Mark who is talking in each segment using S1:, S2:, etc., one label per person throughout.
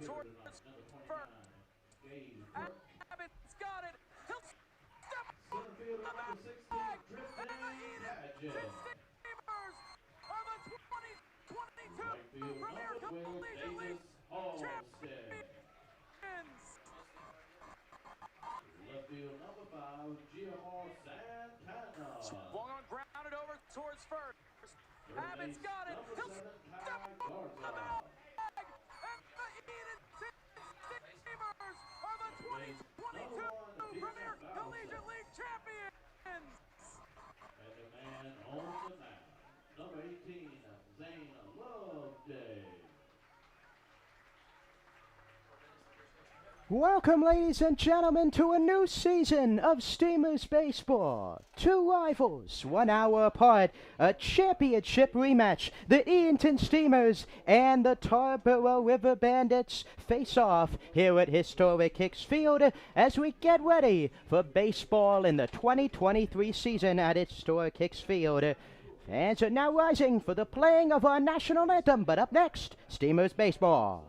S1: towards first. Abbott's got it. He'll step on the bag. And the Edenton Steamers are the 2022 Premier Collegiate League champions.
S2: Left field number 5, Giacomo Santana.
S1: Swung on, grounded over towards first. Abbott's got it. He'll step on the bag. And the Edenton Steamers are the 2022 Premier Collegiate League champions.
S2: And the man on the mound, number 18, Zane Loveday.
S3: Welcome, ladies and gentlemen, to a new season of Steamers Baseball. Two rivals, 1 hour apart, a championship rematch. The Edenton Steamers and the Tarboro River Bandits face off here at historic Hicks Field as we get ready for baseball in the 2023 season at historic Hicks Field. Fans are now rising for the playing of our national anthem, but up next, Steamers Baseball.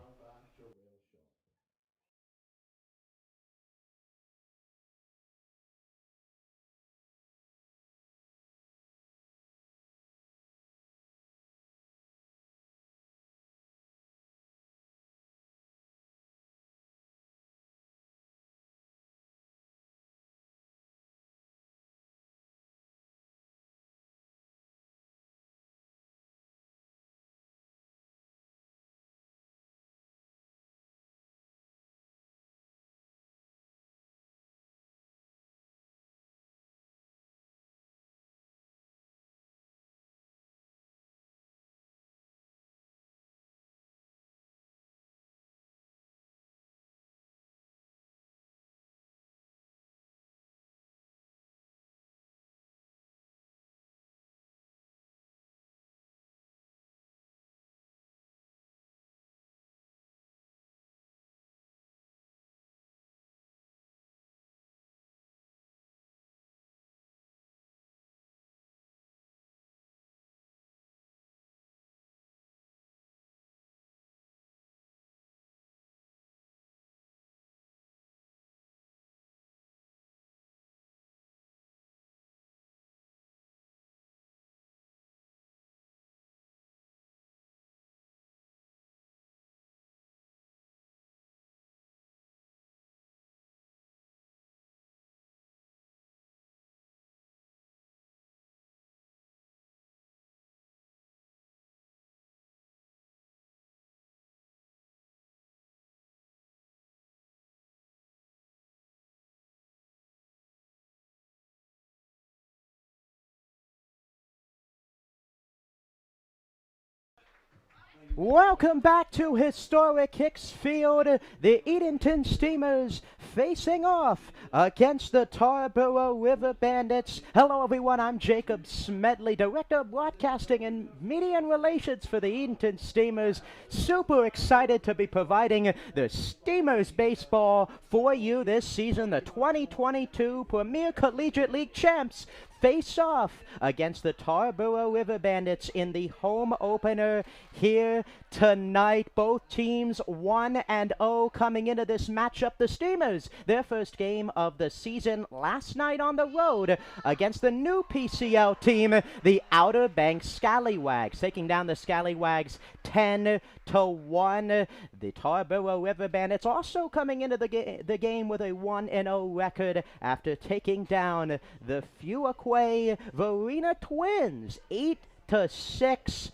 S3: Welcome back to historic Hicks Field. The Edenton Steamers facing off against the Tarboro River Bandits. Hello everyone, I'm Jacob Smedley, Director of Broadcasting and Media and Relations for the Edenton Steamers. Super excited to be providing the Steamers baseball for you this season. The 2022 Premier Collegiate League champs face off against the Tarboro River Bandits in the home opener here tonight. Both teams 1-0 coming into this matchup. The Steamers, their first game of the season last night on the road against the new PCL team, the Outer Banks Scallywags, taking down the Scallywags 10-1. The Tarboro River Bandits also coming into the game with a 1-0 record after taking down the Fuquay Varina Twins 8-6.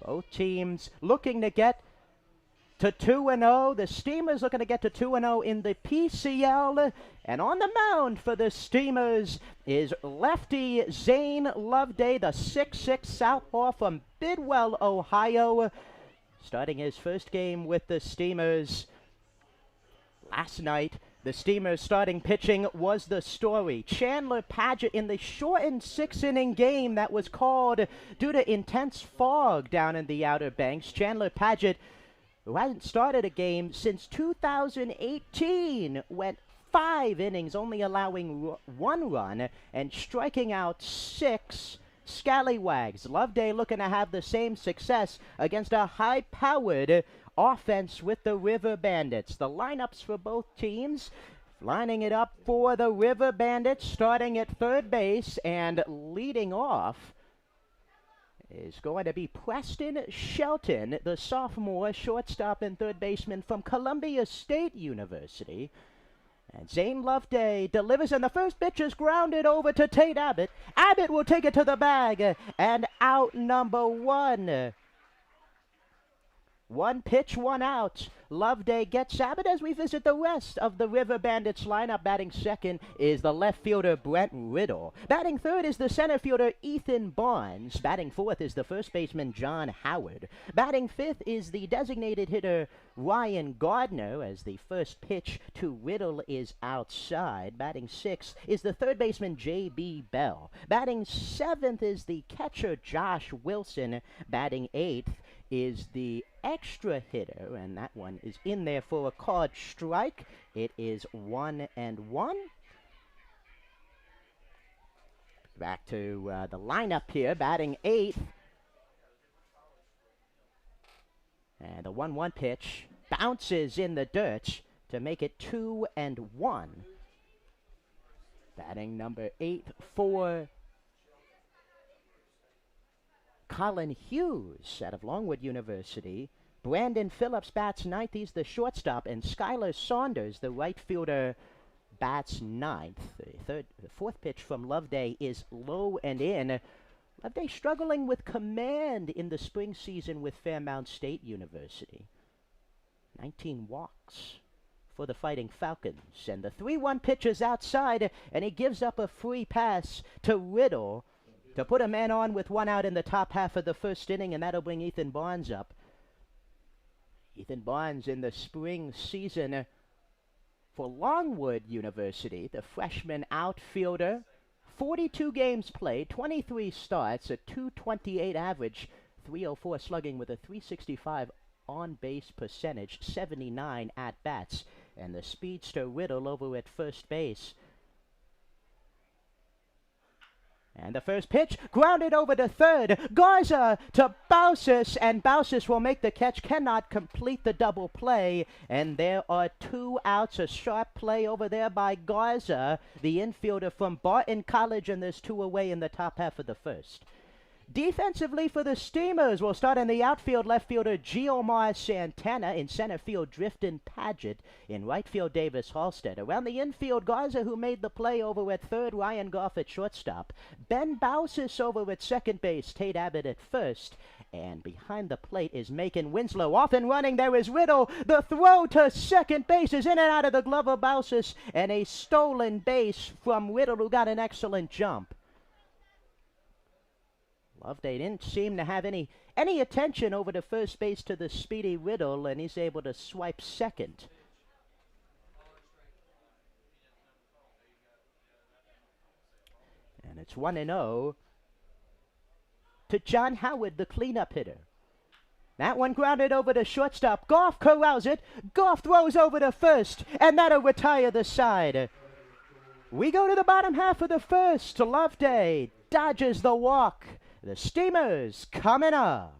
S3: Both teams looking to get to 2-0. The Steamers looking to get to 2-0 in the PCL. And on the mound for the Steamers is lefty Zane Loveday, the 6'6" southpaw from Bidwell, Ohio, starting his first game with the Steamers last night. The Steamers starting pitching was the story. Chandler Padgett in the shortened 6-inning game that was called due to intense fog down in the Outer Banks. Chandler Padgett, who hasn't started a game since 2018, went 5 innings, only allowing 1 run and striking out 6 Scallywags. Loveday looking to have the same success against a high-powered offense with the River Bandits. The lineups for both teams, lining it up for the River Bandits, starting at third base and leading off is going to be Preston Shelton, the sophomore shortstop and third baseman from Columbia State University. And Zane Loveday delivers, and the first pitch is grounded over to Tate Abbott. Abbott will take it to the bag, and out number one. One pitch, one out. Loveday gets Abbott as we visit the rest of the River Bandits lineup. Batting second is the left fielder Brent Riddle. Batting third is the center fielder Ethan Barnes. Batting fourth is the first baseman John Howard. Batting fifth is the designated hitter Ryan Gardner, as the first pitch to Riddle is outside. Batting sixth is the third baseman J.B. Bell. Batting seventh is the catcher Josh Wilson. Batting eighth is the extra hitter, and that one is in there for a called strike. It is 1-1. Back to the lineup here. Batting eighth, and the 1-1 pitch bounces in the dirt to make it 2-1. Batting number 8 for Colin Hughes out of Longwood University. Brandon Phillips bats ninth. He's the shortstop. And Skylar Saunders, the right fielder, bats ninth. The fourth pitch from Loveday is low and in. Loveday struggling with command in the spring season with Fairmount State University. 19 walks for the Fighting Falcons. And the 3-1 pitch is outside, and he gives up a free pass to Riddle to put a man on with one out in the top half of the first inning, and that'll bring Ethan Barnes up. Ethan Barnes in the spring season for Longwood University, the freshman outfielder. 42 games played, 23 starts, a .228 average, .304 slugging with a .365 on-base percentage, 79 at-bats. And the speedster Riddle over at first base. And the first pitch, grounded over to third. Garza to Bausis, and Bausis will make the catch, cannot complete the double play. And there are 2 outs, a sharp play over there by Garza, the infielder from Barton College, and there's 2 away in the top half of the first. Defensively for the Steamers, we'll start in the outfield. Left fielder Giomar Santana. In center field, Drifton Paget. In right field, Davis Halstead. Around the infield, Garza, who made the play over at third. Ryan Goff at shortstop. Ben Bausis over at second base. Tate Abbott at first. And behind the plate is Macon Winslow. Off and running, there is Riddle. The throw to second base is in and out of the glove of Bausis. And a stolen base from Riddle, who got an excellent jump. Loveday didn't seem to have any attention over to first base to the speedy Riddle, and he's able to swipe second. And it's 1-0 to John Howard, the cleanup hitter. That one grounded over to shortstop. Goff corrals it. Goff throws over to first, and that'll retire the side. We go to the bottom half of the first. Loveday dodges the walk. The Steamers coming up.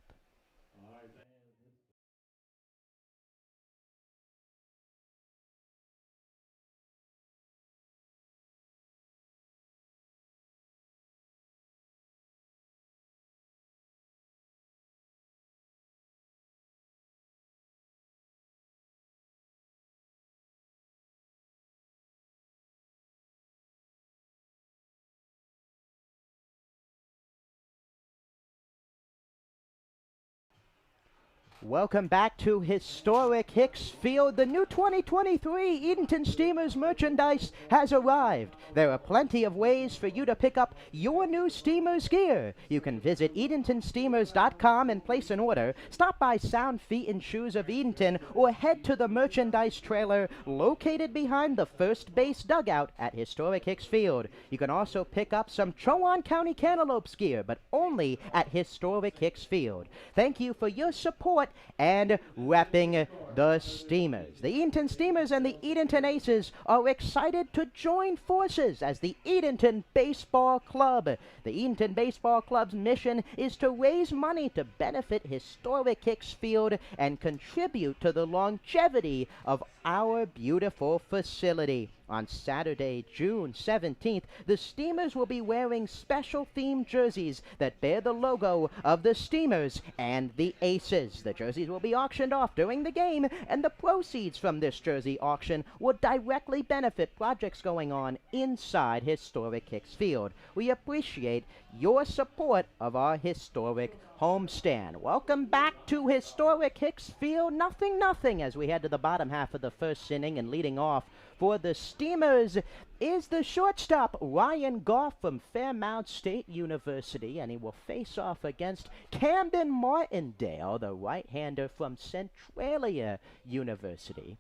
S3: Welcome back to historic Hicks Field. The new 2023 Edenton Steamers merchandise has arrived. There are plenty of ways for you to pick up your new Steamers gear. You can visit EdentonSteamers.com and place an order. Stop by Sound Feet and Shoes of Edenton, or head to the merchandise trailer located behind the first base dugout at historic Hicks Field. You can also pick up some Chowan County Cantaloupes gear, but only at historic Hicks Field. Thank you for your support and repping the Steamers. The Edenton Steamers and the Edenton Aces are excited to join forces as the Edenton Baseball Club. The Edenton Baseball Club's mission is to raise money to benefit historic Hicks Field and contribute to the longevity of our beautiful facility. On Saturday, June 17th, the Steamers will be wearing special themed jerseys that bear the logo of the Steamers and the Aces. The jerseys will be auctioned off during the game, and the proceeds from this jersey auction will directly benefit projects going on inside historic Hicks Field. We appreciate your support of our historic homestand. Welcome back to historic Hicks Field. 0-0 as we head to the bottom half of the first inning, and leading off for the Steamers is the shortstop, Ryan Goff from Fairmount State University, and he will face off against Camden Martindale, the right-hander from Centralia University.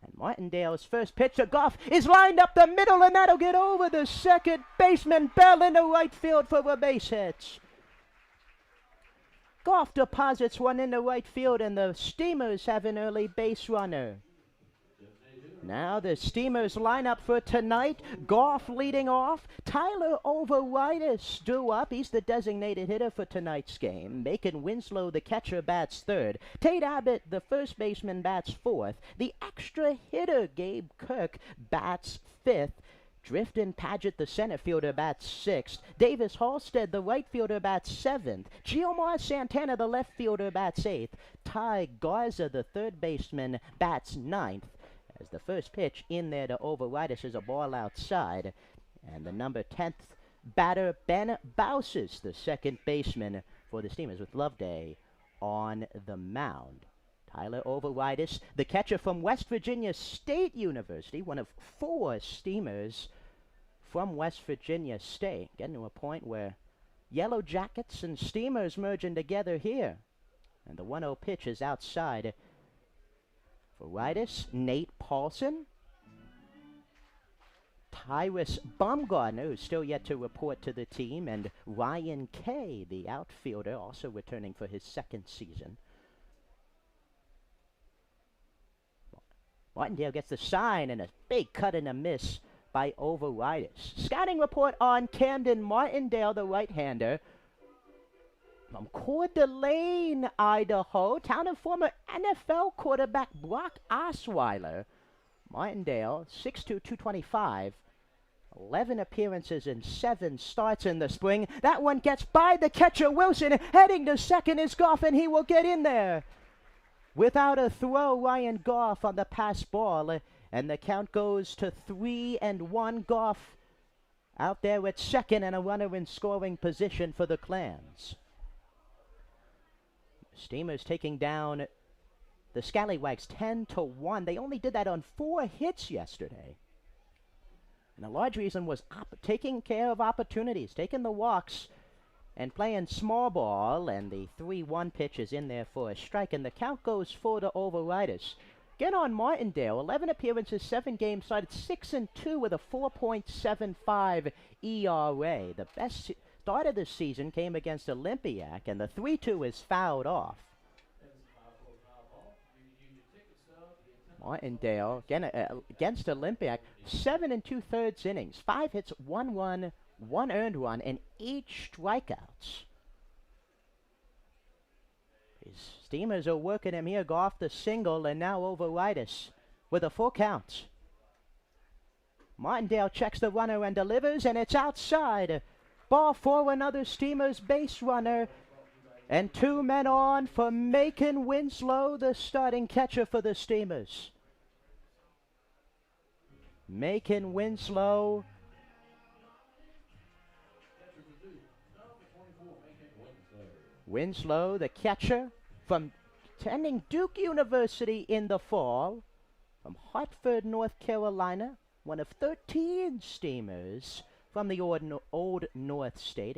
S3: And Martindale's first pitch to Goff is lined up the middle, and that'll get over the second baseman, Bell into right field for a base hit. Goff deposits one into right field, and the Steamers have an early base runner. Now the Steamers line up for tonight. Goff leading off. Tyler Overitis due up. He's the designated hitter for tonight's game. Macon Winslow, the catcher, bats third. Tate Abbott, the first baseman, bats fourth. The extra hitter, Gabe Kirk, bats fifth. Drifton Paget, the center fielder, bats sixth. Davis Halstead, the right fielder, bats seventh. Giomar Santana, the left fielder, bats eighth. Ty Garza, the third baseman, bats ninth. As the first pitch in there to Overitis is a ball outside. And the number 10th batter, Ben Bausis, the second baseman for the Steamers, with Loveday on the mound. Tyler Overitis, the catcher from West Virginia State University, one of 4 Steamers from West Virginia State. Getting to a point where Yellow Jackets and Steamers merging together here. And the 1-0 pitch is outside. Overitis, Nate Paulson, Tyrus Baumgartner, who's still yet to report to the team, and Ryan Kay, the outfielder, also returning for his second season. Martindale gets the sign, and a big cut and a miss by Overitis. Scouting report on Camden Martindale, the right-hander. From Coeur d'Alene, Idaho, town of former NFL quarterback Brock Osweiler. Martindale, 6'2", 225, 11 appearances and 7 starts in the spring. That one gets by the catcher, Wilson. Heading to second is Goff, and he will get in there. Without a throw, Ryan Goff on the pass ball, and the count goes to 3-1. Goff out there at second, and a runner in scoring position for the Clans. Steamers taking down the Scallywags 10-1. They only did that on 4 hits yesterday. And a large reason was taking care of opportunities, taking the walks, and playing small ball. And the 3-1 pitch is in there for a strike, and the count goes 4 to Overitis. Again on Martindale, 11 appearances, 7 games started, 6-2 with a 4.75 ERA. The best start of the season came against Olympiac, and the 3-2 is fouled off. Martindale again against Olympiac, 7 2/3 innings, 5 hits, 1 run, 1 earned run, and 8 strikeouts. His Steamers are working him here. Go off the single, and now Overitis with a full count. Martindale checks the runner and delivers, and it's outside. Ball for another Steamers base runner. And 2 men on for Macon Winslow, the starting catcher for the Steamers. Macon Winslow. Winslow, the catcher from attending Duke University in the fall, from Hartford, North Carolina, one of 13 Steamers from the Old North State,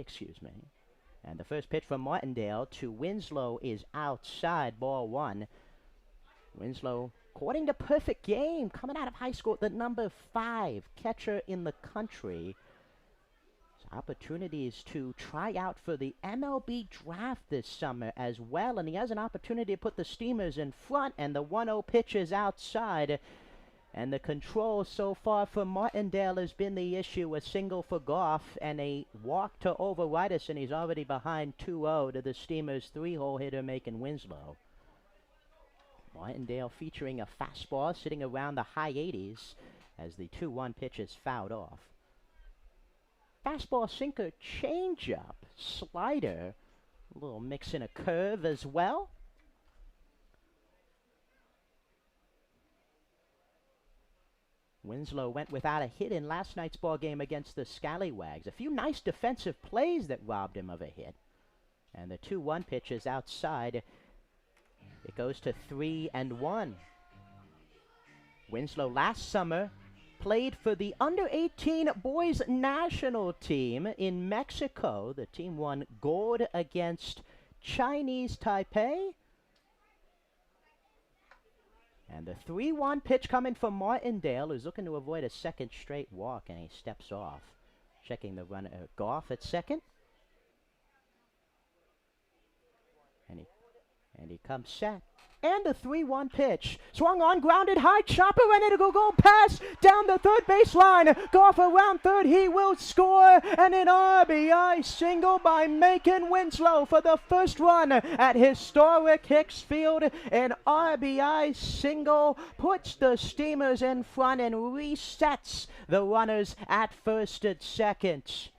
S3: And the first pitch from Martindale to Winslow is outside, ball 1. Winslow, according to Perfect Game, coming out of high school, the number 5 catcher in the country. opportunities to try out for the MLB draft this summer as well, and he has an opportunity to put the Steamers in front, and the 1-0 pitch is outside. And the control so far for Martindale has been the issue. A single for Goff and a walk to Overitis, and he's already behind 2-0 to the Steamers' 3-hole hitter Macon Winslow. Martindale featuring a fastball sitting around the high 80s as the 2-1 pitch is fouled off. Fastball, sinker, changeup, slider, a little mix in a curve as well. Winslow went without a hit in last night's ball game against the Scallywags. A few nice defensive plays that robbed him of a hit. And the 2-1 pitch is outside. It goes to 3-1. Winslow last summer played for the under-18 boys national team in Mexico. The team won gold against Chinese Taipei. And the 3-1 pitch coming from Martindale, who's looking to avoid a second straight walk, and he steps off. Checking the runner, Goff at second. And he comes set. And the 3-1 pitch. Swung on, grounded, high chopper, and it'll go pass down the third baseline. Goff around third, he will score. And an RBI single by Macon Winslow for the first run at historic Hicks Field. An RBI single puts the Steamers in front and resets the runners at first and second.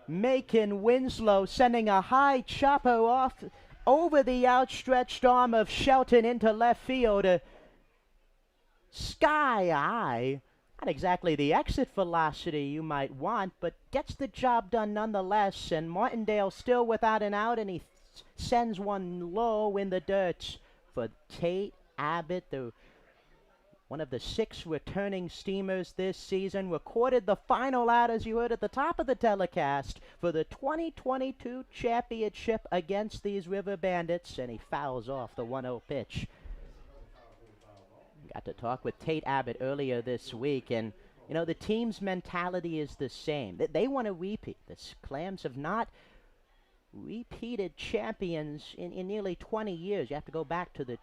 S3: Macon Winslow sending a high chopper off over the outstretched arm of Shelton into left field. Sky high. Not exactly the exit velocity you might want, but gets the job done nonetheless. And Martindale still without an out, and he sends one low in the dirt for Tate Abbott, one of the 6 returning Steamers this season. Recorded the final out, as you heard at the top of the telecast, for the 2022 championship against these River Bandits, and he fouls off the 1-0 pitch. Got to talk with Tate Abbott earlier this week, and you know, the team's mentality is the same. They want to repeat. The Clams have not repeated champions in nearly 20 years. You have to go back to the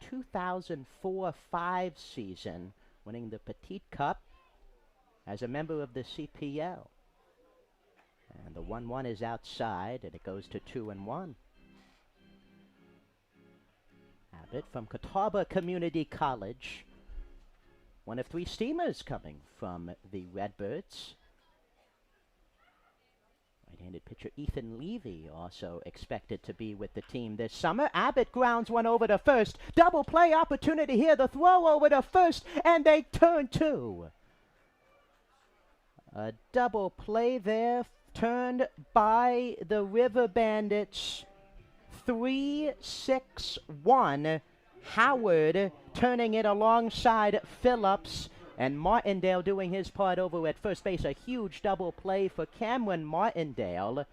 S3: 2004-05 season, winning the Petite Cup as a member of the CPL. And the 1-1 is outside, and it goes to 2-1. Abbott from Catawba Community College, one of 3 Steamers coming from the Redbirds. Right-handed pitcher Ethan Levy also expected to be with the team this summer. Abbott grounds one over to first. Double play opportunity here. The throw over to first, and they turn 2. A double play there turned by the River Bandits. 3-6-1. Howard turning it alongside Phillips. And Martindale doing his part over at first base. A huge double play for Cameron Martindale.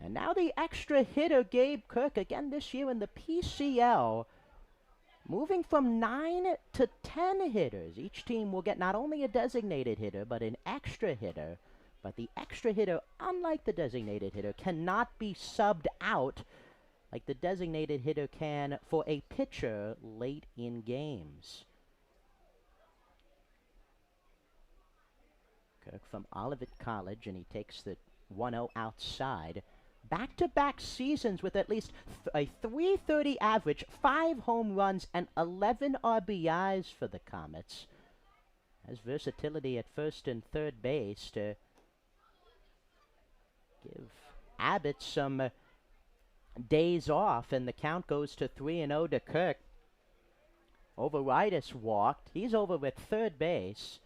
S3: And now the extra hitter, Gabe Kirk, again this year in the PCL, moving from 9 to 10 hitters. Each team will get not only a designated hitter, but an extra hitter. But the extra hitter, unlike the designated hitter, cannot be subbed out like the designated hitter can for a pitcher late in games. Kirk from Olivet College, and he takes the 1-0 outside. Back-to-back seasons with at least a .330 average, 5 home runs, and 11 RBIs for the Comets. Has versatility at first and third base to give Abbott some days off, and the count goes to 3-0 to Kirk. Overitis walked. He's over at third base.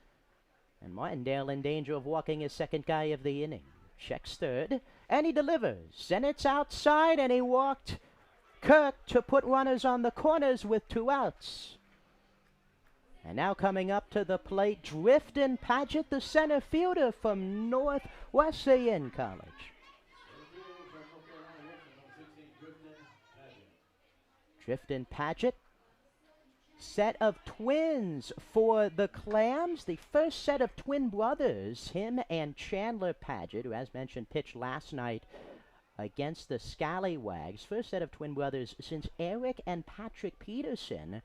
S3: And Martindale in danger of walking his second guy of the inning. Checks third, and he delivers. And it's outside, and he walked Kirk to put runners on the corners with 2 outs. And now coming up to the plate, Drifton Paget, the center fielder from Northwestern College. Drifton Paget set of twins for the Clams. The first set of twin brothers, him and Chandler Paget, who, as mentioned, pitched last night against the Scallywags. First set of twin brothers since Eric and Patrick Peterson,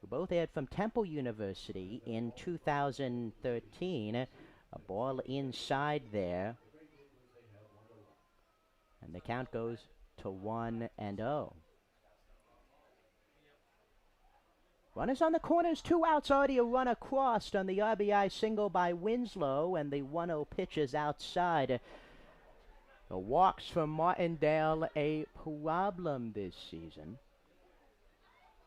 S3: who both aired from Temple University in 2013. A ball inside there. And the count goes to 1-0. Runners on the corners, 2 outs, already a run across on the RBI single by Winslow, and the 1-0 pitch is outside. The walks from Martindale, a problem this season.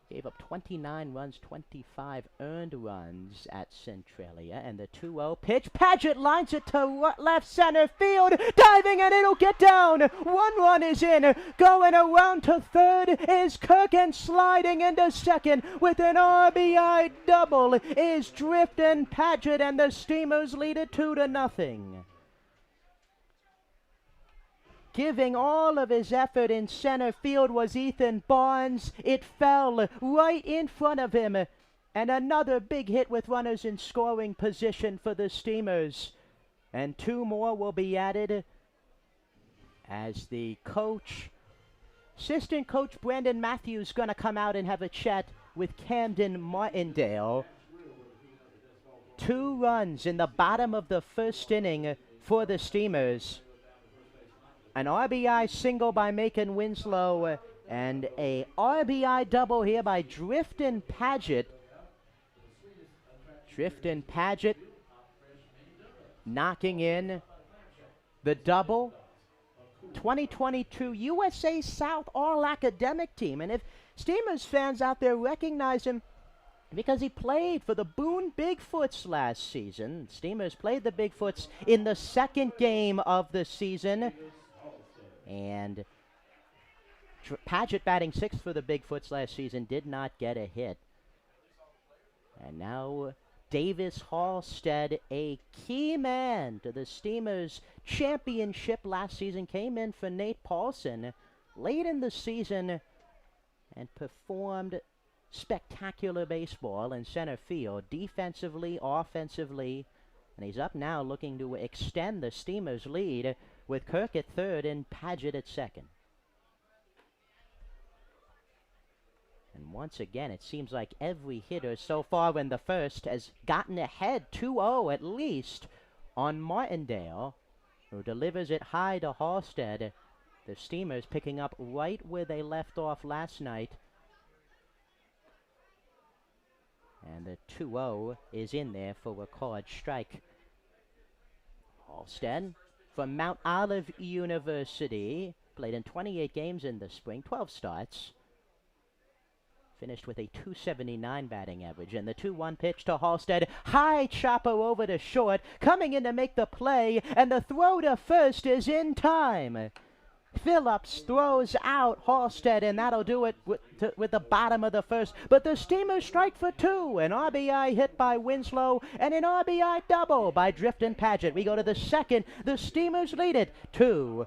S3: Gave up 29 runs, 25 earned runs at Centralia, and the 2-0 pitch. Paget lines it to left center field, diving, and it'll get down. 1 run is in. Going around to third is Kirk, and sliding into second with an RBI double is Driftin' Paget, and the Steamers lead it 2-0. Giving all of his effort in center field was Ethan Barnes. It fell right in front of him. And another big hit with runners in scoring position for the Steamers. And 2 more will be as the coach, assistant coach Brandon Matthews, going to come out and have a chat with Camden Martindale. 2 runs in the bottom of the first inning for the Steamers. An RBI single by Macon Winslow, and a RBI double here by Driftin' Paget. Driftin' Paget knocking in the double. 2022 USA South All-Academic Team. And if Steamers fans out there recognize him because he played for the Boone Bigfoots last season. Steamers played the Bigfoots in the second game of the season. And Paget, batting 6th for the Bigfoots last season, did not get a hit. And now Davis Halstead, a key man to the Steamers' championship last season, came in for Nate Paulson late in the season and performed spectacular baseball in center field, defensively, offensively. And he's up now looking to extend the Steamers' lead with Kirk at third and Paget at second. And once again, it seems like every hitter so far in the first has gotten ahead 2-0 at least on Martindale, who delivers it high to Halstead. The Steamers picking up right where they left off last night. And the 2-0 is in there for a called strike. Halstead from Mount Olive University, played in 28 games in the spring, 12 starts. Finished with a .279 batting average. And the 2-1 pitch to Halstead. High chopper over to short, coming in to make the play, and the throw to first is in time. Phillips throws out Halstead, and that'll do it with the bottom of the first. But the Steamers strike for 2. An RBI hit by Winslow and an RBI double by Driftin' Paget. We go to the second. The Steamers lead it 2-0.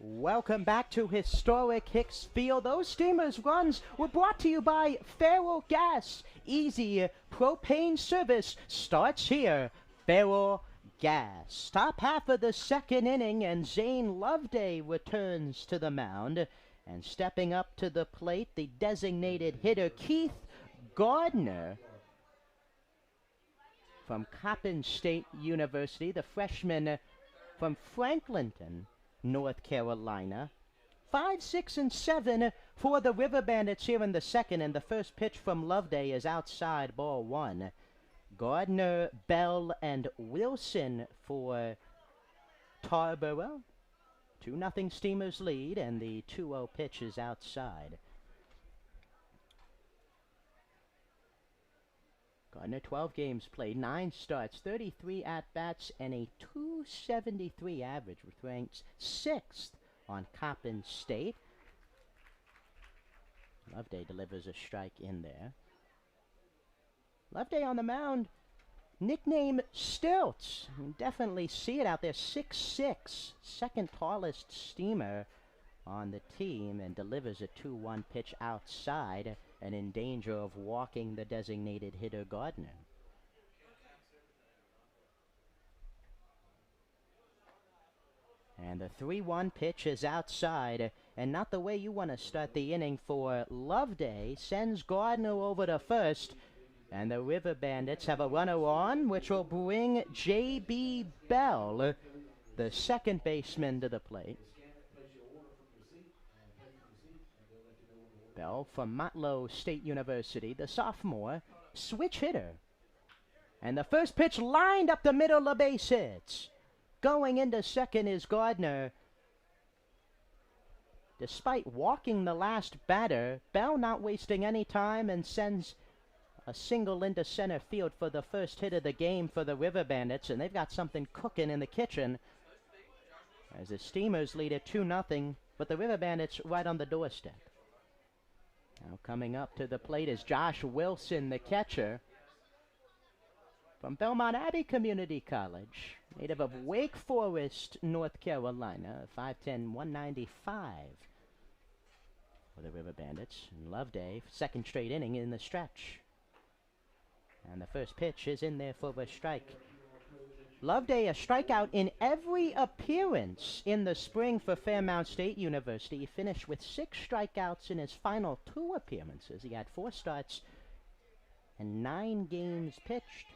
S3: Welcome back to historic Hicks Field. Those Steamers runs were brought to you by Feral Gas. Easy propane service starts here. barrel gas. Top half of the second inning, and Zane Loveday returns to the mound. And stepping up to the plate, the designated hitter, Keith Gardner, from Coppin State University, the freshman from Franklinton, North Carolina. 5, 6, and 7 for the River Bandits here in the second, and the first pitch from Loveday is outside, ball 1. Gardner, Bell, and Wilson for Tarboro. 2-0 Steamers lead, and the 2-0 pitch is outside. Gardner, 12 games played, 9 starts, 33 at-bats, and a .273 average, which ranks 6th on Coppin State. Loveday delivers a strike in there. Loveday on the mound, nickname Stilts. You can definitely see it out there. 6'6", second tallest Steamer on the team, and delivers a 2-1 pitch outside, and in danger of walking the designated hitter Gardner. And the 3-1 pitch is outside, and not the way you want to start the inning for Loveday. Sends Gardner over to first, and the River Bandits have a runner on, which will bring J.B. Bell, the second baseman, to the plate. Bell from Motlow State University, the sophomore, switch hitter. And the first pitch lined up the middle of base hits. Going into second is Gardner. Despite walking the last batter, Bell not wasting any time and sends a single into center field for the first hit of the game for the River Bandits, and they've got something cooking in the kitchen as the Steamers lead at 2-0, but the River Bandits right on the doorstep. Now coming up to the plate is Josh Wilson, the catcher, from Belmont Abbey Community College, native of Wake Forest, North Carolina, 5'10", 195 for the River Bandits. And Loveday, second straight inning in the stretch. And the first pitch is in there for a strike. Loveday, a strikeout in every appearance in the spring for Fairmount State University. He finished with 6 strikeouts in his final 2 appearances. He had 4 starts and 9 games pitched.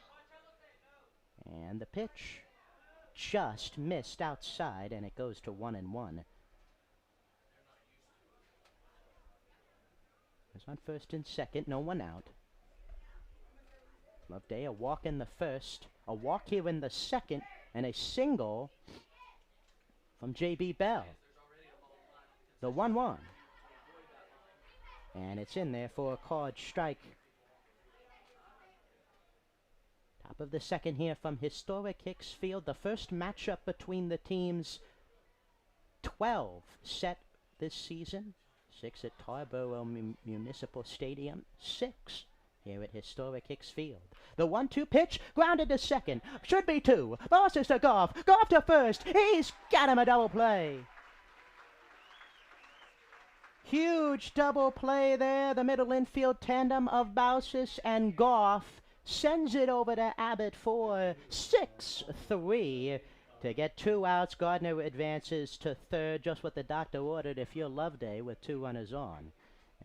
S3: And the pitch just missed outside, and it goes to 1-1. There's on first and second, no one out. Loveday, a walk in the first, a walk here in the second, and a single from J.B. Bell. The 1-1. And it's in there for a called strike. Top of the second here from historic Hicks Field. The first matchup between the teams. 12 set this season. 6 at Tarboro Municipal Stadium. 6 here at historic Hicks Field. The 1-2 pitch, grounded to second. Should be 2. Passes to Goff. Goff to first. He's got him a double play. Huge double play there. The middle infield tandem of Bausis and Goff sends it over to Abbott for 6-3 to get 2 outs. Gardner advances to third, just what the doctor ordered if you're Loveday, with 2 runners on.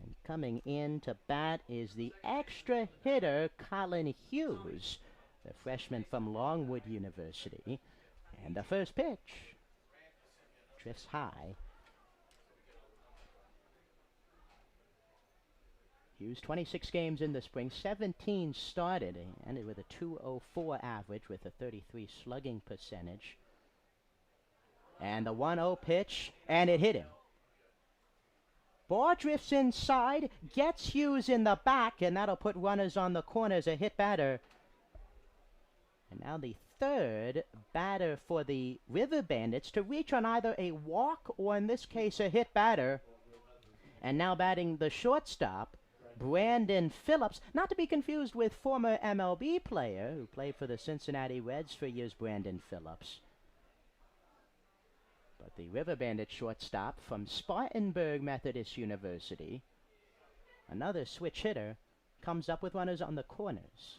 S3: And coming in to bat is the extra hitter, Colin Hughes, the freshman from Longwood University. And the first pitch drifts high. Hughes, 26 games in the spring, 17 started, and ended with a .204 average with a 33 slugging percentage. And the 1-0 pitch, and it hit him. Ball drifts inside, gets Hughes in the back, and that'll put runners on the corners, a hit batter. And now the third batter for the River Bandits to reach on either a walk or, in this case, a hit batter. And now batting the shortstop, Brandon Phillips, not to be confused with former MLB player who played for the Cincinnati Reds for years, Brandon Phillips. But the River Bandit shortstop from Spartanburg Methodist University, another switch hitter, comes up with runners on the corners.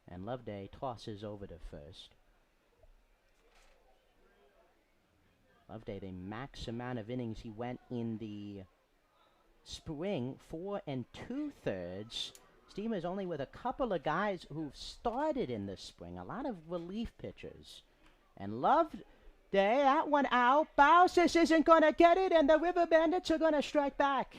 S3: And Loveday tosses over to first. Loveday, the max amount of innings he went in the spring, 4 2/3. Steamers only with a couple of guys who've started in the spring. A lot of relief pitchers. And Loveday, that one out. Bausis isn't going to get it, and the River Bandits are going to strike back.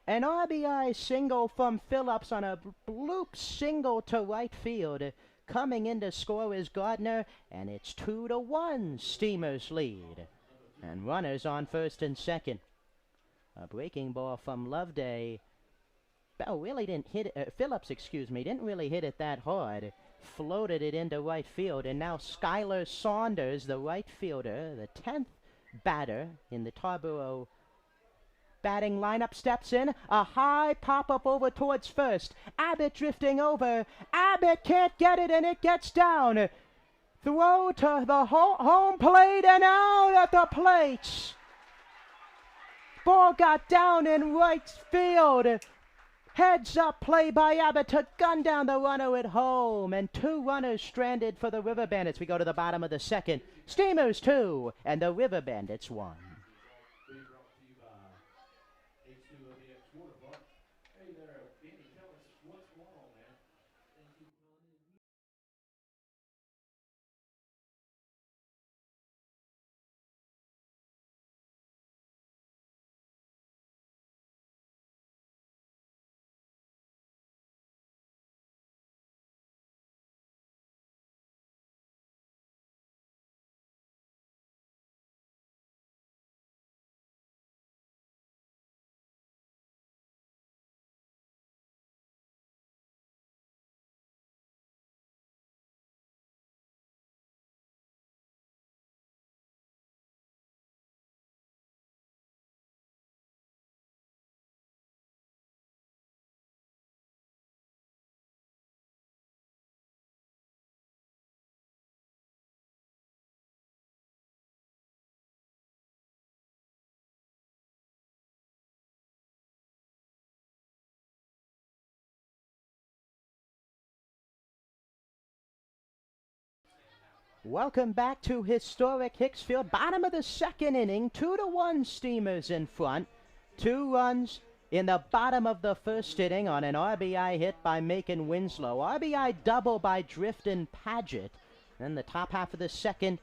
S3: An RBI single from Phillips on a bloop single to right field. Coming in to score is Gardner, and it's 2-1. Steamers lead. And runners on first and second. A breaking ball from Loveday. Bell really didn't hit it, Phillips, didn't really hit it that hard. Floated it into right field, and now Skylar Saunders, the right fielder, the 10th batter in the Tarboro batting lineup, steps in. A high pop-up over towards first. Abbott drifting over. Abbott can't get it, and it gets down. Throw to the home plate and out at the plate. Ball got down in right field. Heads up play by Abbott to gun down the runner at home. And 2 runners stranded for the River Bandits. We go to the bottom of the second. Steamers 2 and the River Bandits 1. Welcome back to historic Hicksfield. Bottom of the second inning, 2-1 Steamers in front. 2 runs in the bottom of the first inning on an RBI hit by Macon Winslow. RBI double by Drifton Paget. Then the top half of the second,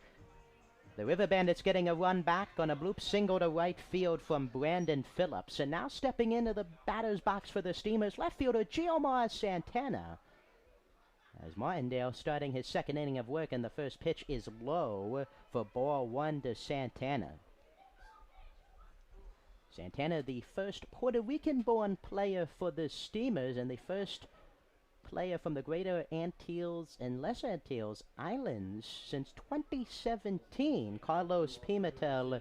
S3: the River Bandits getting a run back on a bloop single to right field from Brandon Phillips. And now stepping into the batter's box for the Steamers, left fielder Giomar Santana. As Martindale starting his second inning of work, and the first pitch is low for ball 1 to Santana. Santana, the first Puerto Rican-born player for the Steamers, and the first player from the Greater Antilles and Lesser Antilles Islands since 2017. Carlos Pimentel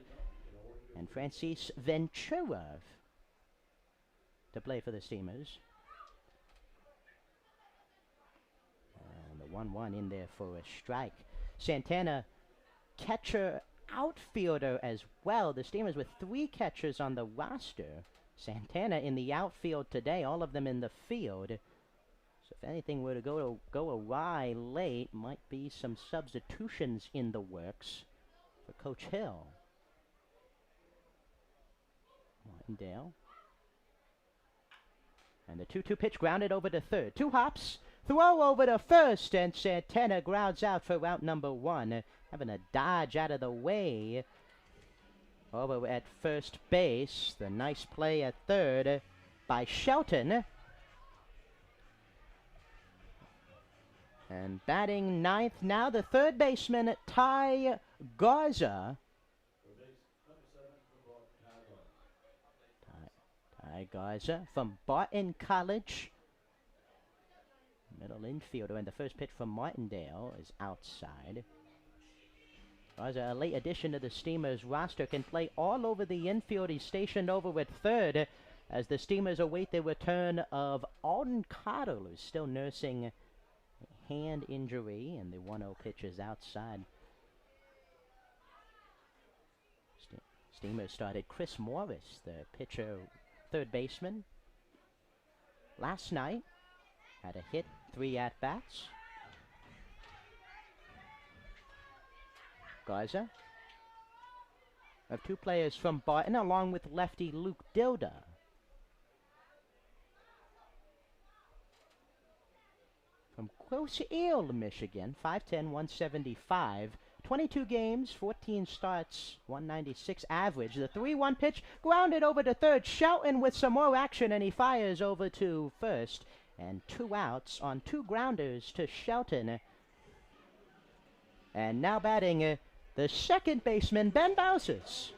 S3: and Francis Ventura to play for the Steamers. 1-1 in there for a strike. Santana, catcher, outfielder as well. The Steamers with 3 catchers on the roster. Santana in the outfield today, all of them in the field. So if anything were to go awry late, might be some substitutions in the works for Coach Hill. Martindale. And the 2-2 pitch grounded over to third. 2 hops. Throw over to first, and Santana grounds out for route number 1. Having a dodge out of the way. Over at first base. The nice play at third by Shelton. And batting ninth now, the third baseman, Ty Garza. Ty Garza from Barton College. Middle infielder, and the first pitch from Martindale is outside. Garza, a late addition to the Steamers roster, can play all over the infield. He's stationed over at third as the Steamers await the return of Alden Cottle, who's still nursing a hand injury, and the 1-0 pitch is outside. Steamers started Chris Morris, the pitcher, third baseman, last night. Had a hit, 3 at-bats. Garza. of two players from Barton, along with lefty Luke Dilda. From Grosse Ile, Michigan, 5'10", 175, 22 games, 14 starts, 196 average. The 3-1 pitch grounded over to third. Shelton with some more action, and he fires over to first. And 2 outs on 2 grounders to Shelton. And now batting the second baseman, Ben Bausis.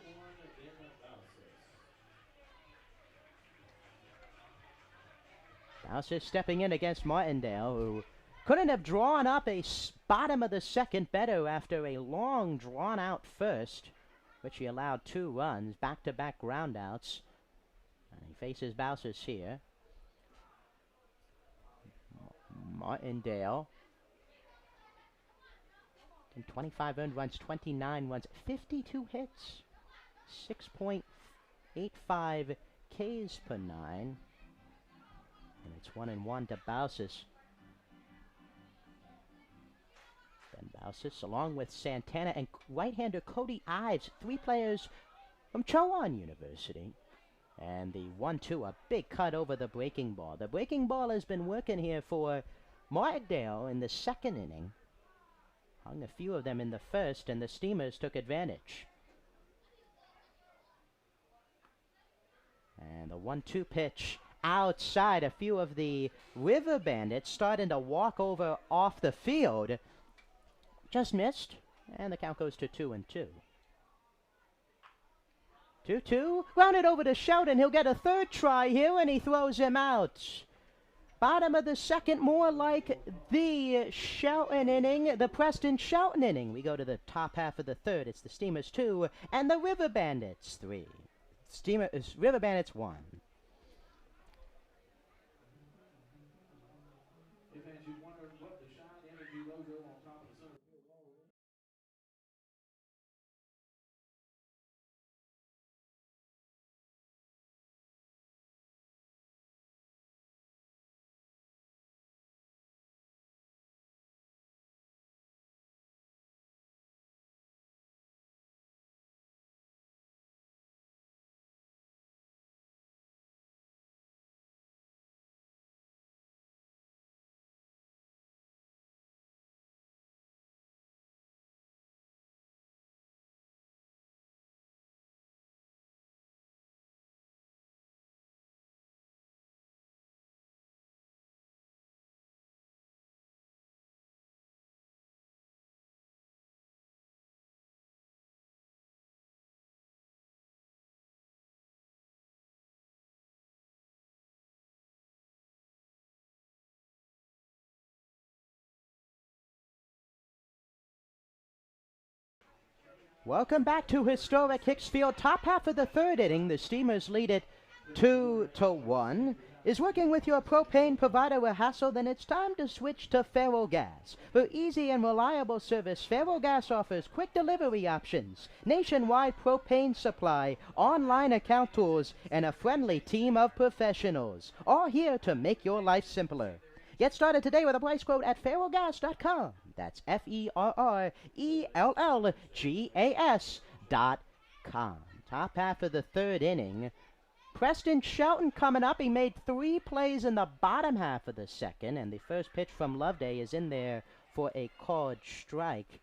S3: Bausis stepping in against Martindale, who couldn't have drawn up a bottom of the second better after a long, drawn-out first, which he allowed 2 runs, back-to-back groundouts. And he faces Bausis here. Martindale. 25 earned runs, 29 runs, 52 hits, 6.85 Ks per 9. And it's 1-1 to Bausis. Ben Bausis, along with Santana and right-hander Cody Ives, 3 players from Chowan University. And the 1-2, a big cut over the breaking ball. The breaking ball has been working here for Martindale in the second inning. Hung a few of them in the first, and the Steamers took advantage. And the 1-2 pitch outside. A few of the River Bandits starting to walk over off the field. Just missed, and the count goes to 2-2. 2-2, grounded over to Shelton. He'll get a third try here, and he throws him out. Bottom of the second, more like the Shelton inning, the Preston Shelton inning. We go to the top half of the third. It's the Steamers 2 and the River Bandits 3. River Bandits 1. Welcome back to historic Hicksfield. Top half of the third inning. The Steamers lead it 2-1. Is working with your propane provider a hassle? Then it's time to switch to Ferrogas. For easy and reliable service, Ferrogas offers quick delivery options, nationwide propane supply, online account tools, and a friendly team of professionals, all here to make your life simpler. Get started today with a price quote at ferrogas.com. That's FERRELLGAS.com. Top half of the third inning. Preston Shelton coming up. He made 3 plays in the bottom half of the second, and the first pitch from Loveday is in there for a called strike.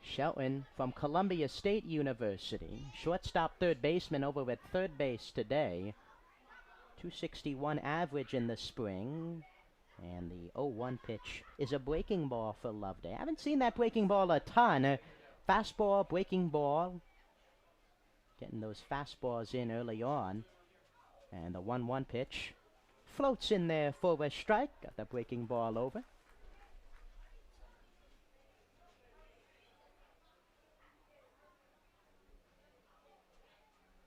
S3: Shelton from Columbia State University. Shortstop, third baseman over at third base today. 261 average in the spring. And the 0-1 pitch is a breaking ball for Loveday. I haven't seen that breaking ball a ton. Fastball, breaking ball. Getting those fastballs in early on. And the 1-1 pitch floats in there for a strike. Got the breaking ball over.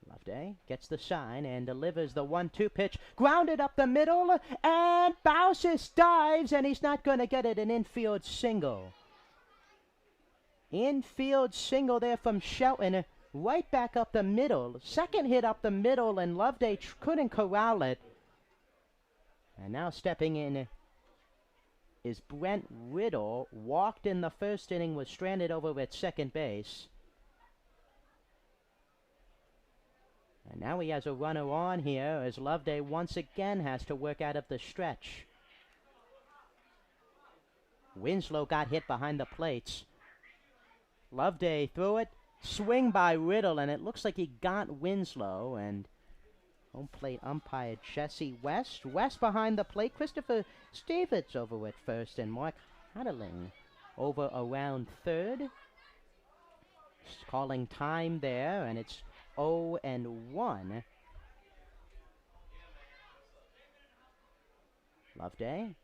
S3: Loveday gets the sign and delivers the 1-2 pitch. Grounded up the middle, and Bausis dives, and he's not going to get it. An infield single. Infield single there from Shelton. Right back up the middle. Second hit up the middle, and Loveday couldn't corral it. And now stepping in is Brent Riddle. Walked in the first inning, was stranded over at second base. And now he has a runner on here as Loveday once again has to work out of the stretch. Winslow got hit behind the plates. Loveday threw it, swing by Riddle, and it looks like he got Winslow. And home plate umpire Jesse West. West behind the plate. Christopher Stevens over at first, and Mark Hadeling over around third. Just calling time there, and it's 0-1. Loveday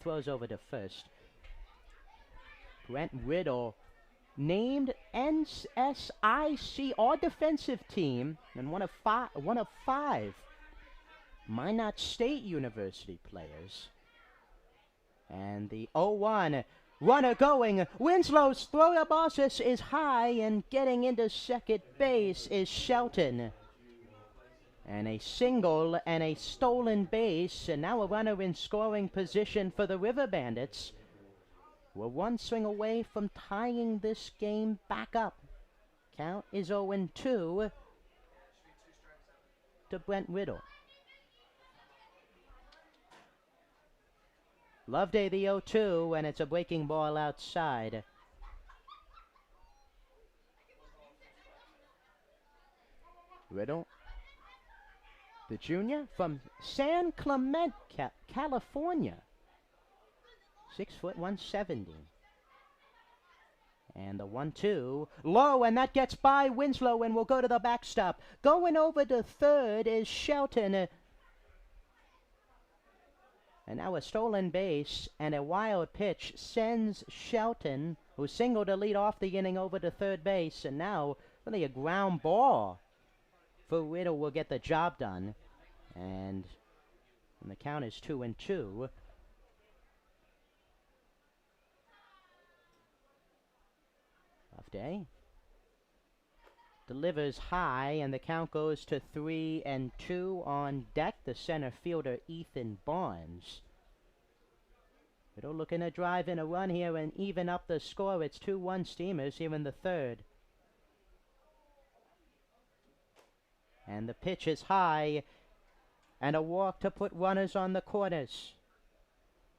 S3: throws over to first. Brent Riddle named NSIC All Defensive Team and one of five Minot State University players. And the 0-1 runner going. Winslow's throw process is high, and getting into second base is Shelton. And a single and a stolen base, and now a runner in scoring position for the River Bandits. We're one swing away from tying this game back up. Count is 0-2 to Brent Riddle. Loveday the 0-2, and it's a breaking ball outside. Riddle, the junior from San Clemente, California. 6 foot 170. And the 1-2 low, and that gets by Winslow and will go to the backstop. Going over to third is Shelton. And now a stolen base and a wild pitch sends Shelton, who singled to lead off the inning, over to third base. And now really a ground ball for Riddle will get the job done. And the count is 2-2. Loveday delivers high, and the count goes to 3-2. On deck, the center fielder Ethan Barnes. Riddle looking to drive in a run here and even up the score. It's 2-1 Steamers here in the third. And the pitch is high, and a walk to put runners on the corners.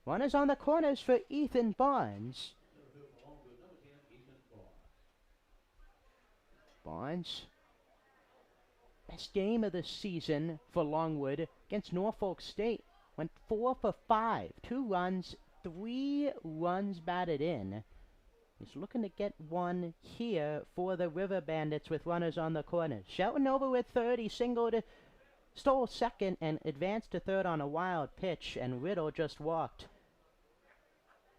S3: Runners on the corners for Ethan Barnes. Barnes, best game of the season for Longwood against Norfolk State. Went 4 for 5, 2 runs, 3 runs batted in. He's looking to get one here for the River Bandits with runners on the corners. Shelton over at third. He singled, stole second, and advanced to third on a wild pitch, and Riddle just walked.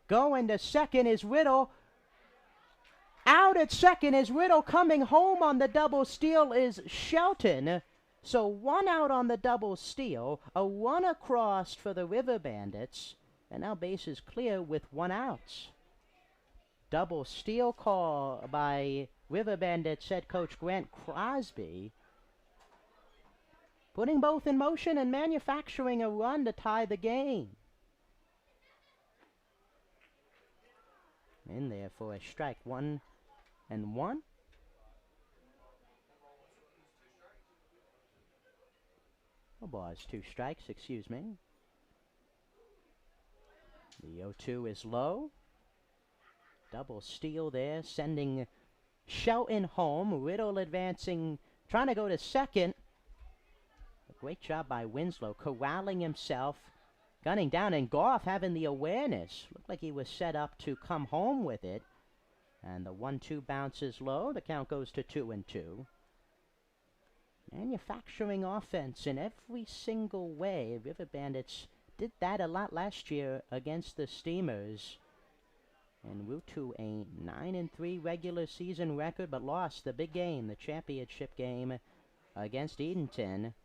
S3: Going to second is Riddle. Out at second is Riddle. Coming home on the double steal is Shelton. So 1 out on the double steal, a run across for the River Bandits, and now bases clear with 1 out. Double steal call by River Bandits head coach Grant Crosby, putting both in motion and manufacturing a run to tie the game. In there for a strike, 1-1. Oh, balls, 2 strikes, excuse me. The 0-2 is low. Double steal there, sending Shelton home. Riddle advancing, trying to go to second. A great job by Winslow, corralling himself, gunning down, and Goff having the awareness. Looked like he was set up to come home with it. And the 1-2 bounces low. The count goes to 2-2. Manufacturing offense in every single way. River Bandits did that a lot last year against the Steamers. En route to a 9-3 regular season record, but lost the big game, the championship game against Edenton.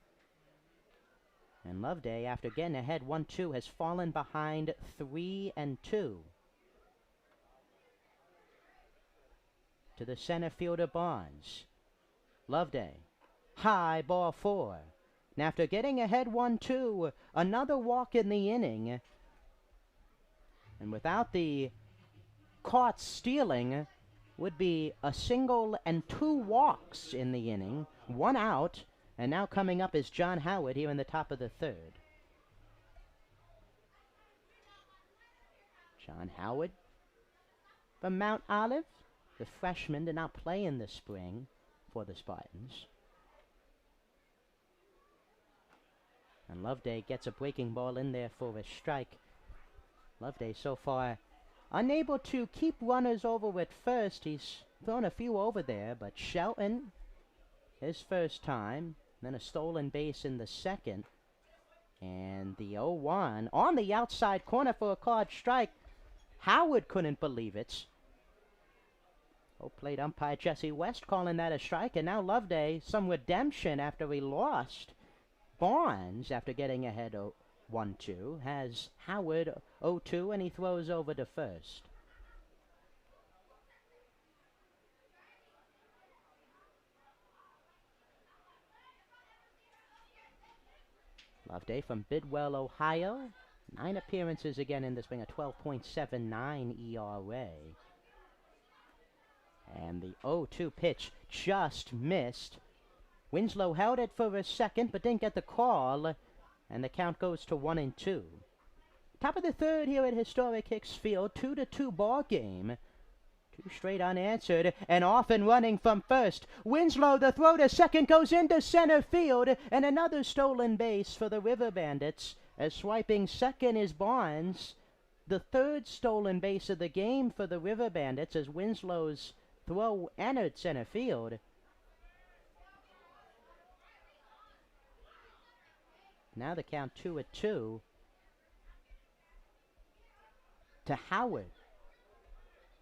S3: And Loveday, after getting ahead 1-2, has fallen behind 3-2. To the center fielder Barnes. Loveday, high, ball 4. And after getting ahead 1-2, another walk in the inning. And without the caught stealing, would be a single and 2 walks in the inning, 1 out, and now coming up is John Howard here in the top of the 3rd. John Howard from Mount Olive. The freshman did not play in the spring for the Spartans. And Loveday gets a breaking ball in there for a strike. Loveday so far unable to keep runners over at first. He's thrown a few over there, but Shelton, his first time, then a stolen base in the second. And the 0-1 on the outside corner for a called strike. Howard couldn't believe it. Plate umpire Jesse West calling that a strike, and now Loveday some redemption after he lost. Barnes, after getting ahead 1-2, has Howard 0-2, and he throws over to first. Loveday from Bidwell, Ohio. 9 appearances again in the spring, a 12.79 ERA. And the 0-2 pitch just missed. Winslow held it for a second, but didn't get the call, and the count goes to 1-2. Top of the 3rd here at historic Hicks Field, 2-2 ball game. 2 straight unanswered, and off and running from first. Winslow, the throw to second, goes into center field, and another stolen base for the River Bandits. As swiping second is Barnes. The 3rd stolen base of the game for the River Bandits as Winslow's throw entered center field. Now the count 2-2 to Howard.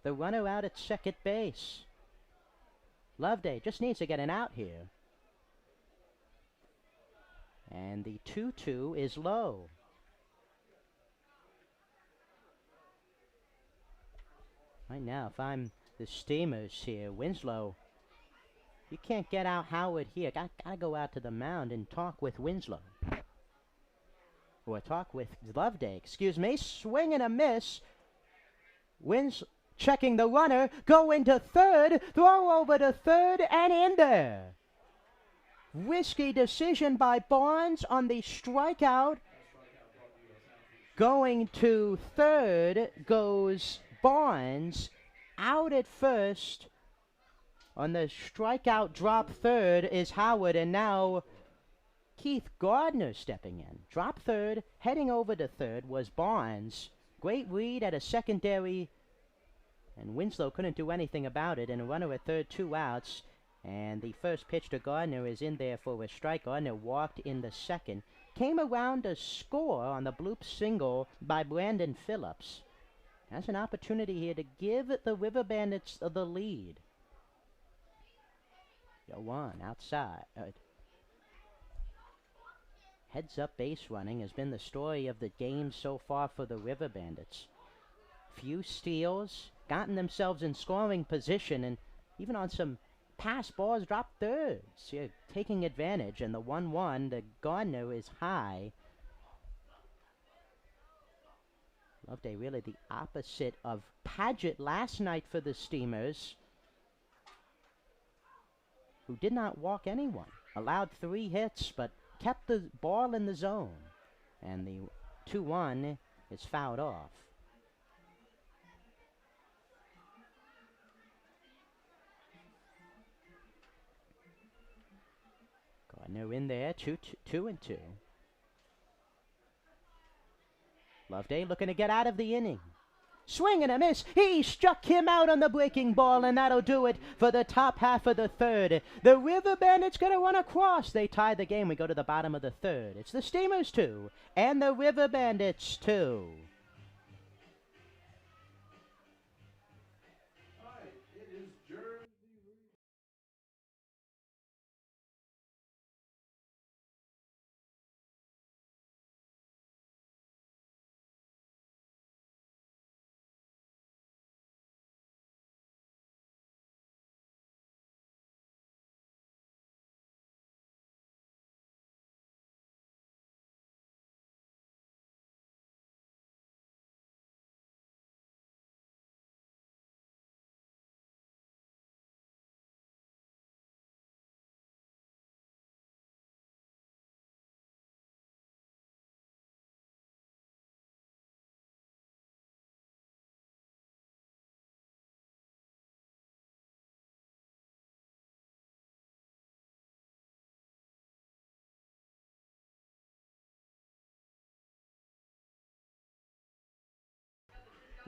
S3: The runner out at second base. Loveday just needs to get an out here. And the 2-2 is low. Right now, if I'm the Steamers here, Winslow, you can't get out Howard here. Gotta go out to the mound and talk with Winslow. Or talk with Loveday, excuse me. Swing and a miss. Checking the runner, go into third, throw over to third, and in there. Risky decision by Barnes on the strikeout. Going to third goes Barnes. Out at first. On the strikeout drop third is Howard, and now Keith Gardner stepping in. Drop third, heading over to third was Barnes. Great read at a secondary, and Winslow couldn't do anything about it, and a runner at third, 2 outs. And the first pitch to Gardner is in there for a strike. Gardner walked in the second. Came around to score on the bloop single by Brandon Phillips. Has an opportunity here to give the River Bandits the lead. 0-1 outside. Heads up base running has been the story of the game so far for the River Bandits. Few steals, gotten themselves in scoring position, and even on some pass balls, drop thirds. You're taking advantage, and the 1-1, the Gardner is high. Loveday really the opposite of Padgett last night for the Steamers, who did not walk anyone. Allowed 3 hits, but kept the ball in the zone. And the 2-1 is fouled off. Gardner in there, 2-2. Loveday looking to get out of the inning. Swing and a miss. He struck him out on the breaking ball, and that'll do it for the top half of the third. The River Bandits going to run across. They tie the game. We go to the bottom of the third. It's the Steamers 2 and the River Bandits 2.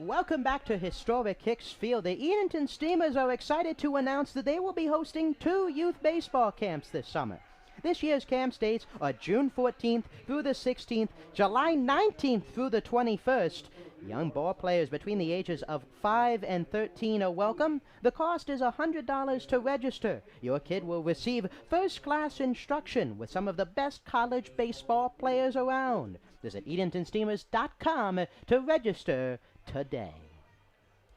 S3: Welcome back to historic Hicks Field. The Edenton Steamers are excited to announce that they will be hosting 2 youth baseball camps this summer. This year's camp dates are June 14th through the 16th, July 19th through the 21st. Young ball players between the ages of 5 and 13 are welcome. The cost is $100 to register. Your kid will receive first-class instruction with some of the best college baseball players around. Visit EdentonSteamers.com to register today.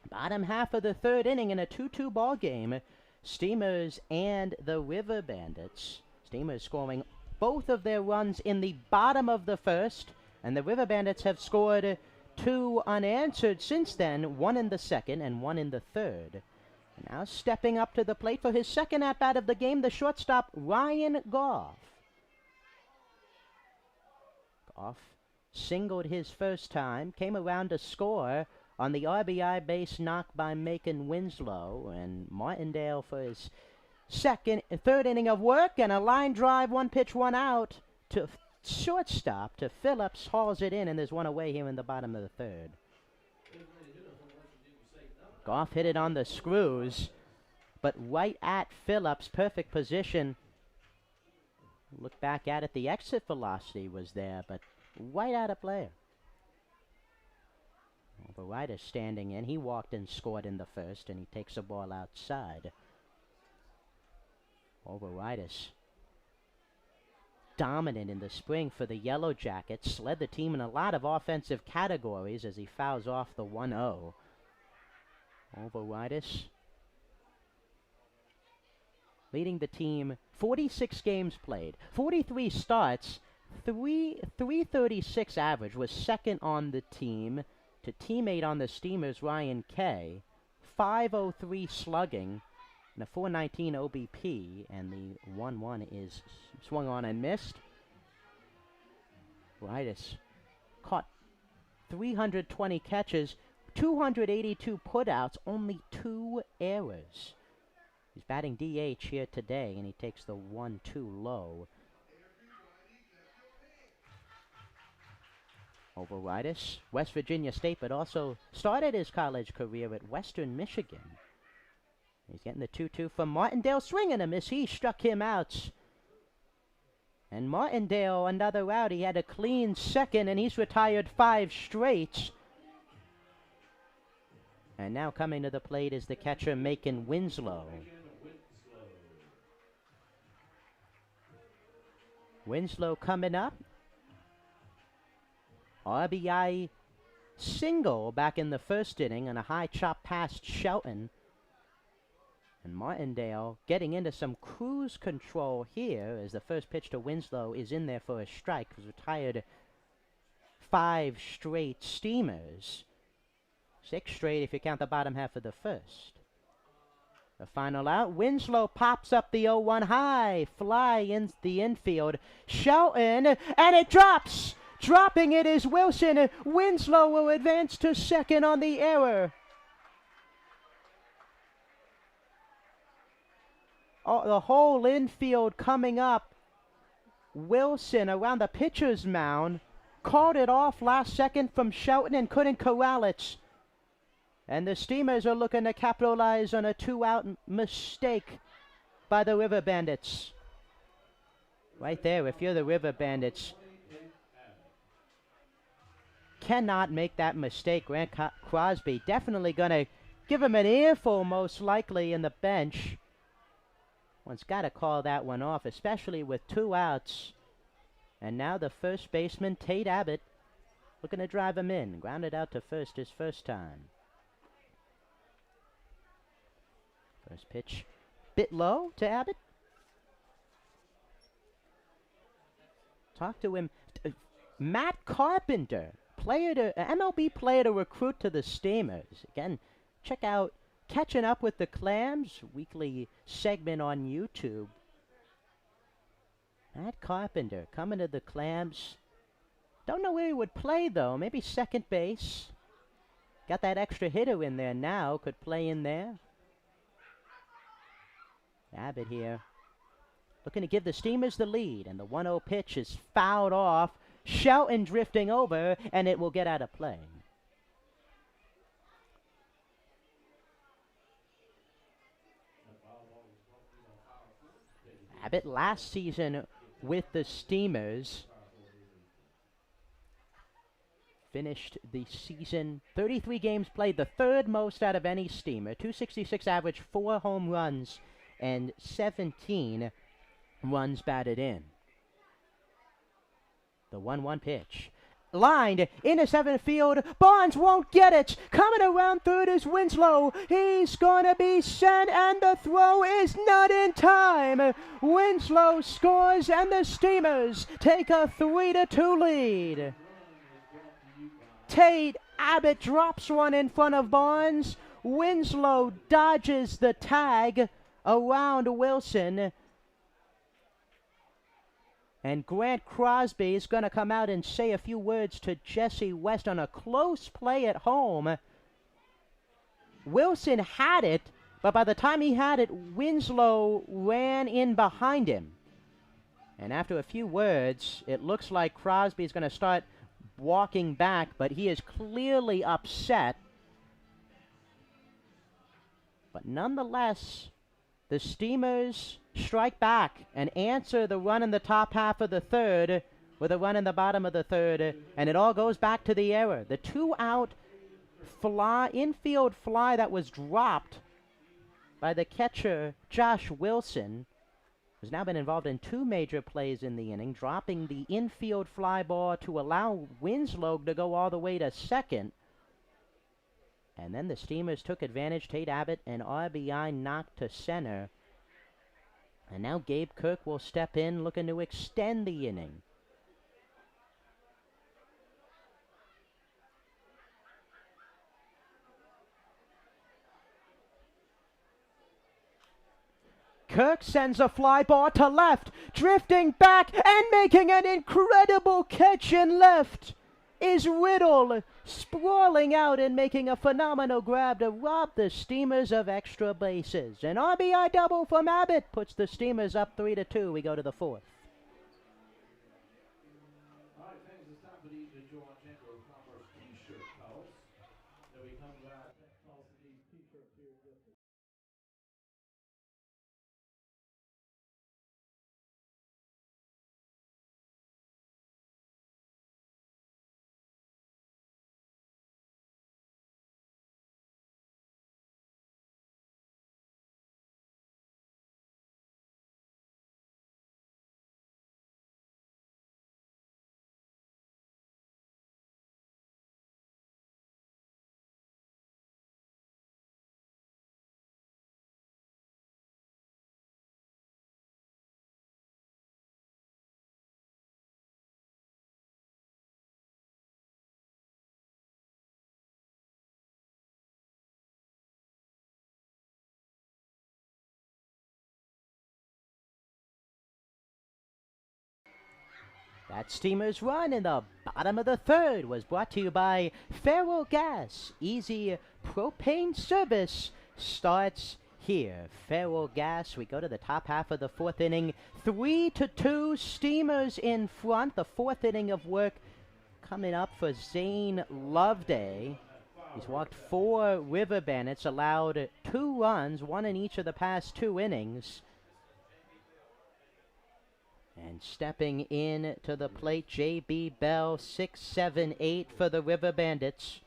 S3: Bottom half of the 3rd inning in a 2-2 ball game. Steamers and the River Bandits. Steamers scoring both of their runs in the bottom of the 1st, and the River Bandits have scored 2 unanswered since then, 1 in the 2nd and 1 in the 3rd. And now stepping up to the plate for his second at-bat of the game, the shortstop Ryan Goff. Goff singled his first time, came around to score on the RBI base knock by Macon Winslow, and Martindale for his 3rd inning of work, and a line drive, 1 pitch, 1 out to shortstop to Phillips, hauls it in, and there's 1 away here in the bottom of the 3rd. Goff hit it on the screws, but right at Phillips, perfect position. Look back at it, the exit velocity was there, but right at a player. Overrider standing in. He walked and scored in the 1st, and he takes the ball outside. Overriders dominant in the spring for the Yellow Jackets. Led the team in a lot of offensive categories as he fouls off the 1-0. Overriders leading the team 46 games played, 43 starts, 336 average, was 2nd on the team to teammate on the Steamers Ryan Kay, 503 slugging, and a 419 OBP, and the 1-1 is swung on and missed. Rightus caught 320 catches, 282 putouts, only 2 errors. He's batting DH here today, and he takes the 1-2 low. Overriders, West Virginia State, but also started his college career at Western Michigan. He's getting the 2-2 from Martindale, swing and a miss. He struck him out. And Martindale, another out. He had a clean 2nd, and he's retired 5 straight. And now coming to the plate is the catcher, Macon Winslow. Winslow coming up. RBI single back in the 1st inning on a high chop past Shelton. And Martindale getting into some cruise control here as the first pitch to Winslow is in there for a strike. He's retired 5 straight Steamers. 6 straight if you count the bottom half of the 1st. The final out, Winslow pops up the 0-1 high, fly in the infield. Shelton, and it drops! Dropping it is Wilson. Winslow will advance to 2nd on the error. Oh, the whole infield coming up. Wilson around the pitcher's mound. Called it off last second from Shelton and couldn't corral it. And the Steamers are looking to capitalize on a 2-out mistake by the River Bandits. Right there, if you're the River Bandits, cannot make that mistake. Grant Crosby definitely going to give him an earful, most likely, in the bench. One's got to call that one off, especially with 2 outs. And now the first baseman, Tate Abbott, looking to drive him in. Grounded out to 1st his first time. First pitch, bit low to Abbott. Talk to him. Matt Carpenter, MLB player to recruit to the Steamers. Again, check out Catching Up with the Clams, weekly segment on YouTube. Matt Carpenter coming to the Clams. Don't know where he would play, though. Maybe 2nd base. Got that extra hitter in there now. Could play in there. Abbott here. Looking to give the Steamers the lead. And the 1-0 pitch is fouled off. Shelton drifting over, and it will get out of play. Abbott last season with the Steamers finished the season 33 games played, the third most out of any Steamer. 266 average, 4 home runs, and 17 runs batted in. The 1-1 pitch. Lined into center field. Barnes won't get it. Coming around third is Winslow. He's going to be sent, and the throw is not in time. Winslow scores, and the Steamers take a 3-2 lead. Tate Abbott drops one in front of Barnes. Winslow dodges the tag around Wilson. And Grant Crosby is going to come out and say a few words to Jesse West on a close play at home. Wilson had it, but by the time he had it, Winslow ran in behind him. And after a few words, it looks like Crosby is going to start walking back, but he is clearly upset. But nonetheless, the Steamers strike back and answer the run in the top half of the third with a run in the bottom of the third, and it all goes back to the error. The 2-out fly, infield fly that was dropped by the catcher, Josh Wilson, has now been involved in 2 major plays in the inning, dropping the infield fly ball to allow Winslow to go all the way to second. And then the Steamers took advantage. Tate Abbott, an RBI knock to center. And now Gabe Kirk will step in, looking to extend the inning. Kirk sends a fly ball to left, drifting back and making an incredible catch in left is Riddle, sprawling out and making a phenomenal grab to rob the Steamers of extra bases. An RBI double from Abbott puts the Steamers up 3-2. We go to the 4th.
S2: All right, thanks. It's time for the Joe Chamber Commerce T-shirt house. Then we come back. Also these T-shirts here.
S3: That Steamers run in the bottom of the 3rd was brought to you by Ferrell Gas. Easy propane service starts here. Ferrell Gas. We go to the top half of the 4th inning. 3-2 Steamers in front. The 4th inning of work coming up for Zane Loveday. He's walked 4 River Bandits, allowed 2 runs, 1 in each of the past 2 innings. And stepping in to the plate, J.B. Bell, 6-7-8 for the River Bandits.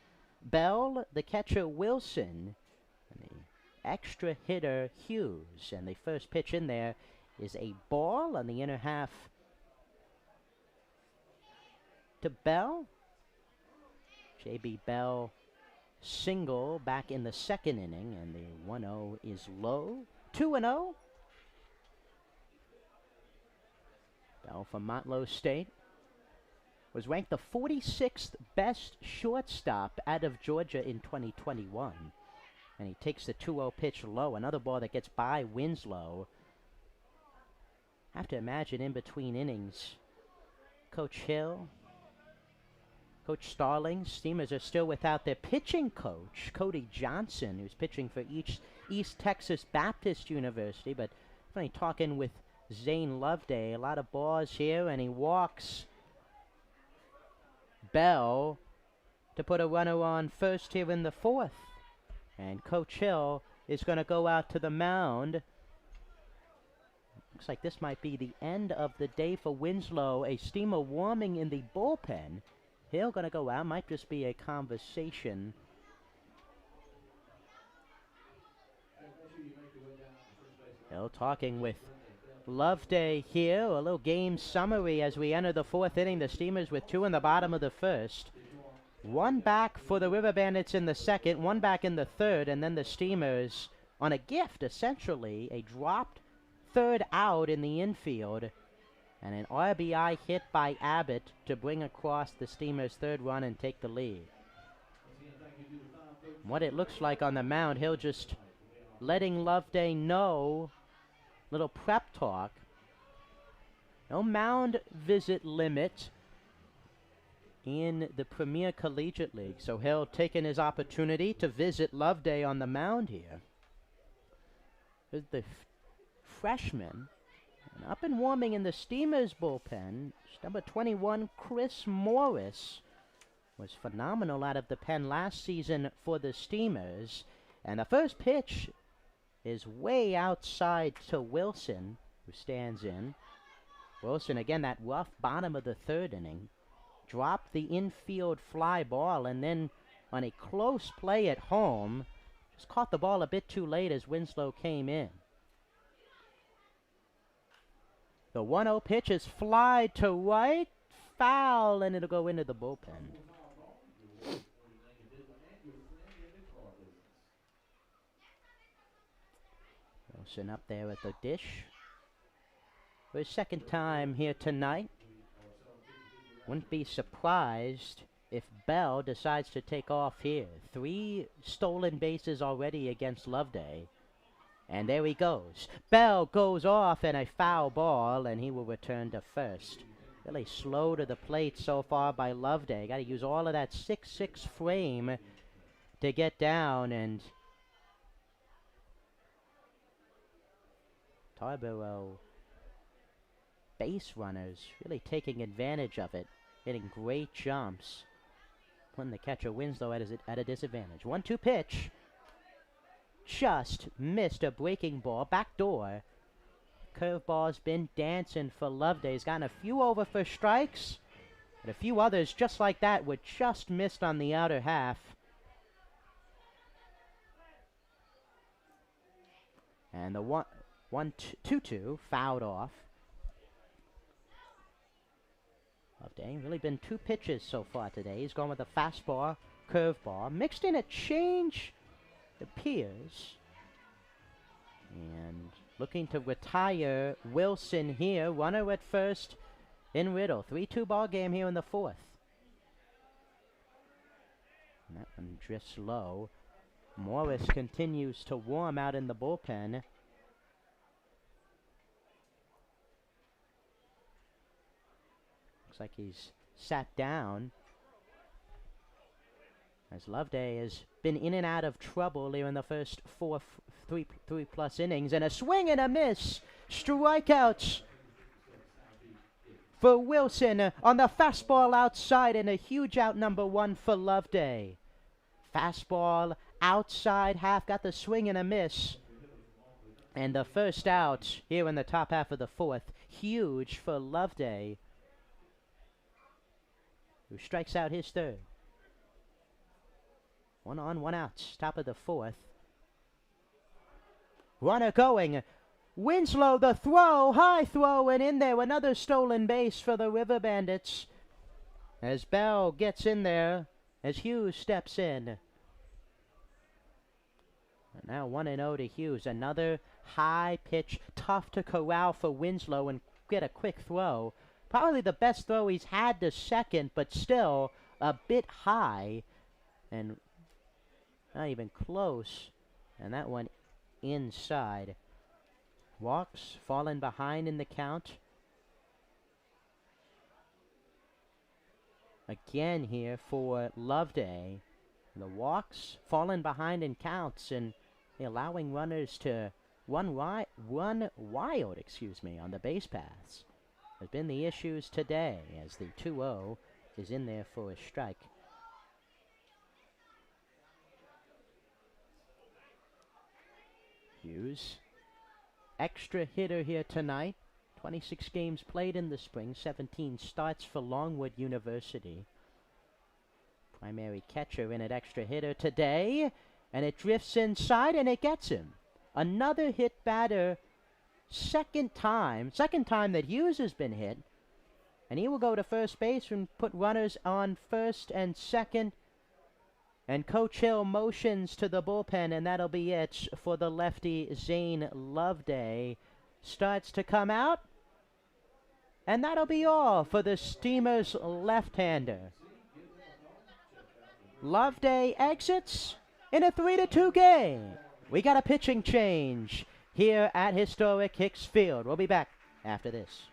S3: Bell, the catcher, Wilson, and the extra hitter, Hughes. And the first pitch in there is a ball on the inner half to Bell. J.B. Bell single back in the 2nd inning, and the 1-0 is low. 2-0. Bell from Montlow State was ranked the 46th best shortstop out of Georgia in 2021. And he takes the 2-0 pitch low. Another ball that gets by Winslow. Have to imagine in between innings, Coach Hill, Coach Starling, Steamers are still without their pitching coach, Cody Johnson, who's pitching for East Texas Baptist University, but funny talking with Zane Loveday. A lot of balls here, and he walks Bell to put a runner on first here in the 4th. And Coach Hill is going to go out to the mound Looks like this might be the end of the day for Winslow. A steamer warming in the bullpen. Hill gonna go out. Might just be a conversation. Hill talking with Loveday here. A little game summary as we enter the 4th inning. The Steamers with 2 in the bottom of the 1st. 1 back for the River Bandits in the 2nd. 1 back in the 3rd. And then the Steamers on a gift, essentially. A dropped 3rd out in the infield. And an RBI hit by Abbott to bring across the Steamers' 3rd run and take the lead. What it looks like on the mound, Hill just letting Loveday know. Little prep talk. No mound visit limit in the Premier Collegiate League. So Hill taking his opportunity to visit Loveday on the mound here. There's the freshman. And up and warming in the Steamers bullpen. Number 21, Chris Morris, was phenomenal out of the pen last season for the Steamers. And the first pitch is way outside to Wilson, who stands in. Wilson, again, that rough bottom of the 3rd inning. Dropped the infield fly ball, and then on a close play at home, just caught the ball a bit too late as Winslow came in. The 1-0 pitch is fly to right, foul, and it'll go into the bullpen. Wilson up there at the dish for his 2nd time here tonight. Wouldn't be surprised if Bell decides to take off here. 3 stolen bases already against Loveday. And there he goes. Bell goes off and a foul ball, and he will return to first. Really slow to the plate so far by Loveday. Got to use all of that 6'6" frame to get down, and Tarboro base runners really taking advantage of it, hitting great jumps, putting the catcher Winslow at a disadvantage. 1-2 pitch. Just missed a breaking ball. Back door. Curveball's been dancing for Loveday. He's gotten a few over for strikes, but a few others just like that were just missed on the outer half. And the 1-2 fouled off. Loveday really been 2 pitches so far today. He's gone with a fastball, curveball, mixed in a change. Appears, and looking to retire Wilson here. Runner at first in Riddle. 3-2 ball game here in the 4th. And that one drifts low. Morris continues to warm out in the bullpen. Looks like he's sat down, as Loveday has been in and out of trouble here in the first 3+ innings. And a swing and a miss. Strikeouts for Wilson on the fastball outside, and a huge out number 1 for Loveday. Fastball outside half, got the swing and a miss. And the first out here in the top half of the 4th. Huge for Loveday, who strikes out his 3rd. 1 on, 1 out, top of the 4th. Runner going. Winslow, the throw, high throw, and in there. Another stolen base for the River Bandits, as Bell gets in there, as Hughes steps in. And now 1-0 to Hughes. Another high pitch, tough to corral for Winslow and get a quick throw. Probably the best throw he's had to second, but still a bit high. And not even close. And that one inside. Walks, falling behind in the count. Again here for Loveday. The walks, falling behind in counts, and allowing runners to run wild, on the base paths. Has been the issues today, as the 2-0 is in there for a strike. Hughes extra hitter here tonight. 26 games played in the spring, 17 starts for Longwood University. Primary catcher in at extra hitter today, and it drifts inside and it gets him. Another hit batter, second time that Hughes has been hit, and he will go to first base and put runners on first and second. And Coach Hill motions to the bullpen, and that'll be it for the lefty Zane Loveday. Starts to come out, and that'll be all for the Steamers left-hander. Loveday exits in a 3-2 game. We got a pitching change here at historic Hicks Field. We'll be back after this.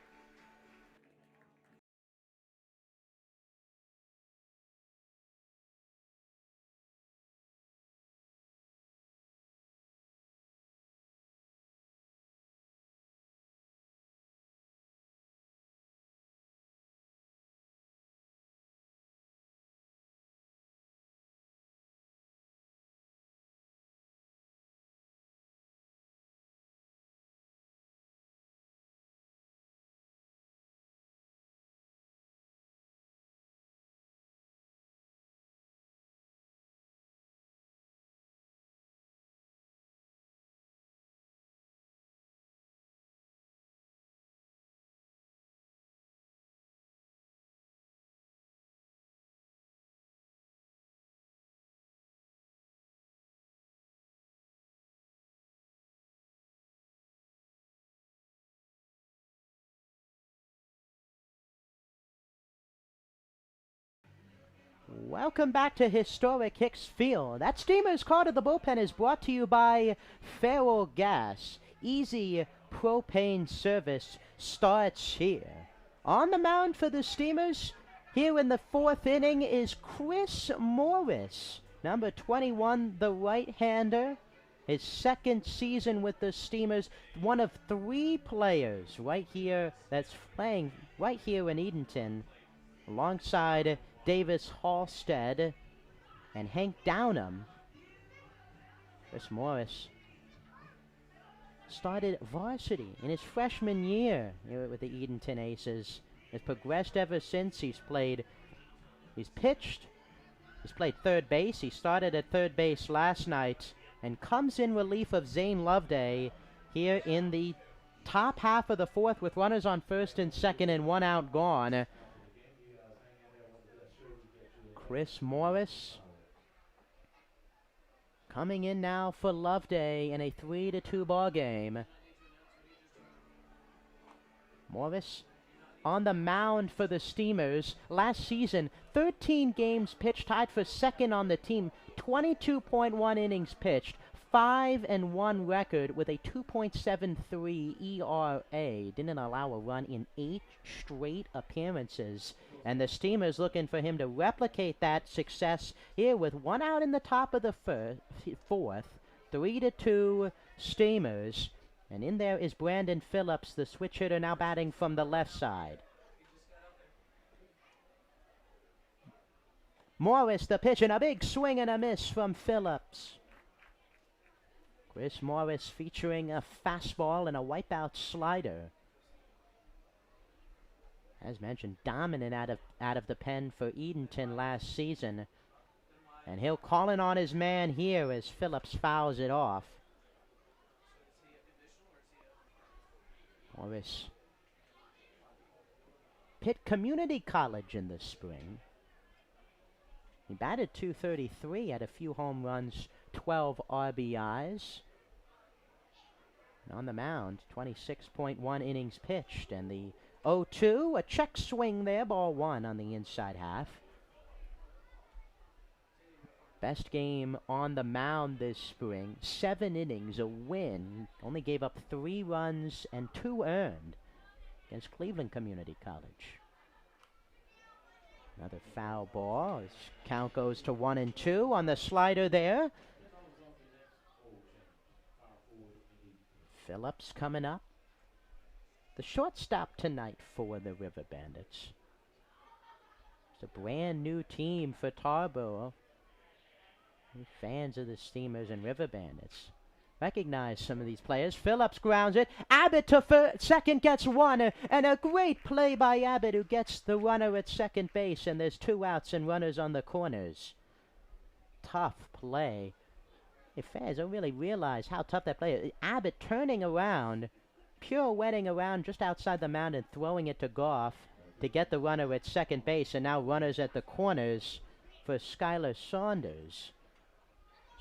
S3: Welcome back to historic Hicks Field. That Steamers call to the bullpen is brought to you by Feral Gas. Easy propane service starts here. On the mound for the Steamers, here in the fourth inning, is Chris Morris, number 21, the right-hander. His second season with the Steamers, one of 3 players right here that's playing right here in Edenton, alongside Davis Halstead and Hank Downham. Chris Morris started varsity in his freshman year here with the Edenton Aces. Has progressed ever since. He's played third base. He started at third base last night and comes in relief of Zane Loveday here in the top half of the fourth with runners on first and second and 1 out gone. Chris Morris coming in now for Loveday in a 3-2 ball game. Morris on the mound for the Steamers. Last season, 13 games pitched, tied for second on the team, 22.1 innings pitched, 5-1 record with a 2.73 ERA. Didn't allow a run in 8 straight appearances. And the Steamers looking for him to replicate that success here with 1 out in the top of the fourth. 3-2 Steamers. And in there is Brandon Phillips, the switch hitter, now batting from the left side. Morris, the pitch, and a big swing and a miss from Phillips. Chris Morris featuring a fastball and a wipeout slider. As mentioned, dominant out of the pen for Edenton last season. And he'll call in on his man here as Phillips fouls it off. Morris. Pitt Community College in the spring. He batted .233, had a few home runs, 12 RBIs. And on the mound, 26.1 innings pitched, and the 0-2, a check swing there, ball 1 on the inside half. Best game on the mound this spring, 7 innings, a win. Only gave up 3 runs and 2 earned against Cleveland Community College. Another foul ball as count goes to 1-2 on the slider there. Phillips coming up. The shortstop tonight for the River Bandits. It's a brand new team for Tarboro. Fans of the Steamers and River Bandits. recognize some of these players. Phillips grounds it. Abbott to second gets one. And a great play by Abbott, who gets the runner at second base. And there's 2 outs and runners on the corners. Tough play. If fans don't really realize how tough that play is. Abbott turning around, pirouetting around just outside the mound and throwing it to Goff to get the runner at second base. And now runners at the corners for Skylar Saunders.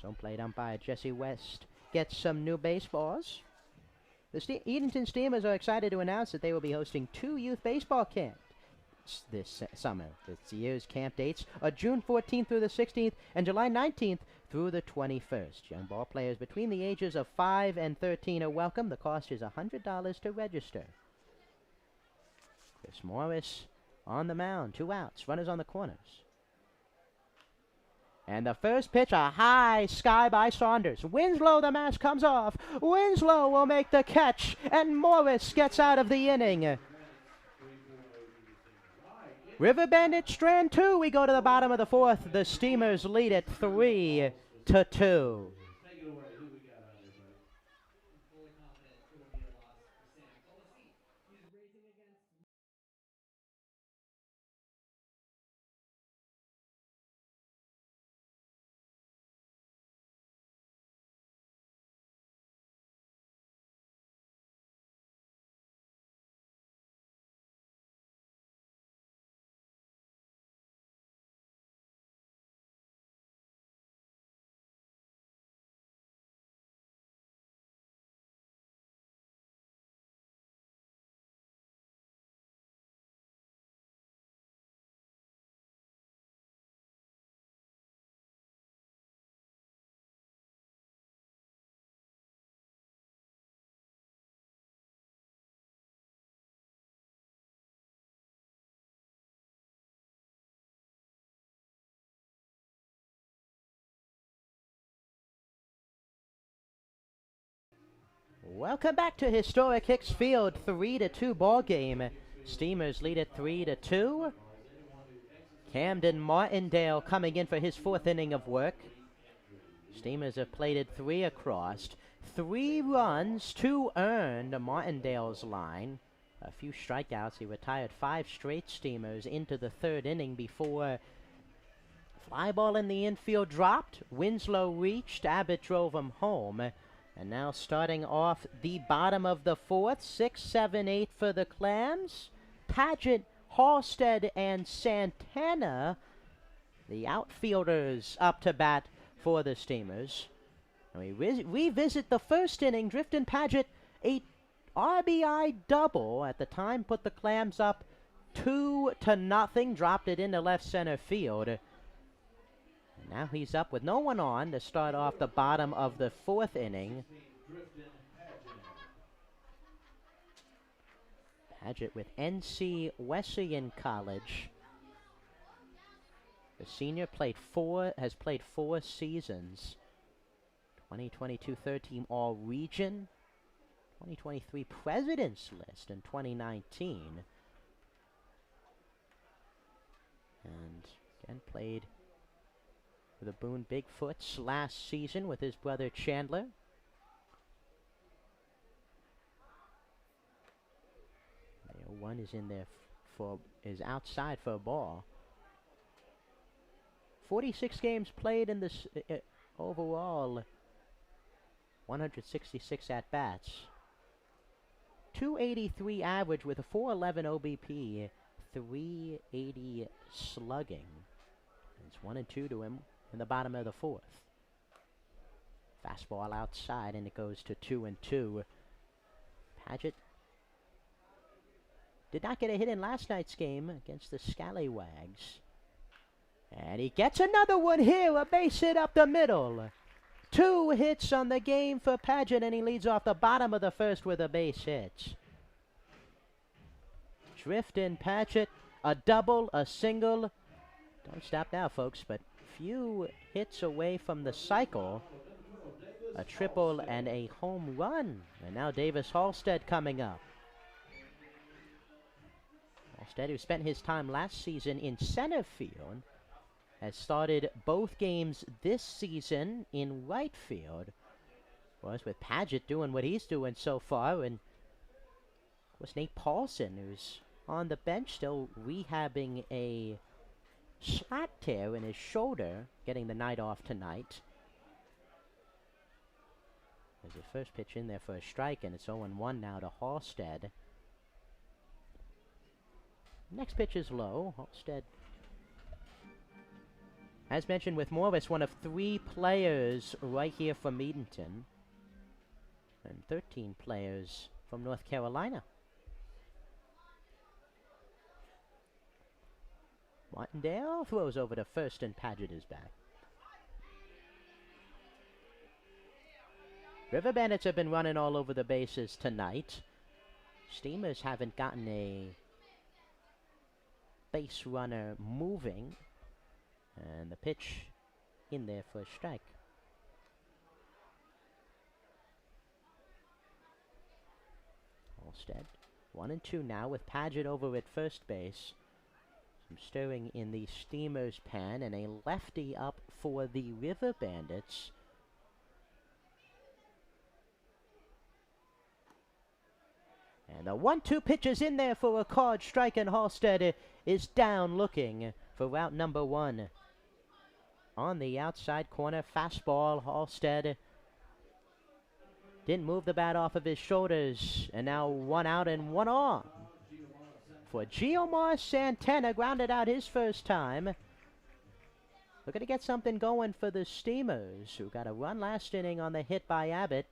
S3: Zone plate umpire Jesse West gets some new baseballs. The Edenton Steamers are excited to announce that they will be hosting 2 youth baseball camps this summer. This year's camp dates are June 14th through the 16th and July 19th through the 21st. Young ball players between the ages of 5 and 13 are welcome. The cost is $100 to register. Chris Morris on the mound, 2 outs, runners on the corners. And the first pitch, a high sky by Saunders. Winslow, the mask comes off. Winslow will make the catch, and Morris gets out of the inning. River Bandits strand 2. We go to the bottom of the 4th. The Steamers lead it 3-2. Welcome back to historic Hicks Field, 3-2 ball game. Steamers lead it 3-2. Camden Martindale coming in for his 4th inning of work. Steamers have plated 3 across. 3 runs, 2 earned, Martindale's line. A few strikeouts. He retired 5 straight Steamers into the 3rd inning before fly ball in the infield dropped. Winslow reached. Abbott drove him home. And now starting off the bottom of the 4th, 6, 7, 8 for the Clams. Paget, Halstead, and Santana, the outfielders, up to bat for the Steamers. And we revisit the 1st inning. Drifton Paget, a RBI double at the time, put the Clams up 2-0, dropped it into left center field. Now he's up with no one on to start off the bottom of the 4th inning. Paget with NC Wesleyan College. The senior has played 4 seasons. 2022 3rd-team All-Region. 2023 President's List in 2019. And again played for the Boone Bigfoots last season with his brother Chandler. One is in there is outside for a ball. 46 games played in this overall. 166 at bats. 283 average with a 411 OBP, 380 slugging. It's 1-2 to him in the bottom of the 4th. Fastball outside, and it goes to 2-2. Paget did not get a hit in last night's game against the Scallywags. And he gets another one here, a base hit up the middle. 2 hits on the game for Paget, and he leads off the bottom of the 1st with a base hit. Drifton Paget, a double, a single. Don't stop now, folks, but few hits away from the cycle. A triple and a home run. And now Davis Halstead coming up. Halstead, who spent his time last season in center field, has started both games this season in right field, course, with Paget doing what he's doing so far, and of course Nate Paulson, who's on the bench still rehabbing a slat tear in his shoulder, getting the night off tonight. There's the first pitch in there for a strike, and it's 0-1 now to Halstead. Next pitch is low. Halstead, as mentioned with Morris, one of 3 players right here from Edenton, and 13 players from North Carolina. Martindale throws over to first, and Paget is back. River Bandits have been running all over the bases tonight. Steamers haven't gotten a base runner moving. And the pitch in there for a strike. Halstead 1-2 now with Paget over at first base. Some stirring in the Steamers' pen, and a lefty up for the River Bandits. And the 1-2 pitch is in there for a called strike, and Halstead is down looking for route number 1. On the outside corner, fastball. Halstead didn't move the bat off of his shoulders, and now 1 out and 1 on. For Giomar Santana, grounded out his first time. Looking to get something going for the Steamers, who got a run last inning on the hit by Abbott.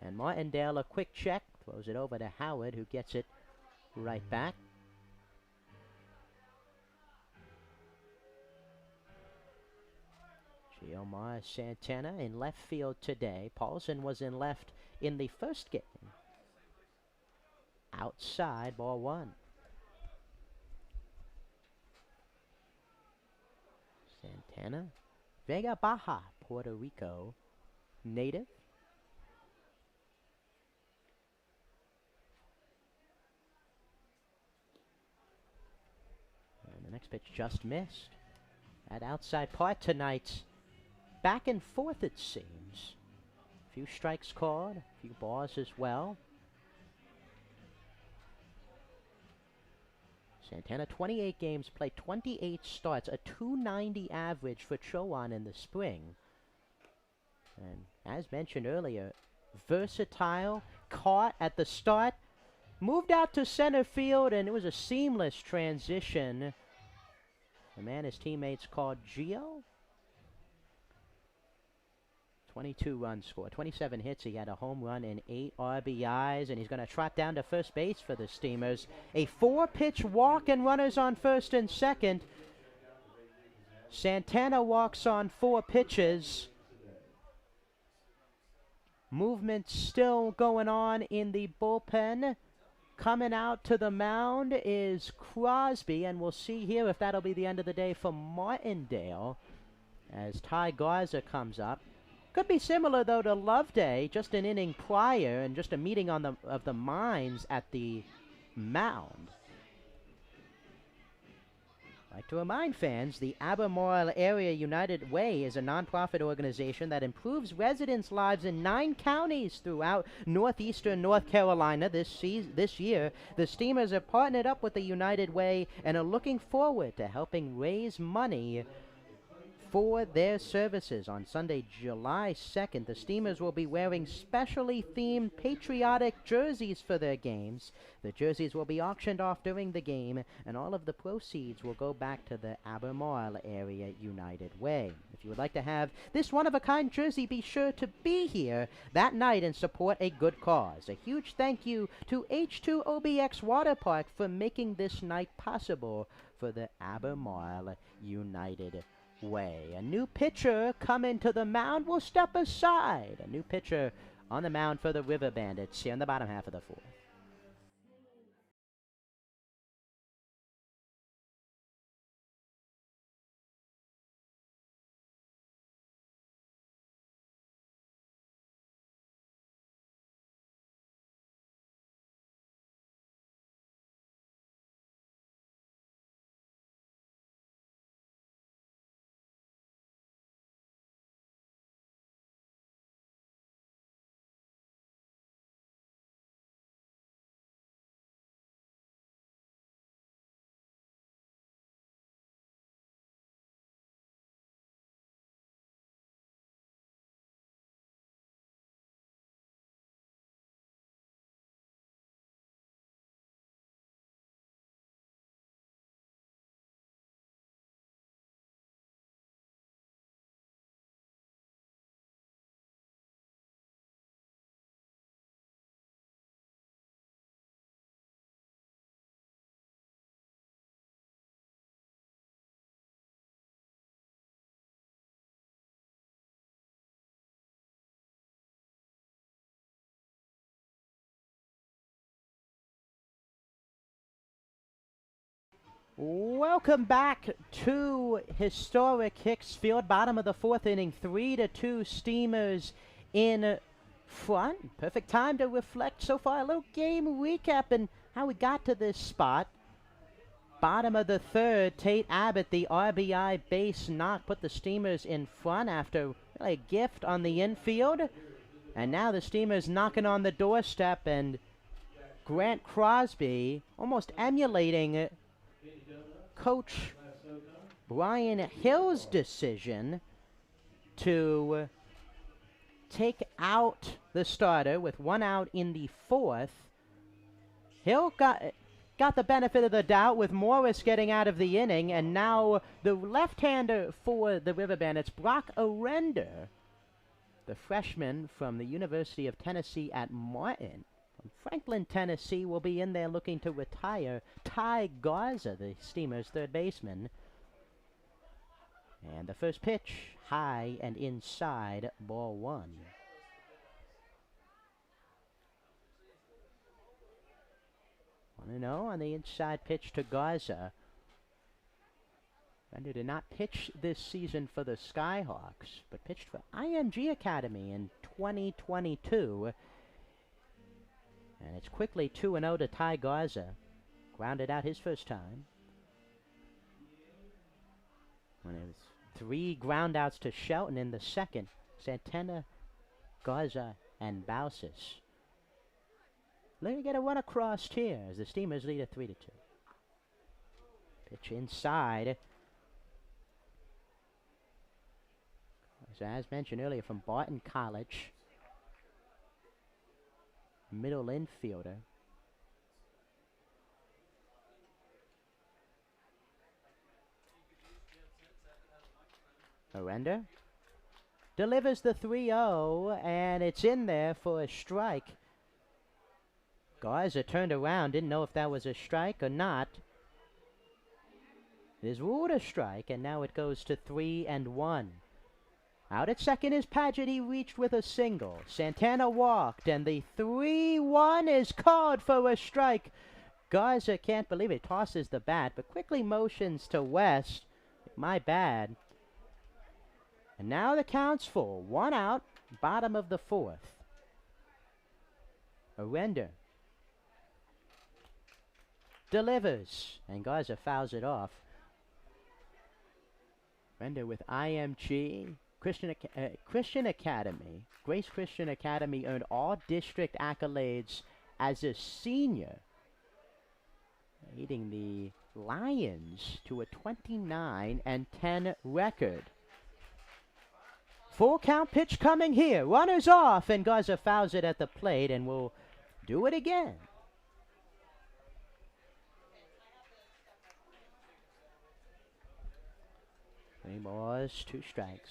S3: And Martindale, a quick check, throws it over to Howard, who gets it right back. Giomar Santana in left field today. Paulson was in left in the first game. Outside, ball 1. Santana, Vega Baja, Puerto Rico native. And the next pitch just missed. That outside part tonight, back and forth it seems. A few strikes called, a few balls as well. Santana, 28 games played, 28 starts, a .290 average for Chowan in the spring. And as mentioned earlier, versatile, caught at the start, moved out to center field, and it was a seamless transition. The man his teammates called Gio. 22 runs scored, 27 hits. He had a home run and 8 RBIs, and he's going to trot down to first base for the Steamers. A 4-pitch walk and runners on first and second. Santana walks on 4 pitches. Movement still going on in the bullpen. Coming out to the mound is Crosby, and we'll see here if that'll be the end of the day for Martindale as Ty Garza comes up. Could be similar, though, to Loveday, just an inning prior and just a meeting of the minds at the mound. I'd like to remind fans, the Albemarle Area United Way is a nonprofit organization that improves residents' lives in 9 counties throughout northeastern North Carolina. This year, the Steamers have partnered up with the United Way and are looking forward to helping raise money for their services. On Sunday, July 2nd, the Steamers will be wearing specially themed patriotic jerseys for their games. The jerseys will be auctioned off during the game, and all of the proceeds will go back to the Albemarle Area United Way. If you would like to have this one-of-a-kind jersey, be sure to be here that night and support a good cause. A huge thank you to H2OBX Water Park for making this night possible for the Albemarle United Way. A new pitcher coming to the mound will step aside. A new pitcher on the mound for the River Bandits here in the bottom half of the 4th. Welcome back to historic Hicks Field. Bottom of the fourth inning, 3-2 Steamers in front. Perfect time to reflect so far. A little game recap and how we got to this spot. Bottom of the third, Tate Abbott, the RBI base knock, put the Steamers in front after really a gift on the infield. And now the Steamers knocking on the doorstep, and Grant Crosby almost emulating Coach Brian Hill's decision to take out the starter with 1 out in the fourth. Hill got the benefit of the doubt with Morris getting out of the inning, and now the left-hander for the River Bandits, Brock Arender, the freshman from the University of Tennessee at Martin, from Franklin, Tennessee, will be in there looking to retire Ty Garza, the Steamers' third baseman. And the first pitch, high and inside, ball 1. 1-0 on the inside pitch to Garza. Render did not pitch this season for the Skyhawks, but pitched for IMG Academy in 2022. And it's quickly 2-0 to Ty Garza. Grounded out his first time. When it was 3 groundouts to Shelton in the second. Santana, Garza, and Bausis. Looking to get a run across here as the Steamers lead at 3-2. Pitch inside. As mentioned earlier, from Barton College. Middle infielder. Arender delivers the 3-0, and it's in there for a strike. Garza turned around, didn't know if that was a strike or not. It is ruled a strike, and now it goes to 3-1. Out at second is Paget. He reached with a single. Santana walked, and the 3-1 is called for a strike. Garza can't believe it. Tosses the bat, but quickly motions to West. My bad. And now the count's full. 1 out, bottom of the fourth. Arender delivers, and Garza fouls it off. Arender with IMG. Christian Academy. Grace Christian Academy earned all district accolades as a senior, leading the Lions to a 29-10 record. Full count pitch coming here. Runners off, and Garza fouls it at the plate, and will do it again. 3 balls, 2 strikes.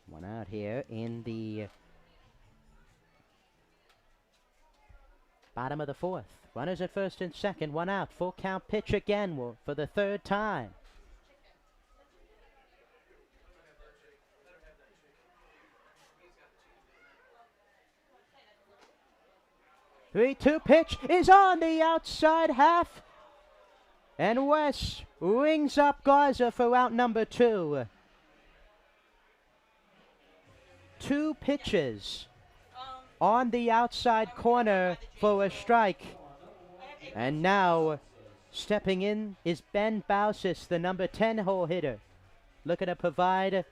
S3: 1 out here in the bottom of the fourth. Runners at first and second, 1 out. Full count pitch again for the 3rd time. Three-two pitch is on the outside half. And West rings up Garza for out number 2. 2 pitches on the outside corner for a strike. And now stepping in is Ben Bausis, the number 10 hole hitter. Looking to provide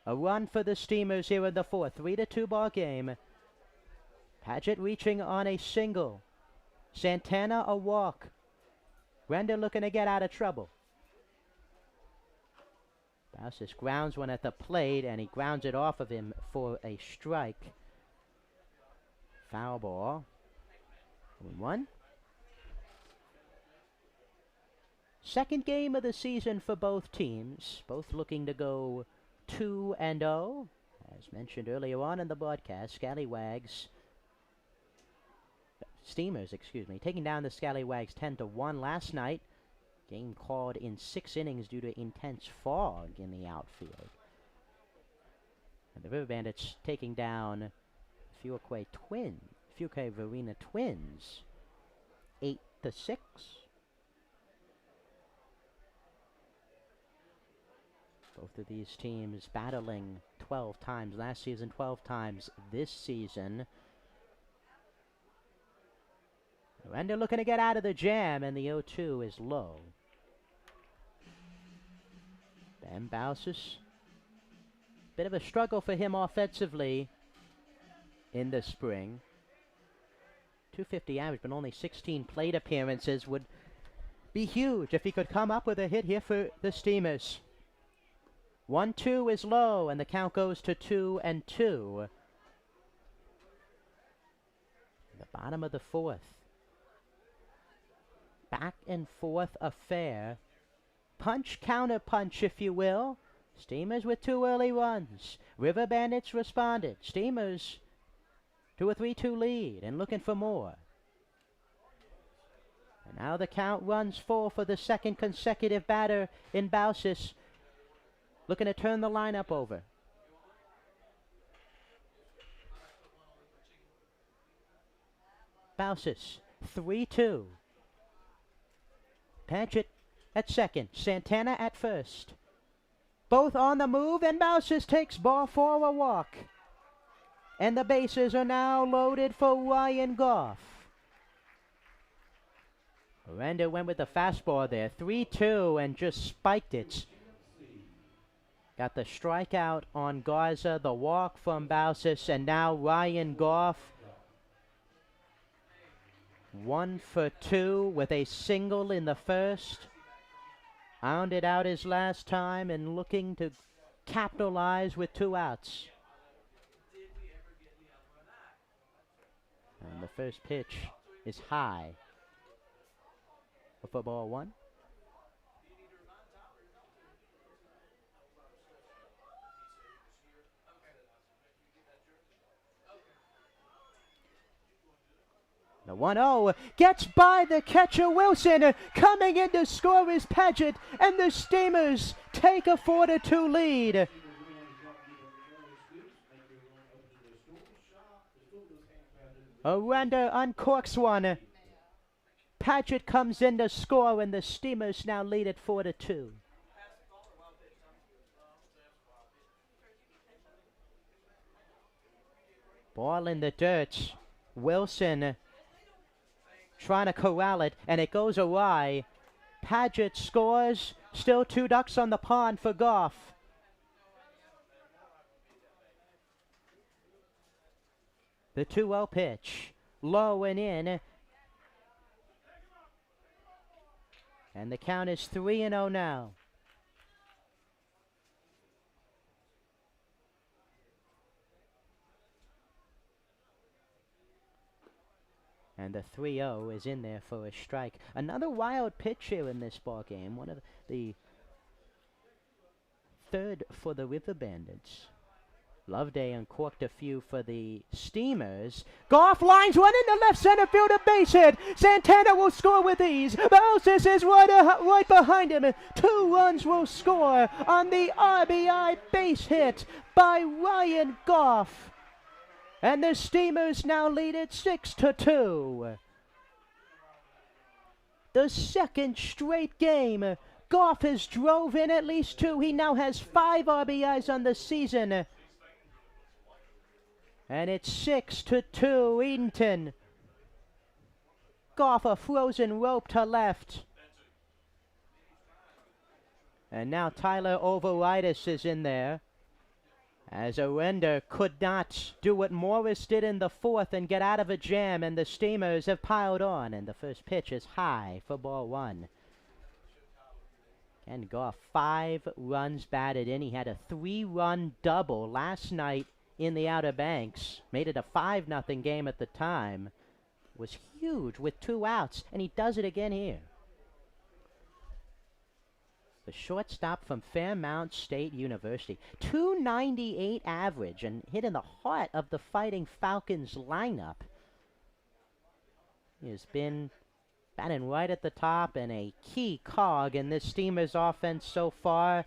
S3: a run for the Steamers here in the 4th. 3-2 ball game. Paget reaching on a single. Santana a walk. Render looking to get out of trouble. Bausis grounds one at the plate, and he grounds it off of him for a strike. Foul ball. 1-1. Second game of the season for both teams. Both looking to go 2-0. As mentioned earlier on in the broadcast, Steamers, taking down the Scallywags 10-1 last night. Game called in 6 innings due to intense fog in the outfield. And the River Bandits taking down Fuquay Varina Twins 8-6. Both of these teams battling 12 times last season, 12 times this season. And they're looking to get out of the jam, and the 0-2 is low. Ben Bausis. Bit of a struggle for him offensively in the spring. .250 average, but only 16 plate appearances. Would be huge if he could come up with a hit here for the Steamers. 1-2 is low, and the count goes to 2-2. The bottom of the fourth. Back and forth affair. Punch, counter punch, if you will. Steamers with 2 early runs. River Bandits responded. Steamers to a 3-2 lead and looking for more. And now the count runs full for the second consecutive batter in Bausis. Looking to turn the lineup over. Bausis, 3-2. Paget at second. Santana at first. Both on the move, and Bausis takes ball for a walk. And the bases are now loaded for Ryan Goff. Aranda went with the fastball there. 3-2 and just spiked it. Got the strikeout on Garza, the walk from Bausis, and now Ryan Goff. 1 for 2 with a single in the first. Rounded out his last time and looking to capitalize with 2 outs. And the first pitch is high for ball 1. The 1-0 gets by the catcher Wilson. Coming in to score is Paget, and the Steamers take a 4-2 lead. Aranda uncorks one. Paget comes in to score, and the Steamers now lead at 4-2. Ball in the dirt. Wilson trying to corral it, and it goes awry. Paget scores. Still 2 ducks on the pond for Goff. The 2-0 pitch. Low and in. And the count is 3-0 now. And the 3-0 is in there for a strike. Another wild pitch here in this ball game. One of the third for the River Bandits. Loveday uncorked a few for the Steamers. Goff lines one into left center field, a base hit. Santana will score with ease. Bausis is right behind him. 2 runs will score on the RBI base hit by Ryan Goff. And the Steamers now lead it 6-2. The second straight game. Goff has drove in at least 2. He now has 5 RBIs on the season. And it's 6-2 Edenton. Goff a frozen rope to left. And now Tyler Overitis is in there. As Aranda could not do what Morris did in the fourth and get out of a jam, and the Steamers have piled on, and the first pitch is high for ball 1. Ken Goff, 5 runs batted in. He had a 3-run double last night in the Outer Banks. Made it a 5-0 game at the time. Was huge with 2 outs, and he does it again here. The shortstop from Fairmount State University. 298 average and hit in the heart of the Fighting Falcons lineup. He has been batting right at the top and a key cog in this Steamers offense so far.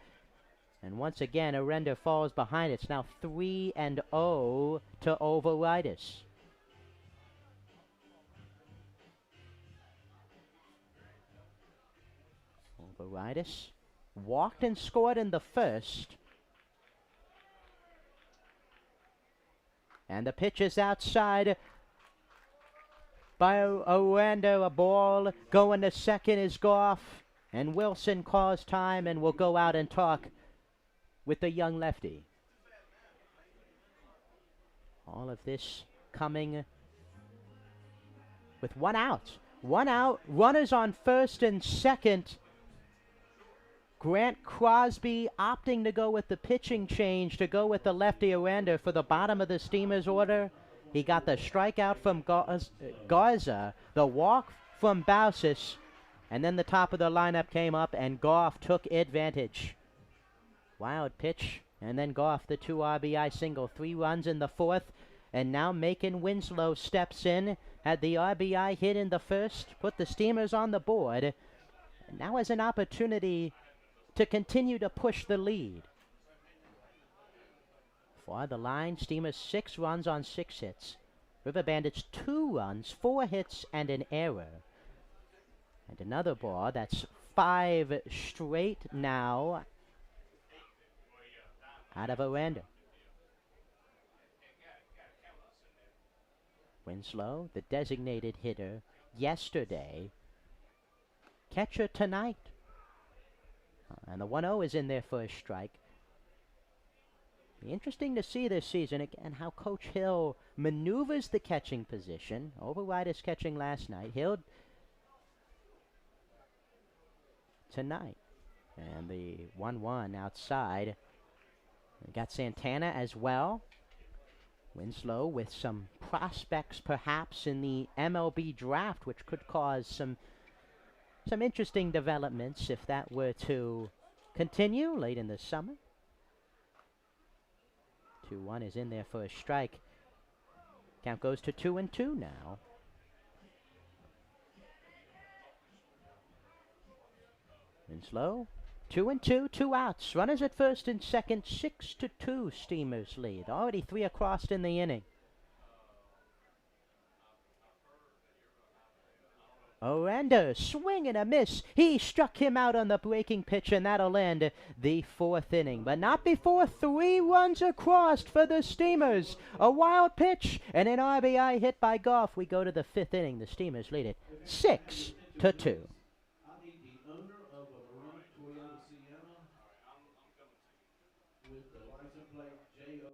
S3: And once again, Aranda falls behind. It's now 3-0 to Overitis. Overitis. walked and scored in the first. And the pitch is outside by Orlando. A ball going to second is Goff. And Wilson calls time and will go out and talk with the young lefty. All of this coming with one out. One out. Runners on first and second. Grant Crosby opting to go with the pitching change, to go with the lefty Orlando for the bottom of the Steamers order. He got the strikeout from Garza, the walk from Bausis, and then the top of the lineup came up and Goff took advantage. Wild pitch, and then Goff, the 2 RBI single, 3 runs in the fourth, and now Macon Winslow steps in, had the RBI hit in the first, put the Steamers on the board, and now has an opportunity to continue to push the lead. For the line, Steamers 6 runs on 6 hits. River Bandits 2 runs, 4 hits, and an error. And another ball, that's 5 straight now out of Orlando. Winslow, the designated hitter yesterday, catcher tonight. And the 1-0 is in there for a strike. Be interesting to see this season again how Coach Hill maneuvers the catching position. Overriders catching last night. Hill tonight. And the 1-1 outside. We got Santana as well. Winslow with some prospects perhaps in the MLB draft, which could cause some interesting developments if that were to continue late in the summer. 2-1 is in there for a strike. Count goes to 2-2 now. Winslow, 2-2, 2 outs. Runners at first and second, 6-2 Steamers lead. Already 3 across in the inning. Orlando, swing and a miss. He struck him out on the breaking pitch, and that'll end the 4th inning. But not before 3 runs across for the Steamers. A wild pitch and an RBI hit by Goff. We go to the 5th inning. The Steamers lead it 6-2.
S2: I need the owner of a Marine Toyota Sienna with the license plate JOY.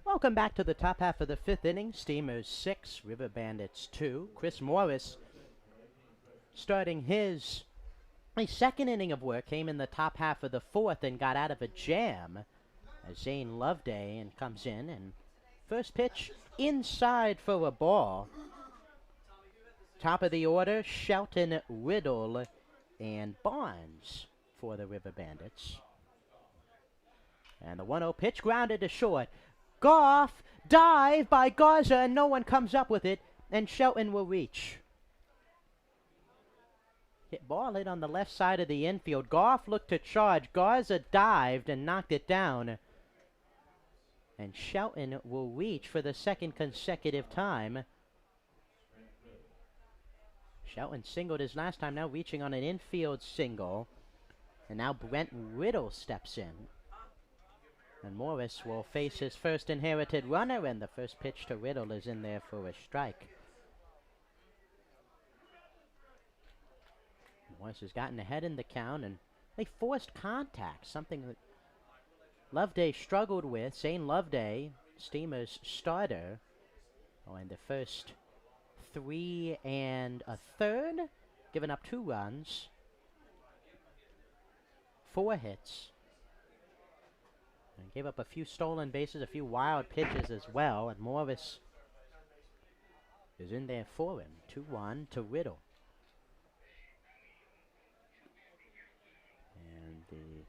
S3: Welcome back to the top half of the 5th inning. Steamers 6, River Bandits 2. Chris Morris starting his 2nd inning of work, came in the top half of the 4th and got out of a jam as Zane Loveday and comes in, and first pitch inside for a ball. Top of the order, Shelton, Riddle, and Barnes for the River Bandits. And the 1-0 pitch grounded to short. Goff, dive by Garza, and no one comes up with it, and Shelton will reach. Ball hit on the left side of the infield. Goff looked to charge. Garza dived and knocked it down. And Shelton will reach for the second consecutive time. Shelton singled his last time, now reaching on an infield single. And now Brent Riddle steps in. And Morris will face his first inherited runner, and the first pitch to Riddle is in there for a strike. Morris has gotten ahead in the count, and they forced contact, something that Loveday struggled with. Zane Loveday, Steamers starter, in the first 3 1/3, giving up 2 runs, 4 hits, and gave up a few stolen bases, a few wild pitches as well, and Morris is in there for him. 2-1 to Riddle. And the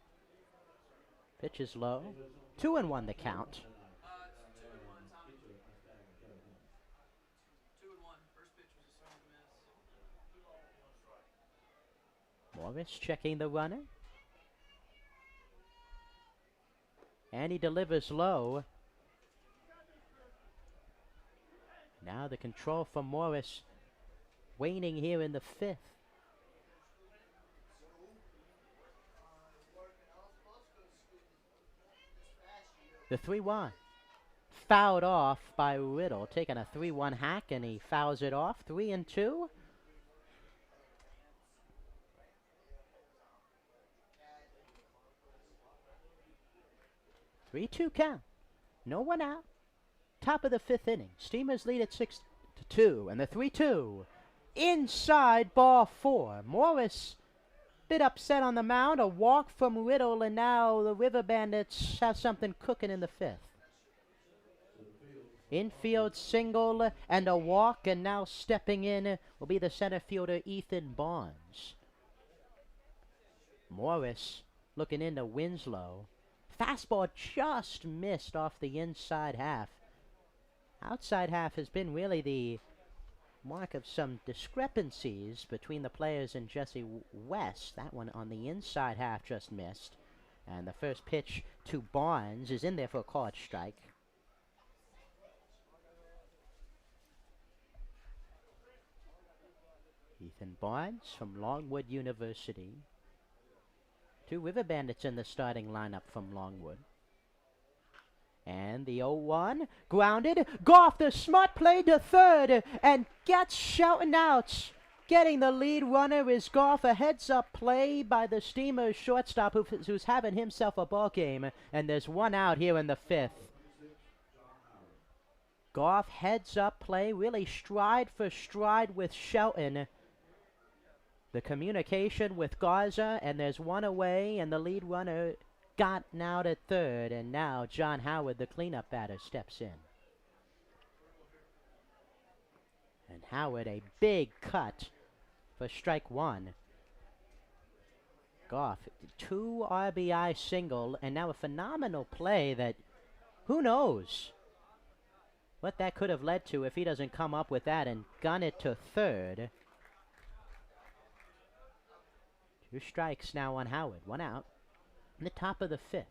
S3: pitch is low. 2-1 the count.
S1: 2-1. First pitch was a swing and a miss.
S3: Morris checking the runner. And he delivers low. Now the control from Morris waning here in the 5th. The 3-1. Fouled off by Riddle, taking a 3-1 hack, and he fouls it off. 3-2. Three-two count. No one out. Top of the 5th inning. Steamers lead at 6-2, and the 3-2. Inside ball 4. Morris bit upset on the mound. A walk from Riddle, and now the River Bandits have something cooking in the 5th. Infield single and a walk, and now stepping in will be the center fielder Ethan Barnes. Morris looking into Winslow. Fastball just missed off the inside half. Outside half has been really the mark of some discrepancies between the players and Jesse West. That one on the inside half just missed. And the first pitch to Barnes is in there for a called strike. Ethan Barnes from Longwood University. 2 River Bandits in the starting lineup from Longwood. And the 0-1, grounded. Goff, the smart play to third, and gets Shelton out. Getting the lead runner is Goff. A heads-up play by the Steamers shortstop who's having himself a ball game. And there's 1 out here in the 5th. Goff heads-up play, really stride for stride with Shelton. The communication with Garza, and there's 1 away, and the lead runner gotten out at third, and now John Howard, the cleanup batter, steps in. And Howard, a big cut for strike 1. Goff, 2 RBI single, and now a phenomenal play that, who knows what that could have led to if he doesn't come up with that and gun it to third. 2 strikes now on Howard. 1 out. In the top of the 5th.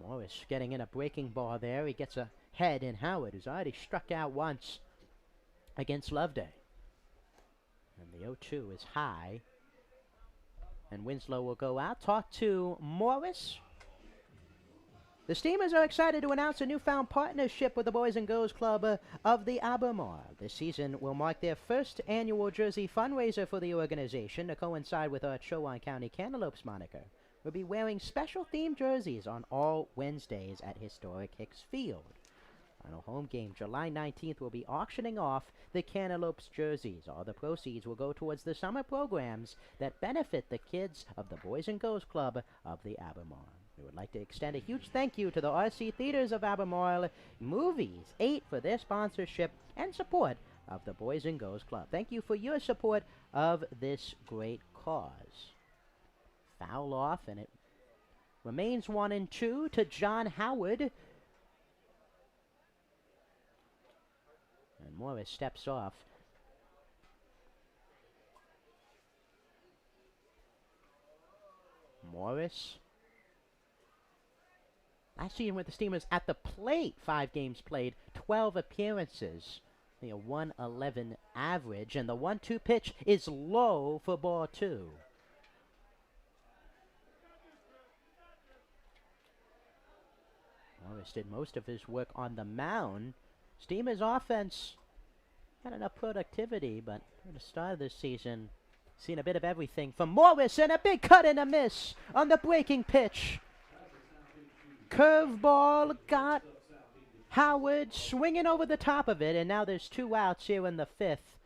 S3: Morris getting in a breaking ball there. He gets a head in Howard, who's already struck out once against Loveday. And the 0-2 is high. And Winslow will go out. Talk to Morris. The Steamers are excited to announce a newfound partnership with the Boys and Girls Club of the Albemarle. This season will mark their first annual jersey fundraiser for the organization to coincide with our Chowan County Cantaloupes moniker. We'll be wearing special themed jerseys on all Wednesdays at historic Hicks Field. On a home game, July 19th, we'll be auctioning off the Cantaloupes jerseys. All the proceeds will go towards the summer programs that benefit the kids of the Boys and Girls Club of the Albemarle. We would like to extend a huge thank you to the RC Theaters of Albemarle Movies 8 for their sponsorship and support of the Boys and Girls Club. Thank you for your support of this great cause. Foul off, and it remains 1-2 to John Howard. And Morris steps off. Morris. Last season with the Steamers at the plate, 5 games played, 12 appearances. A 111 average, and the 1-2 pitch is low for ball 2. Morris did most of his work on the mound. Steamers offense had enough productivity, but at the start of this season, seen a bit of everything from Morris, and a big cut and a miss on the breaking pitch. Curveball got Howard swinging over the top of it, and now there's 2 outs here in the 5th.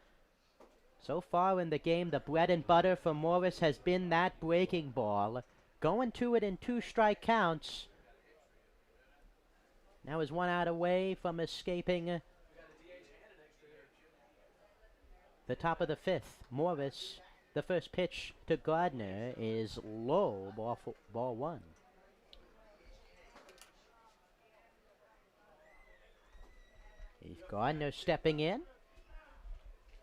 S3: So far in the game, the bread and butter for Morris has been that breaking ball. Going to it in 2 strike counts. Now is 1 out away from escaping the top of the 5th. Morris, the first pitch to Gardner is low, ball 1. He's Gardner stepping in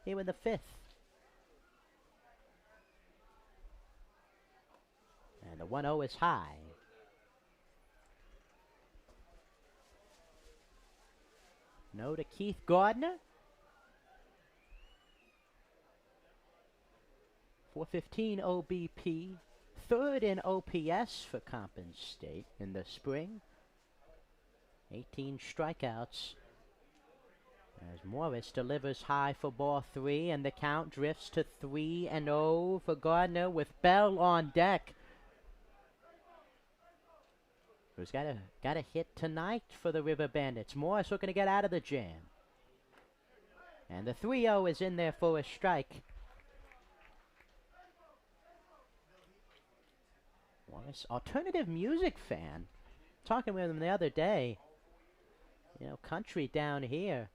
S3: here in the 5th. And the 1-0 is high. No to Keith Gardner. 415 OBP. 3rd in OPS for Compton State in the spring. 18 strikeouts. As Morris delivers high for ball 3, and the count drifts to 3-0 for Gardner with Bell on deck. Who's got a hit tonight for the River Bandits. Morris looking to get out of the jam. And the 3-0 is in there for a strike. Morris, alternative music fan. Talking with him the other day. You know, country down here.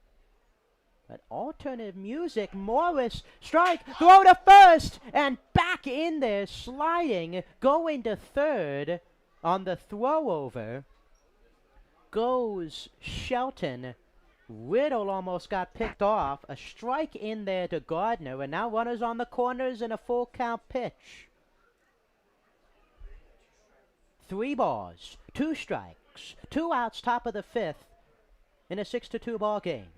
S3: But alternative music, Morris, strike, throw to first, and back in there, sliding, going to 3rd on the throw over. Goes Shelton. Riddle almost got picked off. A strike in there to Gardner, and now runners on the corners and a full count pitch. 3 balls, 2 strikes, 2 outs, top of the 5th in a 6-2 ball game.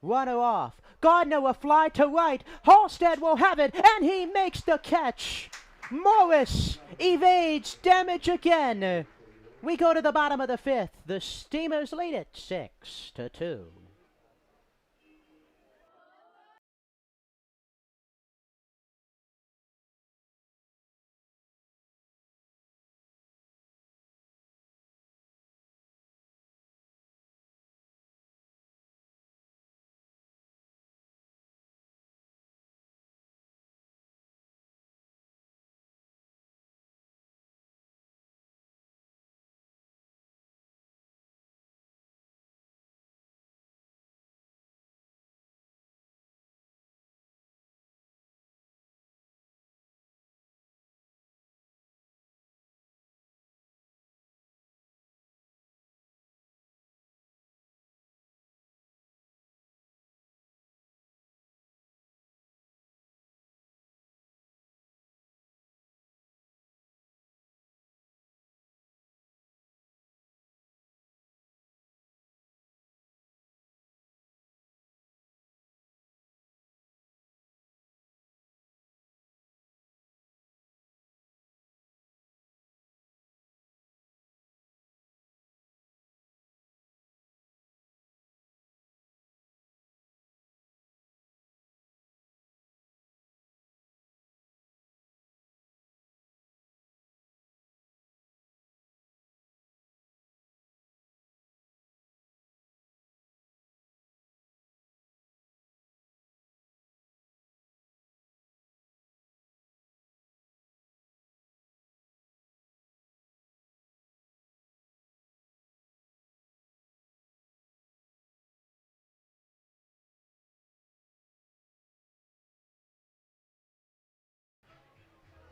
S3: Runner off. Gardner will fly to right. Halstead will have it, and he makes the catch. Morris evades damage again. We go to the bottom of the 5th. The Steamers lead it 6-2.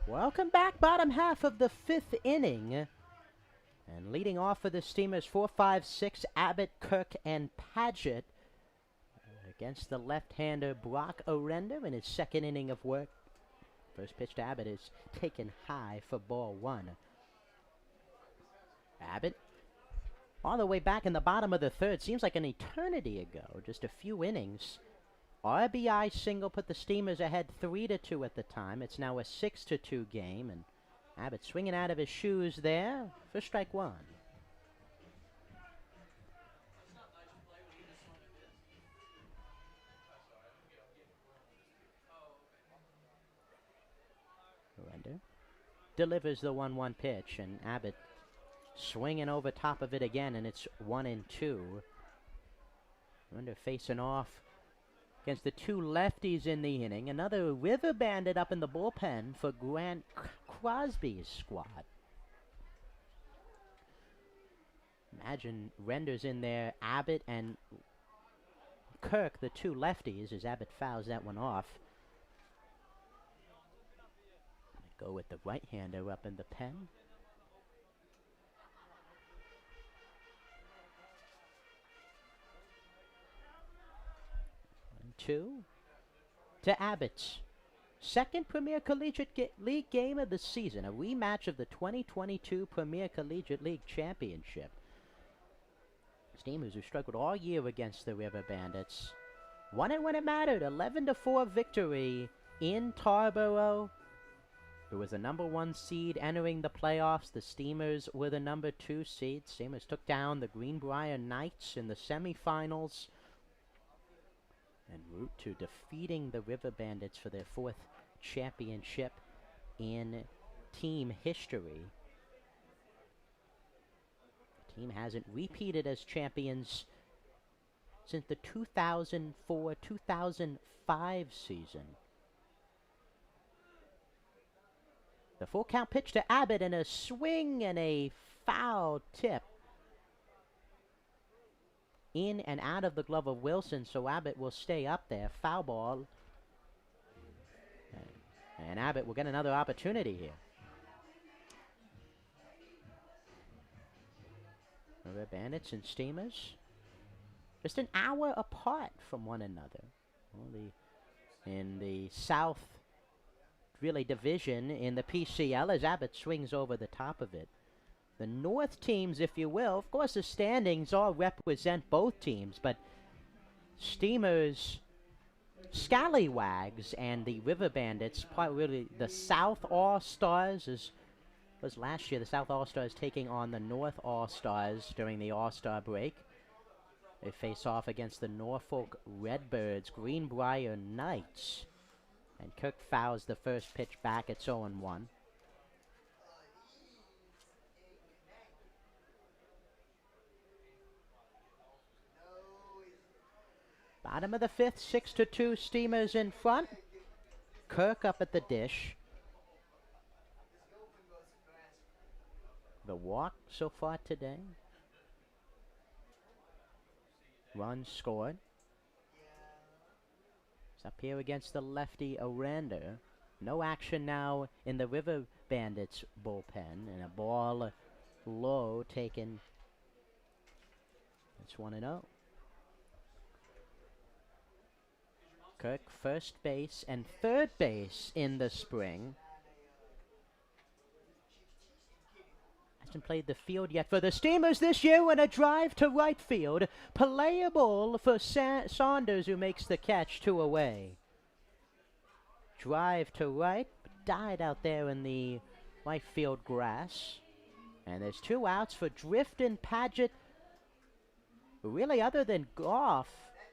S3: Welcome back, bottom half of the 5th inning. And leading off for the Steamers, 4, 5, 6, Abbott, Kirk, and Paget. Against the left-hander Brock Orender in his 2nd inning of work. First pitch to Abbott is taken high for ball 1. Abbott all the way back in the bottom of the 3rd. Seems like an eternity ago, just a few innings. RBI single put the Steamers ahead 3-2 at the time. It's now a 6-2 game, and Abbott swinging out of his shoes there for strike 1. Orender delivers the 1-1 pitch, and Abbott swinging over top of it again, and it's 1-2. Orender facing off against the 2 lefties in the inning. Another River Bandit up in the bullpen for Grant Crosby's squad. Imagine Render's in there, Abbott and Kirk, the 2 lefties, as Abbott fouls that one off. Go with the right-hander up in the pen. Two to Abbott's 2nd Premier Collegiate League game of the season, a rematch of the 2022 Premier Collegiate League Championship. Steamers, who struggled all year against the River Bandits, won it when it mattered. 11-4 victory in Tarboro. It was the number 1 seed entering the playoffs. The Steamers were the number 2 seed. Steamers took down the Greenbrier Knights in the semifinals, en route to defeating the River Bandits for their 4th championship in team history. The team hasn't repeated as champions since the 2004-2005 season. The full count pitch to Abbott, and a swing and a foul tip in and out of the glove of Wilson, so Abbott will stay up there. Foul ball. And Abbott will get another opportunity here. River Bandits and Steamers just an hour apart from one another. Well, in the South division in the PCL, as Abbott swings over the top of it. The North teams, if you will, of course the standings all represent both teams, but Steamers, Scallywags, and the River Bandits, really the South All-Stars, as was last year, the South All-Stars taking on the North All-Stars during the All-Star break. They face off against the Norfolk Redbirds, Greenbrier Knights. And Kirk fouls the first pitch back. It's 0-1. Bottom of the 5th, 6-2, Steamers in front. Kirk up at the dish. The walk so far today. Runs scored. It's up here against the lefty Orender. No action now in the River Bandits bullpen, and a ball low taken. It's 1-0. Kirk, first base and third base in the spring. Hasn't played the field yet for the Steamers this year, and a drive to right field. Playable for Saunders, who makes the catch, 2 away. Drive to right, died out there in the right field grass. And there's 2 outs for Drift and Paget. Really, other than Goff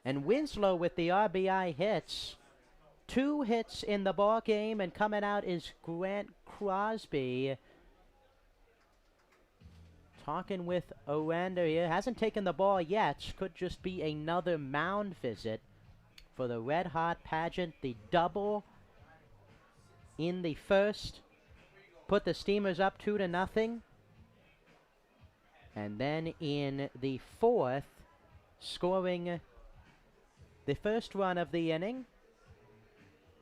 S3: and Winslow with the RBI hits, 2 hits in the ball game, and coming out is Grant Crosby. Talking with Orender here. Hasn't taken the ball yet. Could just be another mound visit for the Red Hot Pageant. The double in the first put the Steamers up 2-0. And then in the 4th, scoring the first run of the inning.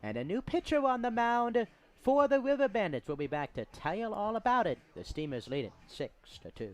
S3: And a new pitcher on the mound for the River Bandits. We'll be back to tell you all about it. The Steamers lead it 6-2.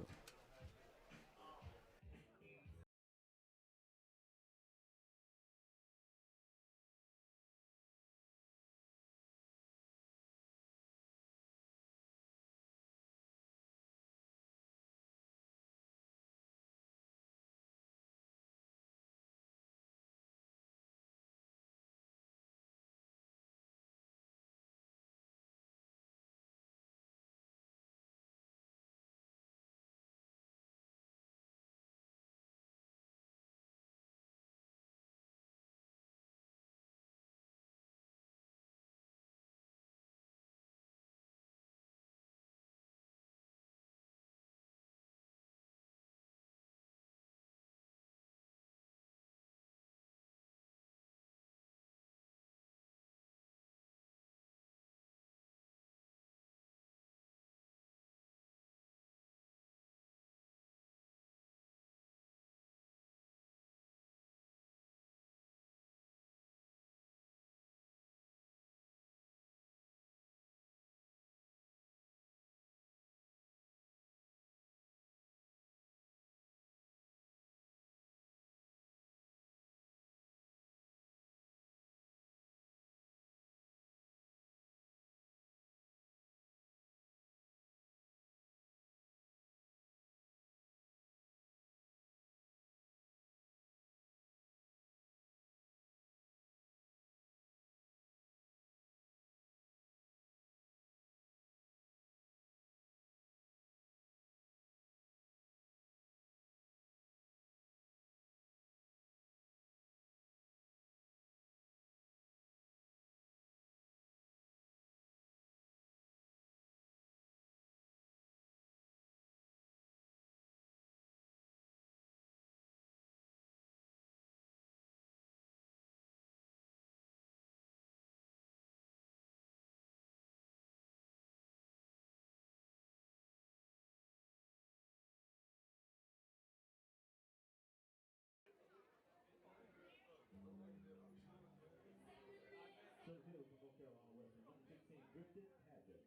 S2: Center field from North Carolina Western, number 16, Drifted Paget.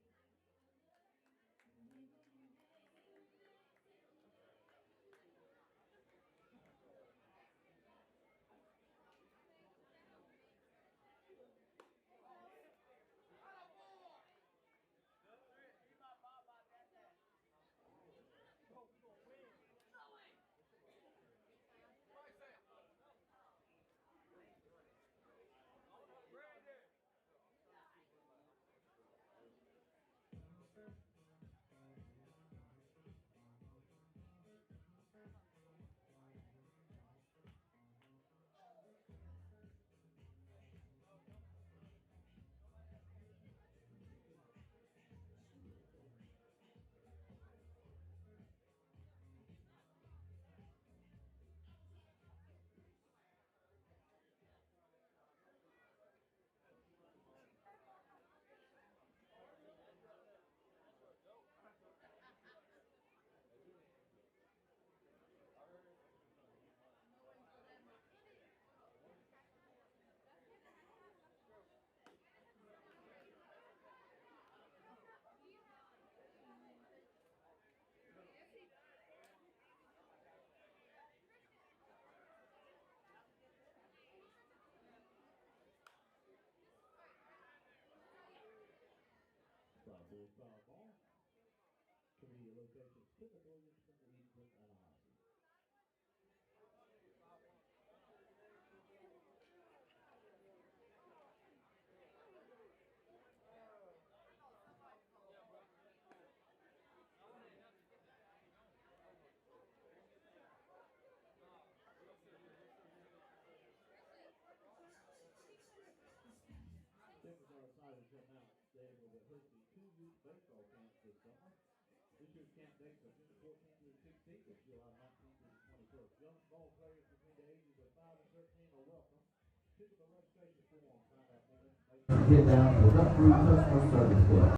S2: Bull foul ball. Committee locations Plymouth, Williamston, Edenton, and Ahossie. Texas are excited to announce they will be hosting 2 youth baseball camps this summer. This year's camp dates are June 14th through the 16th and July 19th through the 21st. Young ball players between the ages of 5 and 13 are welcome. Pick up a registration form, sign that form information. Get down to the Customer Service Club.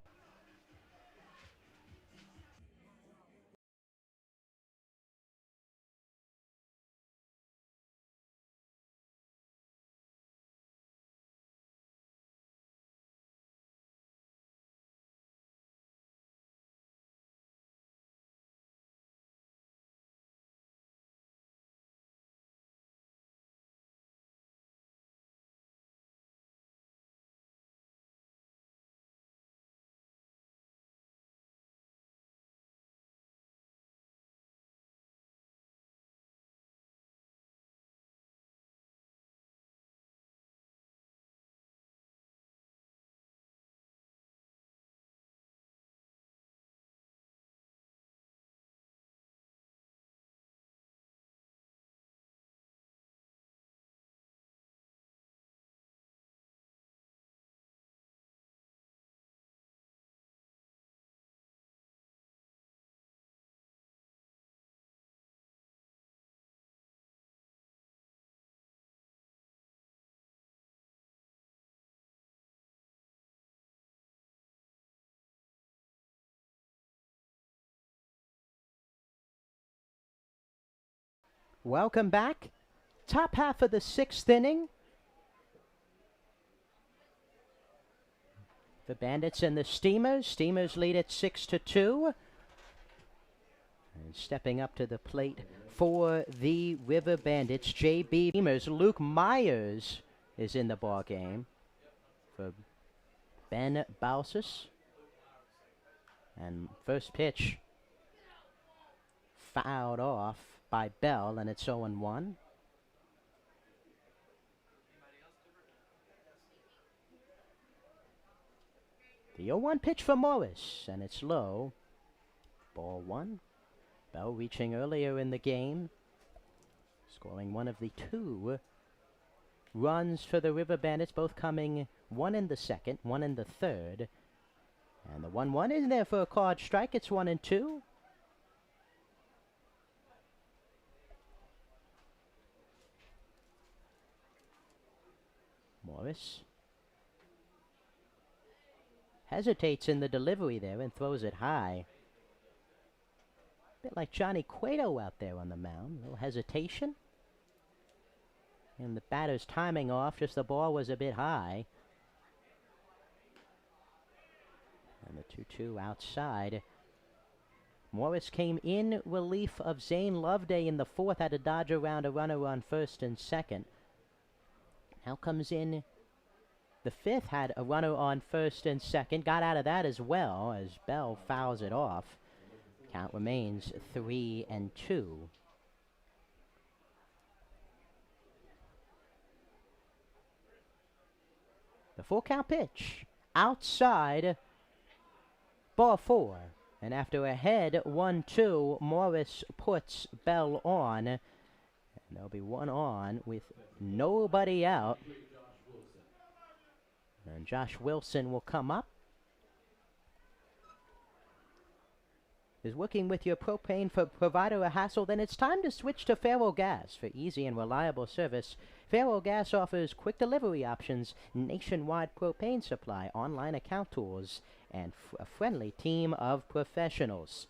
S3: Welcome back. Top half of the 6th inning. The Bandits and the Steamers. Steamers lead at 6-2. And stepping up to the plate for the River Bandits, JB Steamers. Luke Myers is in the ball game for Ben Balsas. And first pitch fouled off by Bell, and it's 0-1. The 0-1 pitch for Morris, and it's low. Ball 1. Bell reaching earlier in the game, scoring one of the 2 runs for the River Bandits, both coming one in the 2nd, one in the 3rd. And the 1-1 is there for a card strike. It's 1-2. Morris hesitates in the delivery there and throws it high. A bit like Johnny Cueto out there on the mound. A little hesitation. And the batter's timing off, just the ball was a bit high. And the 2-2 outside. Morris came in relief of Zane Loveday in the 4th, had to dodge around a runner on 1st and 2nd. Now comes in the 5th, had a runner on 1st and 2nd, got out of that as well as Bell fouls it off. Count remains 3-2. The full count pitch outside, ball 4. And after a head 1-2, Morris puts Bell on. And there'll be one on with nobody out. And Josh Wilson will come up. Is working with your propane provider a hassle? Then it's time to switch to Faro Gas. For easy and reliable service, Faro Gas offers quick delivery options, nationwide propane supply, online account tools, and a friendly team of professionals.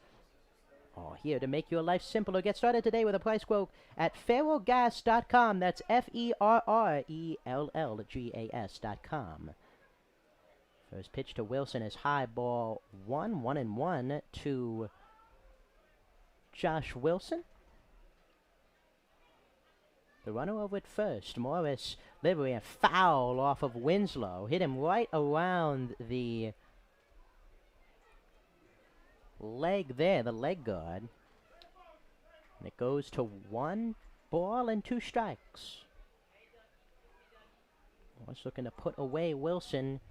S3: All here to make your life simpler. Get started today with a price quote at ferrogas.com. That's FERRELLGAS.com. First pitch to Wilson is high, ball 1, 1-1 to Josh Wilson. The runner over at first. Morris delivering a foul off of Winslow. Hit him right around the leg there, the leg guard. And it goes to 1 ball and 2 strikes. Morris looking to put away Wilson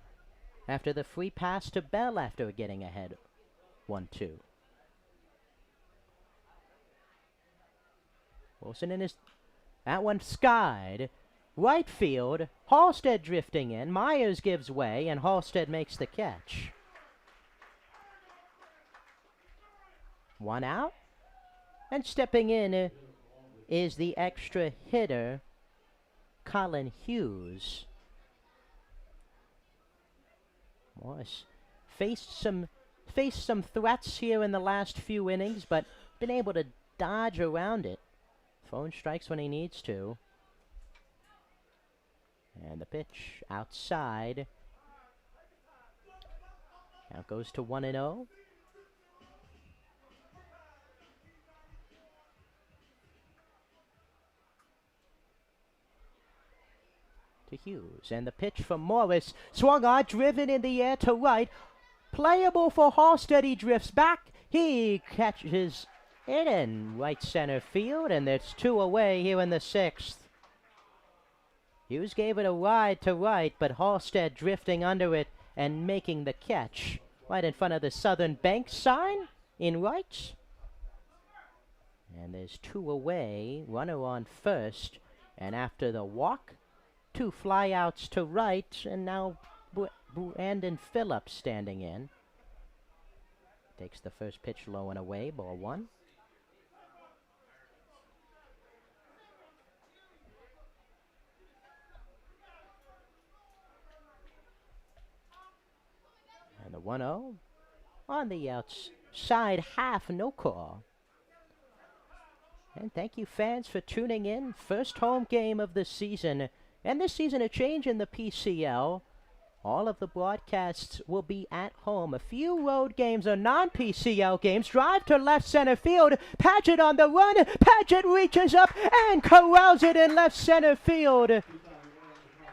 S3: after the free pass to Bell after getting ahead 1-2. Wilson in his... That one skied. Right field. Halstead drifting in. Myers gives way, and Halstead makes the catch. 1 out. And stepping in is the extra hitter, Colin Hughes. Morris faced some threats here in the last few innings, but been able to dodge around it. Phone strikes when he needs to. And the pitch outside. Count goes to 1-0. To Hughes, and the pitch from Morris, swung on, driven in the air to right, playable for Halstead. He drifts back, he catches it in right center field, and there's 2 away here in the 6th. Hughes gave it a ride to right, but Halstead drifting under it and making the catch right in front of the Southern Bank sign in right. And there's 2 away, runner on first, and after the walk, 2 flyouts to right, and now Brandon Phillips standing in. Takes the first pitch low and away, ball 1. And the 1-0 on the outside half, no call. And thank you, fans, for tuning in. First home game of the season. And this season, a change in the PCL. All of the broadcasts will be at home. A few road games or non-PCL games. Drive to left center field. Paget on the run. Paget reaches up and corrals it in left center field.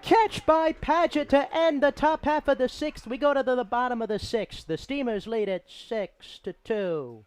S3: Catch by Paget to end the top half of the sixth. We go to the bottom of the sixth. The Steamers lead at 6-2.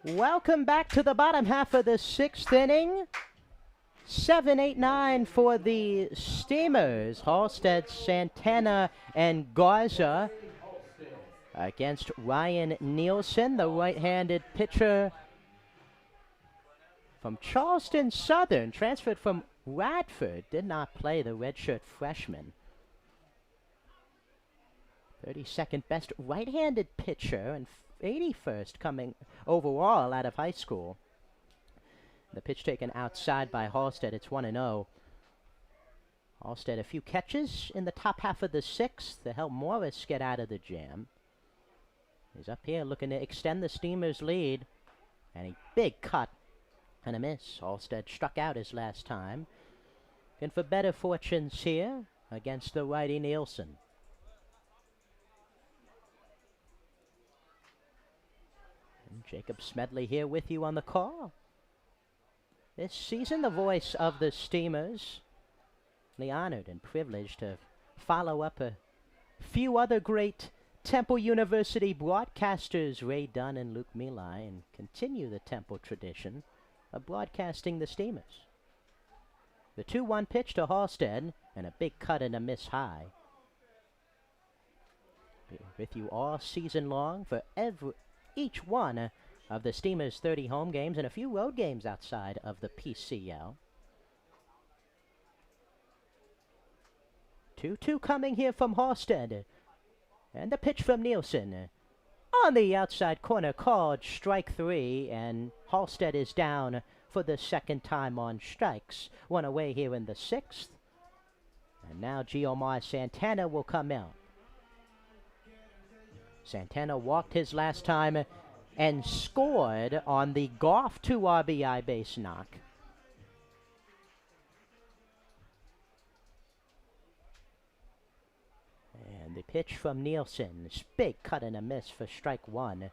S3: Welcome back to the bottom half of the sixth inning. 7-8-9 for the Steamers. Halstead, Santana, and Garza against Ryan Nielsen, the right-handed pitcher from Charleston Southern, transferred from Radford, did not play, the redshirt freshman. 32nd best right-handed pitcher and 81st coming overall out of high school. The pitch taken outside by Halstead. It's 1-0. Halstead a few catches in the top half of the sixth to help Morris get out of the jam. He's up here looking to extend the Steamers' lead. And a big cut and a miss. Halstead struck out his last time. Looking for better fortunes here against the righty Nielsen. Jacob Smedley here with you on the call. This season, the voice of the Steamers. The honored and privileged to follow up a few other great Temple University broadcasters, Ray Dunn and Luke Milai, and continue the Temple tradition of broadcasting the Steamers. The 2-1 pitch to Halstead, and a big cut and a miss high. Be with you all season long for each one of the Steamers' 30 home games and a few road games outside of the PCL. 2-2 coming here from Halstead. And the pitch from Nielsen. On the outside corner, called strike 3, and Halstead is down for the second time on strikes. One away here in the sixth. And now Giomar Santana will come out. Santana walked his last time and scored on the Goff 2 RBI base knock. And the pitch from Nielsen. This big cut and a miss for strike 1.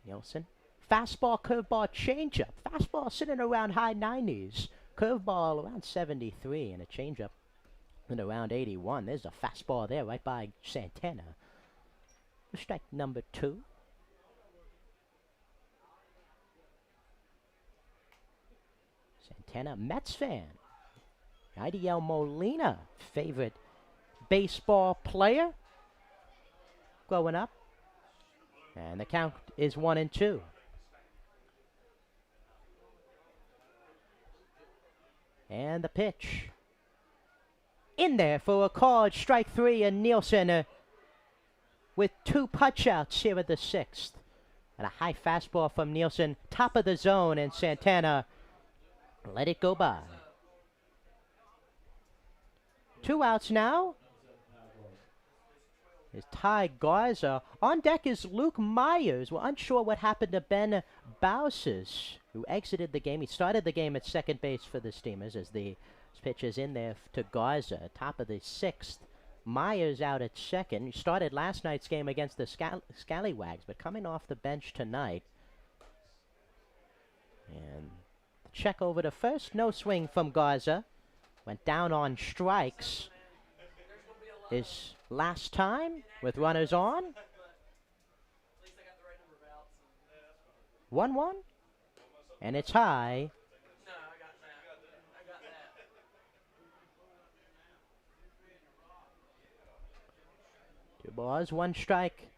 S3: Nielsen. Fastball, curveball, changeup. Fastball sitting around high 90s. Curveball around 73 and a changeup and around 81. There's a fastball there right by Santana. Strike number 2. Santana, Mets fan. Idiel Molina, favorite baseball player growing up. And the count is 1-2. And the pitch. In there for a called strike 3, and Nielsen with 2 punch-outs here at the 6th. And a high fastball from Nielsen, top of the zone, and Santana let it go by. 2 outs now. Is Ty Garza. On deck is Luke Myers. We're unsure what happened to Ben Bauses, who exited the game. He started the game at second base for the Steamers as the pitch is in there to Garza, top of the 6th. Myers out at second. He started last night's game against the Scallywags, but coming off the bench tonight. And check over to first. No swing from Garza. Went down on strikes. His last time with runners on. 1-1. And it's high. 2 balls, 1 strike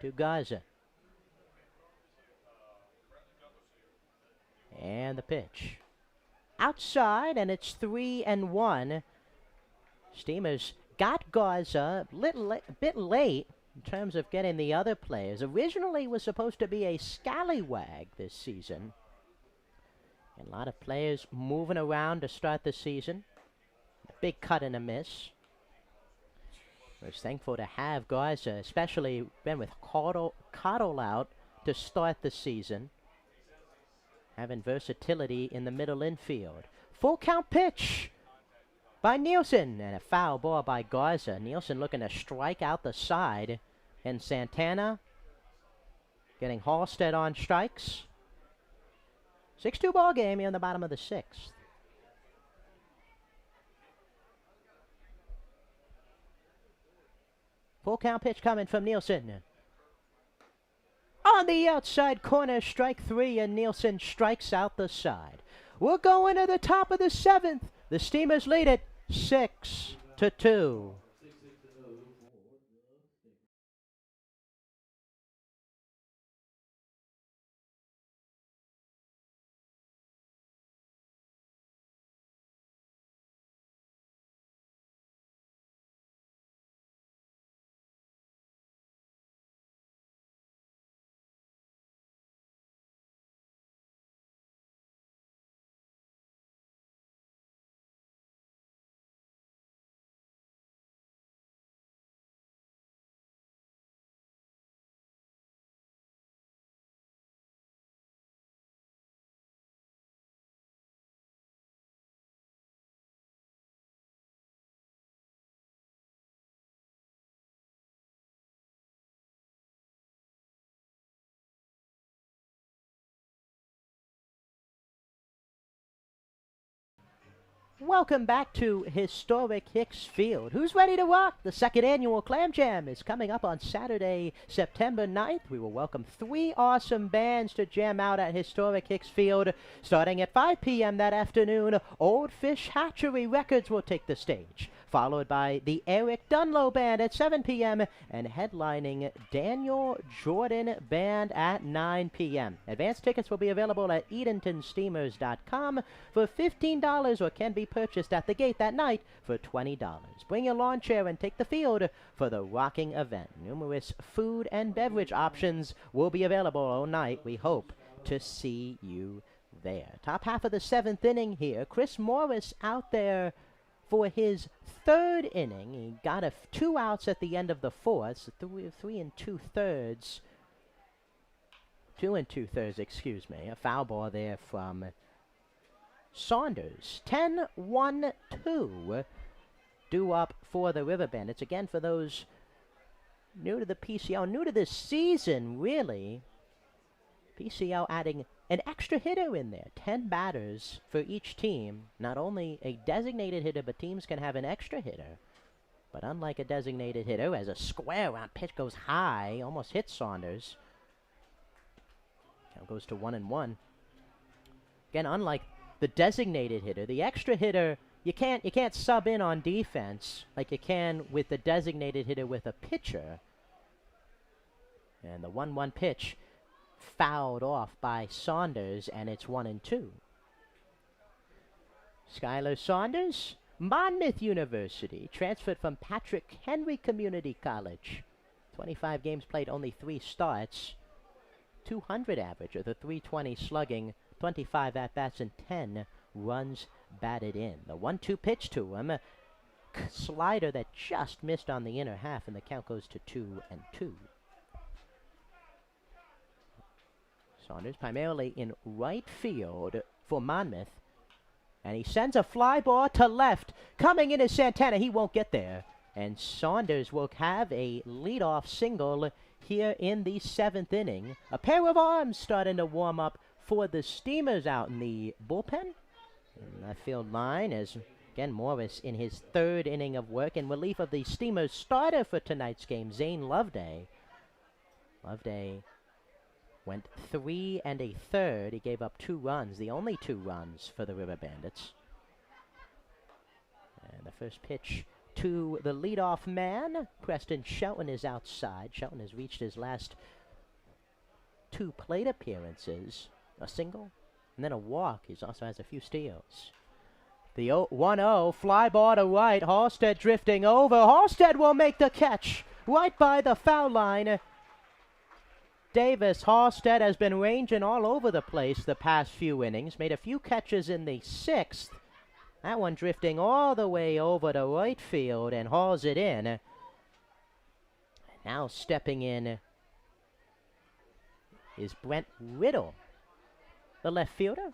S3: to Garza. And the pitch. Outside, and it's 3-1. Steamers got Garza a bit late in terms of getting the other players. Originally was supposed to be a scallywag this season. And a lot of players moving around to start the season. A big cut and a miss. I was thankful to have Garza, especially been with Cottle out to start the season. Having versatility in the middle infield. Full count pitch by Nielsen, and a foul ball by Garza. Nielsen looking to strike out the side, and Santana getting Halstead on strikes. 6-2 ball game here in the bottom of the 6th. Full count pitch coming from Nielsen. On the outside corner, strike 3, and Nielsen strikes out the side. We're going to the top of the 7th. The Steamers lead it 6-2. Welcome back to historic Hicks Field. Who's ready to rock? The 2nd annual Clam Jam is coming up on Saturday, September 9th. We will welcome 3 awesome bands to jam out at historic Hicks Field. Starting at 5 p.m. that afternoon, Old Fish Hatchery Records will take the stage, followed by the Eric Dunlow Band at 7 p.m. and headlining Daniel Jordan Band at 9 p.m. Advance tickets will be available at EdentonSteamers.com for $15 or can be purchased at the gate that night for $20. Bring your lawn chair and take the field for the rocking event. Numerous food and beverage options will be available all night. We hope to see you there. Top half of the 7th inning here. Chris Morris out there for his 3rd inning. He got 2 outs at the end of the 4th, so 3 2/3. 2 2/3, excuse me. A foul ball there from Saunders. 10-1-2 due up for the River Bandits. Again, for those new to the PCL, new to this season, really, PCL adding an extra hitter in there. 10 batters for each team. Not only a designated hitter, but teams can have an extra hitter. But unlike a designated hitter, as a square round pitch goes high, almost hits Saunders. Now goes to 1-1. Again, unlike the designated hitter, the extra hitter, you can't sub in on defense like you can with the designated hitter with a pitcher. And the 1-1 pitch fouled off by Saunders, and it's 1-2. Skylar Saunders, Monmouth University, transferred from Patrick Henry Community College. 25 games played, only 3 starts. 200 average with a .320 slugging, 25 at-bats and 10 runs batted in. The 1-2 pitch to him, slider that just missed on the inner half, and the count goes to 2-2. Saunders primarily in right field for Monmouth, and he sends a fly ball to left. Coming in is Santana. He won't get there, and Saunders will have a leadoff single here in the 7th inning. A pair of arms starting to warm up for the Steamers out in the bullpen. And that field line is, again, Morris in his 3rd inning of work in relief of the Steamers starter for tonight's game, Zane Loveday. Loveday went 3 1/3. He gave up 2 runs, the only 2 runs for the River Bandits. And the first pitch to the leadoff man, Preston Shelton, is outside. Shelton has reached his last 2 plate appearances, a single and then a walk. He also has a few steals. The 1-0 fly ball to right. Halstead drifting over. Halstead will make the catch right by the foul line. Davis Halstead has been ranging all over the place the past few innings. Made a few catches in the 6th. That one drifting all the way over to right field and hauls it in. Now stepping in is Brent Riddle, the left fielder.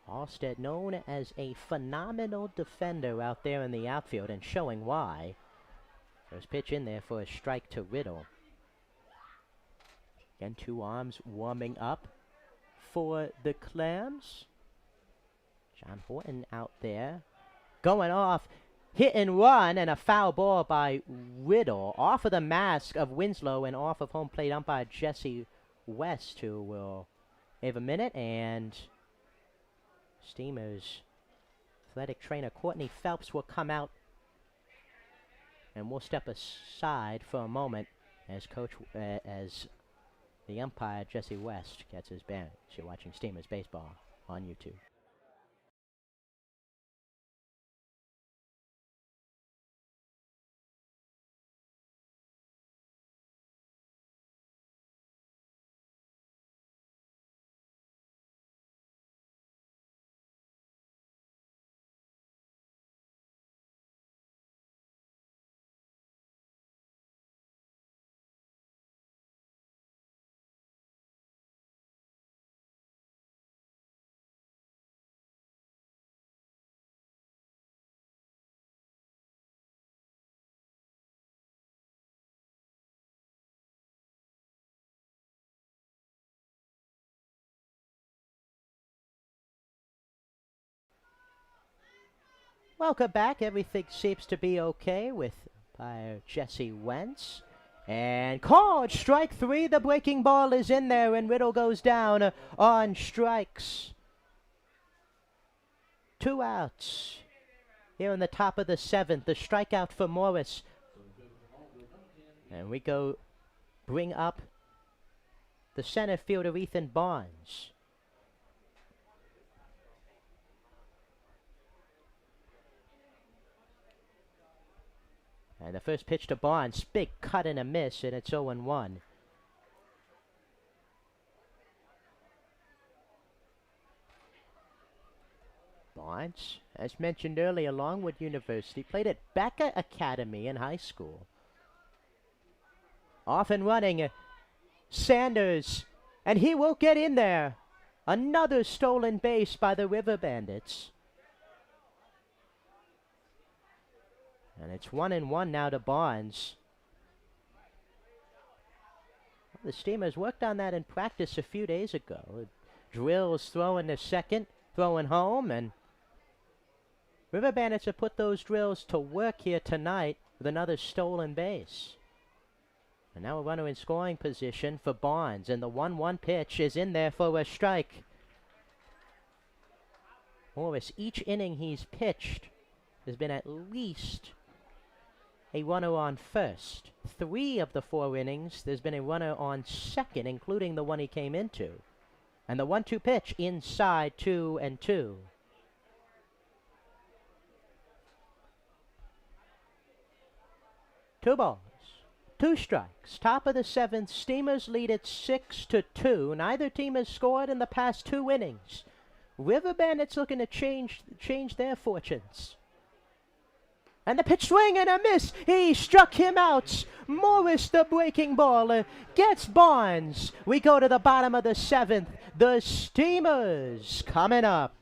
S3: Halstead known as a phenomenal defender out there in the outfield, and showing why. First pitch in there for a strike to Riddle. Again, 2 arms warming up for the Clams. John Horton out there. Going off, hit and run, and a foul ball by Riddle. Off of the mask of Winslow and off of home plate umpire Jesse West, who will have a minute, and Steamers athletic trainer Courtney Phelps will come out, and we'll step aside for a moment as as the umpire Jesse West gets his bearings. You're watching Steamers Baseball on YouTube. Welcome back. Everything seems to be okay with umpire Jesse Wentz. And called strike 3. The breaking ball is in there, and Riddle goes down on strikes. 2 outs. Here in the top of the 7th, the strikeout for Morris. And we go bring up the center fielder Ethan Barnes. And the first pitch to Barnes, big cut and a miss, and it's 0-1. Barnes, as mentioned earlier, Longwood University, played at Becker Academy in high school. Off and running, Sanders, and he will get in there. Another stolen base by the River Bandits. And it's 1-1 now to Barnes. Well, the Steamers worked on that in practice a few days ago. Drills throwing to second, throwing home, and River Bandits have put those drills to work here tonight with another stolen base. And now a runner in scoring position for Barnes, and the 1-1 pitch is in there for a strike. Morris, each inning he's pitched, has been at least a runner on first. 3 of the 4 innings, there's been a runner on second, including the one he came into. And the 1-2 pitch inside 2-2. 2 balls, 2 strikes. Top of the 7th, Steamers lead it 6-2. Neither team has scored in the past 2 innings. River Bandits looking to change their fortunes. And the pitch swing and a miss. He struck him out. Morris, the breaking ball, gets Barnes. We go to the bottom of the 7th. The Steamers coming up.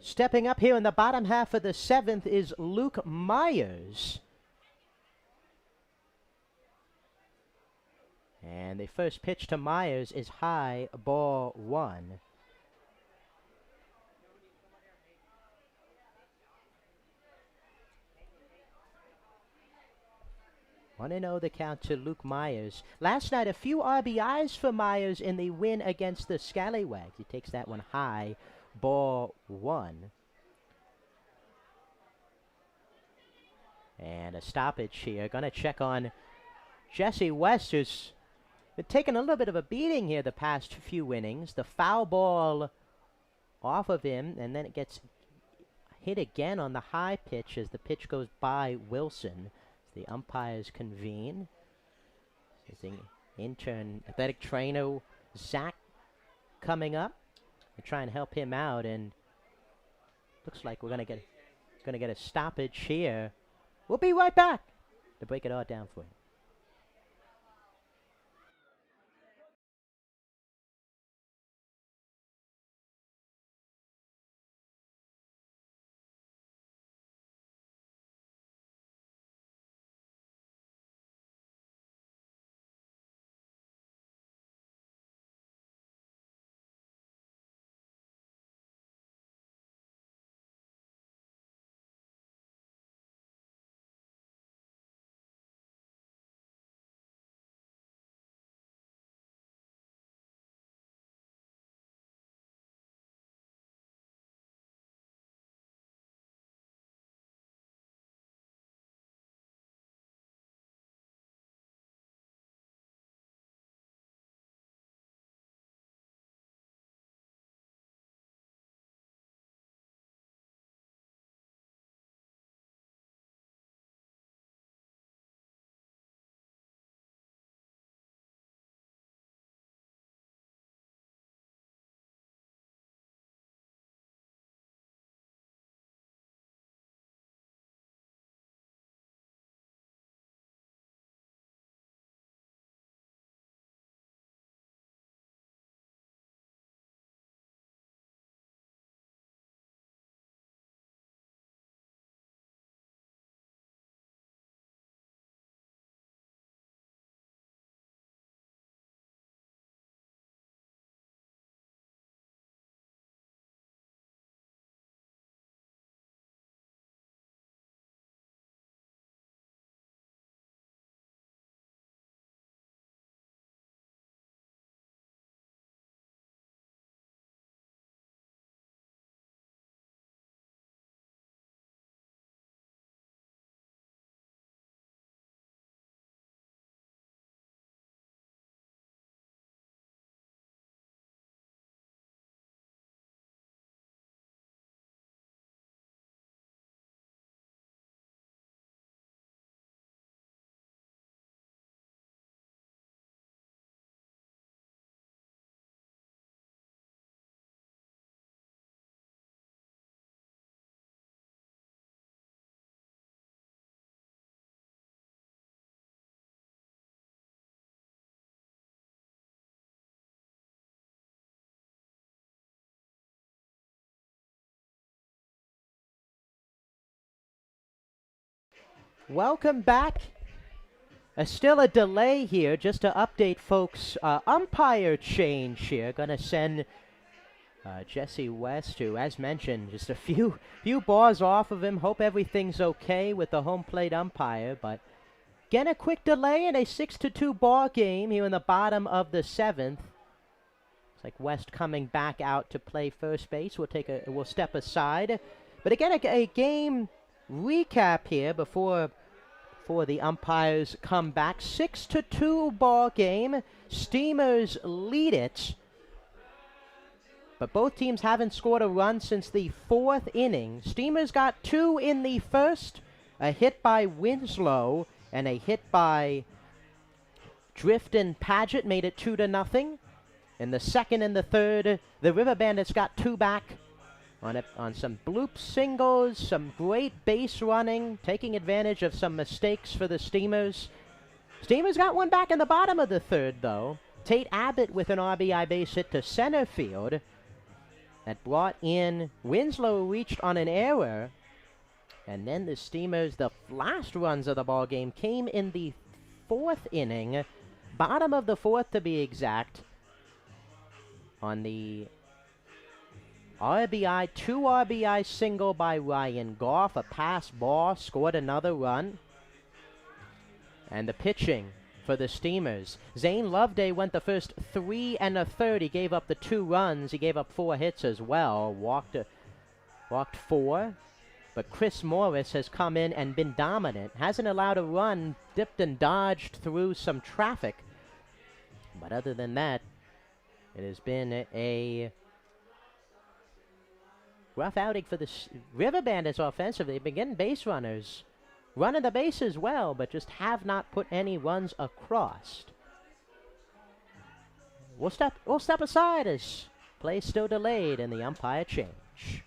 S3: Stepping up here in the bottom half of the 7th is Luke Myers. And the first pitch to Myers is high, ball 1. 1-0 the count to Luke Myers. Last night, a few RBIs for Myers in the win against the Scallywags. He takes that one high, ball 1. And a stoppage here. Going to check on Jesse West, who's been taking a little bit of a beating here the past few innings. The foul ball off of him, and then it gets hit again on the high pitch as the pitch goes by Wilson. The umpires convene. The intern athletic trainer Zach coming up to try and help him out, and looks like we're gonna get a stoppage here. We'll be right back to break it all down for you. Welcome back. Still a delay here, just to update folks. Umpire change here. Gonna send Jesse West, who, as mentioned, just a few balls off of him. Hope everything's okay with the home plate umpire. But again, a quick delay in a 6-2 ball game here in the bottom of the 7th. It's like West coming back out to play first base. We'll step aside. But again, a game recap here before the umpires come back. 6-2 ball game. Steamers lead it. But both teams haven't scored a run since the 4th inning. Steamers got 2 in the first. A hit by Winslow and a hit by Drift and Paget made it 2-0. In the second and the third, the River Bandits got 2 back on some bloop singles, some great base running, taking advantage of some mistakes for the Steamers. Steamers got 1 back in the bottom of the third, though. Tate Abbott with an RBI base hit to center field. That brought in Winslow, reached on an error. And then the Steamers, the last runs of the ball game came in the 4th inning, bottom of the 4th to be exact, on the RBI, 2 RBI single by Ryan Goff, a pass ball, scored another run. And the pitching for the Steamers. Zane Loveday went the first 3 1/3. He gave up the 2 runs. He gave up 4 hits as well. Walked 4. But Chris Morris has come in and been dominant. Hasn't allowed a run. Dipped and dodged through some traffic. But other than that, it has been a rough outing for the River Bandits offensively. They've been getting base runners. Running the bases well, but just have not put any runs across. We'll step aside as play still delayed and the umpire change.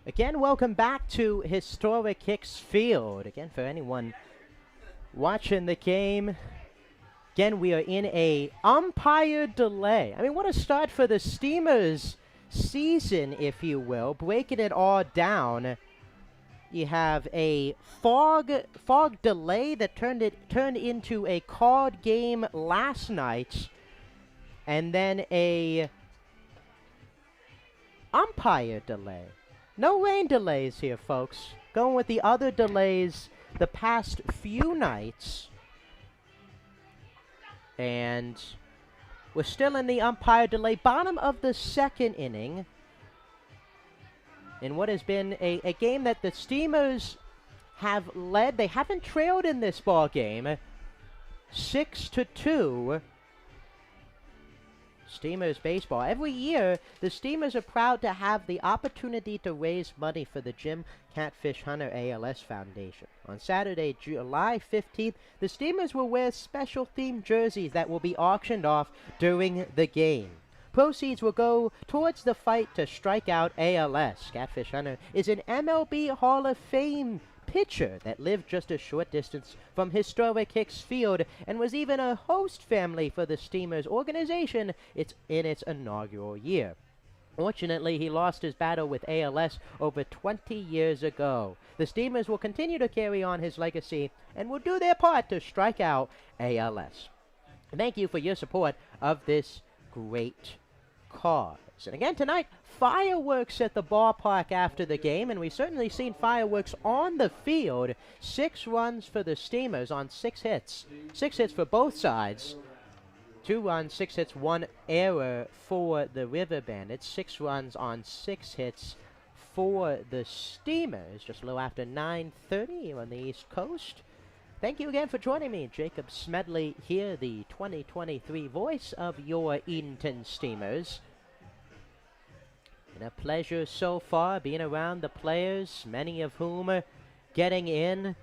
S3: Again, welcome back to Historic Hicks Field. Again, for anyone watching the game, again, we are in a umpire delay. I mean, what a start for the Steamers season, if you will. Breaking it all down. You have a fog delay that turned into a card game last night, and then a umpire delay. No rain delays here, folks. Going with the other delays the past few nights. And we're still in the umpire delay. Bottom of the second inning. In what has been a game that the Steamers have led. They haven't trailed in this ball game. 6-2. Steamers baseball. Every year, the Steamers are proud to have the opportunity to raise money for the Jim Catfish Hunter ALS Foundation. On Saturday, July 15th, the Steamers will wear special themed jerseys that will be auctioned off during the game. Proceeds will go towards the fight to strike out ALS. Catfish Hunter is an MLB Hall of Fame pitcher that lived just a short distance from historic Hicks Field and was even a host family for the Steamers organization in its inaugural year. Fortunately, he lost his battle with ALS over 20 years ago. The Steamers will continue to carry on his legacy and will do their part to strike out ALS. Thank you for your support of this great cause. And again tonight, fireworks at the ballpark after the game, and we've certainly seen fireworks on the field. 6 runs for the Steamers on 6 hits. 6 hits for both sides. 2 runs, 6 hits, 1 error for the River Bandits. 6 runs on 6 hits for the Steamers. Just a little after 9:30 here on the East Coast. Thank you again for joining me. Jacob Smedley here, the 2023 voice of your Edenton Steamers. Been a pleasure so far being around the players, many of whom are getting in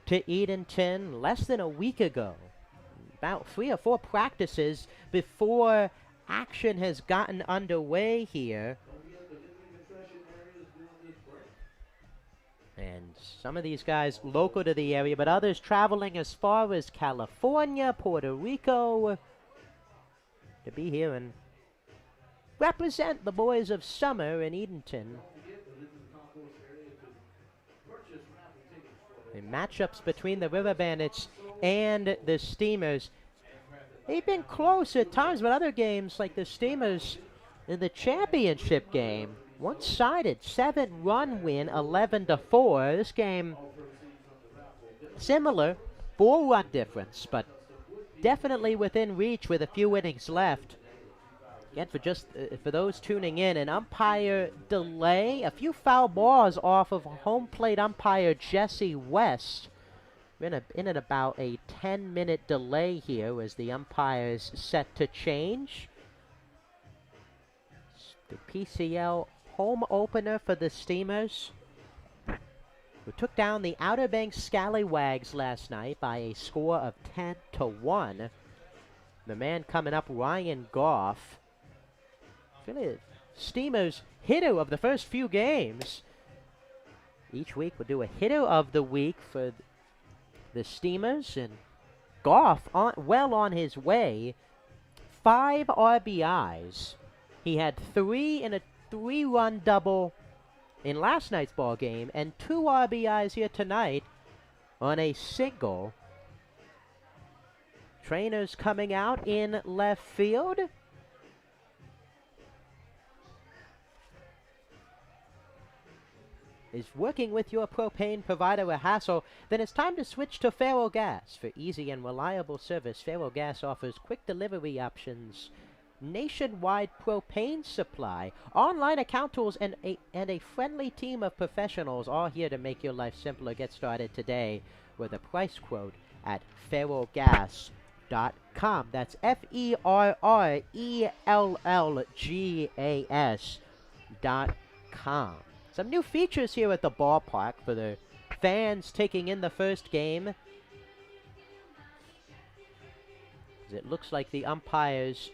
S3: to Edenton less than a week ago. About 3 or 4 practices before action has gotten underway here. And some of these guys local to the area, but others traveling as far as California, Puerto Rico, to be here and represent the boys of summer in Edenton. The matchups between the River Bandits and the Steamers, they've been close at times, but other games like the Steamers in the championship game, one-sided 7-run win, 11-4. This game, similar, 4-run difference, but definitely within reach with a few innings left. Again, for those tuning in, an umpire delay, a few foul balls off of home plate umpire Jesse West. We're in at about a 10-minute delay here as the umpire's set to change. The PCL home opener for the Steamers, who took down the Outer Banks Scallywags last night by a score of 10-1. The man coming up, Ryan Goff. Really, Steamers hitter of the first few games. Each week we'll do a hitter of the week for the Steamers, and Goff well on his way. 5 RBIs. He had 3 in a 3-run double in last night's ball game, and 2 RBIs here tonight on a single. Trainers coming out in left field. Is working with your propane provider a hassle? Then it's time to switch to Faro Gas. For easy and reliable service, Faro Gas offers quick delivery options, nationwide propane supply, online account tools, and a friendly team of professionals all here to make your life simpler. Get started today with a price quote at ferrogas.com. That's FERRELLGAS.com. Some new features here at the ballpark for the fans taking in the first game. It looks like the umpires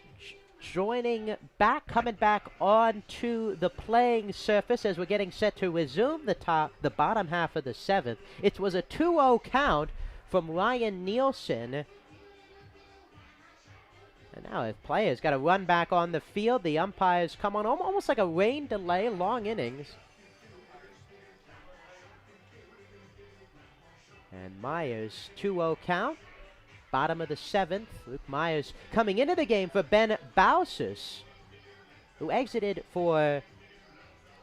S3: coming back onto the playing surface as we're getting set to resume the bottom half of the 7th. It was a 2-0 count from Ryan Nielsen. And now the players got to run back on the field. The umpires come on almost like a rain delay, long innings. And Myers, 2-0 count. Bottom of the 7th. Luke Myers coming into the game for Ben Bausis, who exited for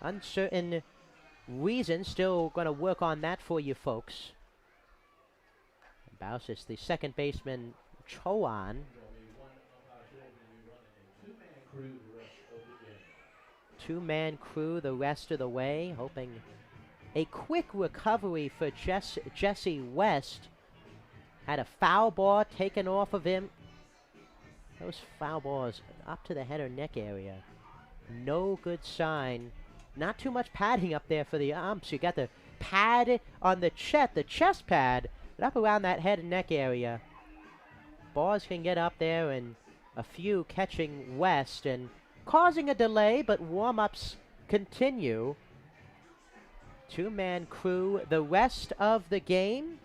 S3: uncertain reasons. Still going to work on that for you folks. Bausis, the second baseman, Choan. Two-man crew the rest of the way, hoping a quick recovery for Jesse West. Had a foul ball taken off of him. Those foul balls up to the head or neck area. No good sign. Not too much padding up there for the umps. You got the pad on the chest pad, but up around that head and neck area. Balls can get up there, and a few catching West and causing a delay, but warm-ups continue. Two-man crew the rest of the game.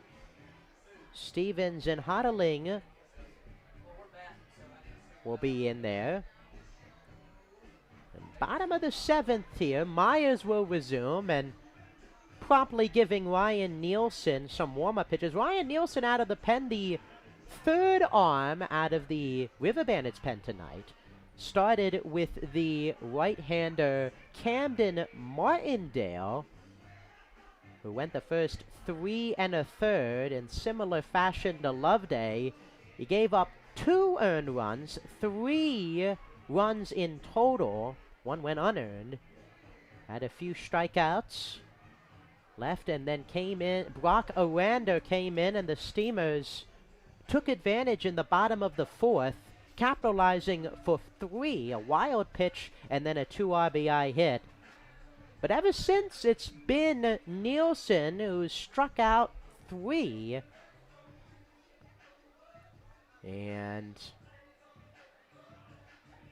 S3: Stevens and Hodling will be in there. And bottom of the 7th here, Myers will resume and promptly giving Ryan Nielsen some warm-up pitches. Ryan Nielsen out of the pen, the third arm out of the River Bandits pen tonight. Started with the right-hander Camden Martindale, who went the first 3 1/3 in similar fashion to Loveday. He gave up 2 earned runs, 3 runs in total. 1 went unearned. Had a few strikeouts left, and then came in. Brock Aranda came in, and the Steamers took advantage in the bottom of the 4th, capitalizing for 3, a wild pitch, and then a 2 RBI hit. But ever since, it's been Nielsen who's struck out 3. And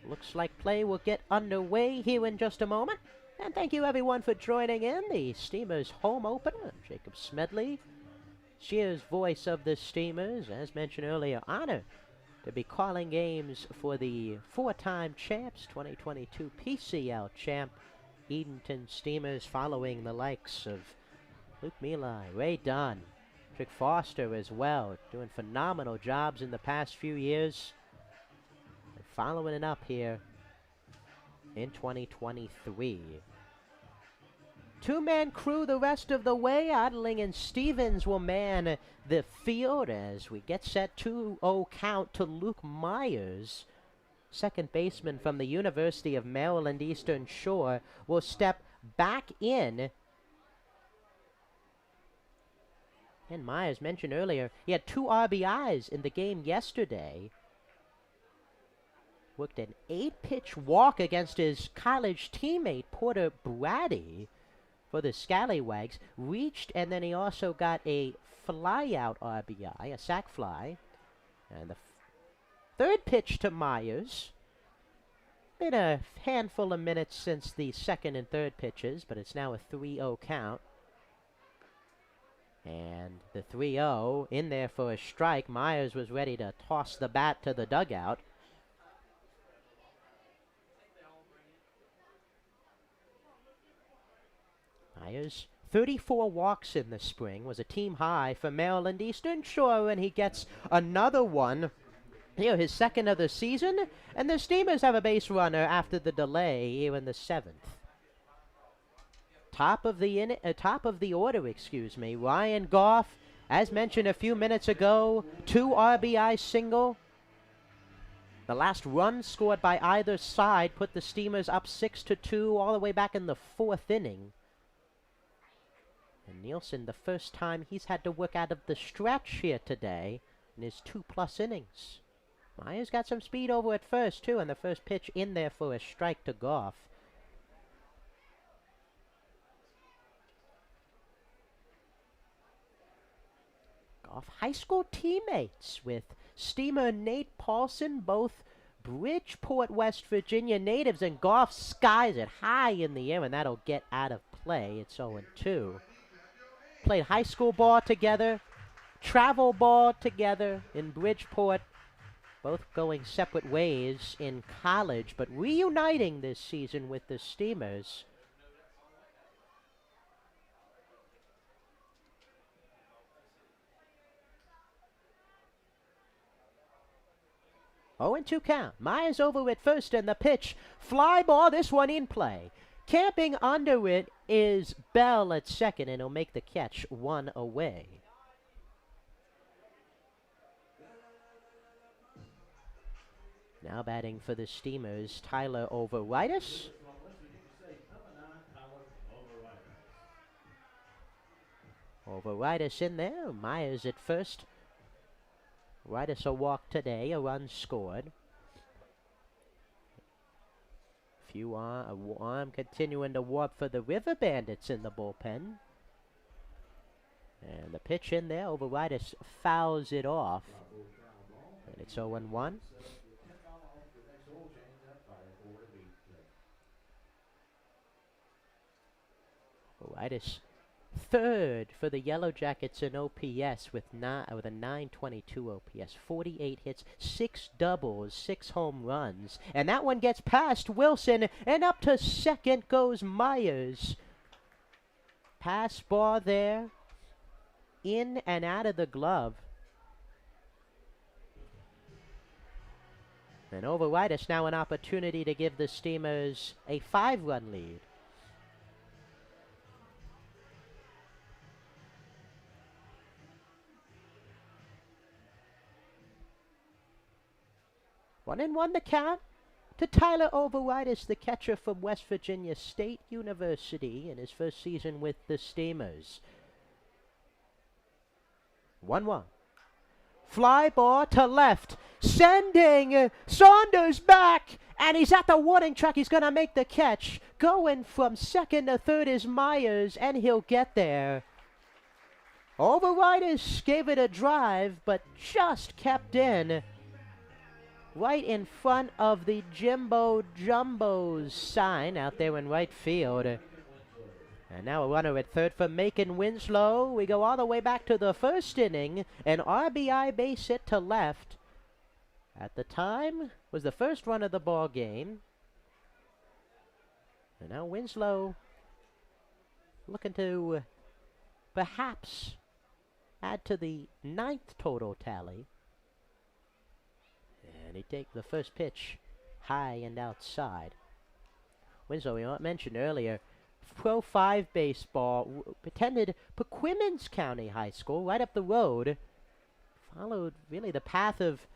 S3: looks like play will get underway here in just a moment. And thank you everyone for joining in the Steamers home opener. Jacob Smedley, Shear's voice of the Steamers. As mentioned earlier, honor to be calling games for the 4-time champs, 2022 PCL champ, Edenton Steamers, following the likes of Luke Mealy, Ray Dunn, Trick Foster as well, doing phenomenal jobs in the past few years. And following it up here in 2023. Two-man crew the rest of the way. Odling and Stevens will man the field as we get set 2-0 count to Luke Myers. Second baseman from the University of Maryland Eastern Shore will step back in. And Myers mentioned earlier, he had 2 RBIs in the game yesterday. Worked an 8-pitch walk against his college teammate, Porter Brady, for the Scallywags. Reached, and then he also got a fly-out RBI, a sac fly. And the third pitch to Myers. Been a handful of minutes since the second and third pitches, but it's now a 3-0 count. And the 3-0 in there for a strike. Myers was ready to toss the bat to the dugout. Myers, 34 walks in the spring, was a team high for Maryland Eastern Shore, and he gets another one. Here, his second of the season, and the Steamers have a base runner after the delay here in the 7th. Top of the order, excuse me. Ryan Goff, as mentioned a few minutes ago, 2 RBI single. The last run scored by either side put the Steamers up 6-2 all the way back in the 4th inning. And Nielsen, the first time he's had to work out of the stretch here today in his 2+ innings. Myers got some speed over at first, too, and the first pitch in there for a strike to Goff. Goff, high school teammates with Steamer Nate Paulson, both Bridgeport, West Virginia natives, and Goff skies it high in the air, and that'll get out of play. It's 0-2. Played high school ball together, travel ball together in Bridgeport, both going separate ways in college, but reuniting this season with the Steamers. Oh, and 2 count. Myers over at first, and the pitch. Fly ball, this one in play. Camping under it is Bell at second, and he'll make the catch 1 away. Now batting for the Steamers, Tyler Overitis. Overitis in there. Myers at first. Ritis a walk today, a run scored. Few arm continuing to warp for the River Bandits in the bullpen. And the pitch in there, Overitis fouls it off. And it's 0-1. Overitis third for the Yellow Jackets in OPS with a 922 OPS, 48 hits, 6 doubles, 6 home runs. And that one gets past Wilson, and up to second goes Myers. Pass ball there, in and out of the glove. And Overitis now an opportunity to give the Steamers a 5-run lead. One and one the count to Tyler Overitis, the catcher from West Virginia State University in his first season with the Steamers. 1-1. Fly ball to left, sending Saunders back, and he's at the warning track. He's going to make the catch. Going from second to third is Myers, and he'll get there. Overitis gave it a drive, but just kept in. Right in front of the Jimbo Jumbo's sign out there in right field. And now a runner at third for Macon Winslow. We go all the way back to the first inning. An RBI base hit to left. At the time, was the first run of the ball game. And now Winslow looking to perhaps add to the 9th total tally. And he takes the first pitch high and outside. Winslow, we mentioned earlier, Pro 5 baseball, attended Paquimins County High School, right up the road. Followed really the path of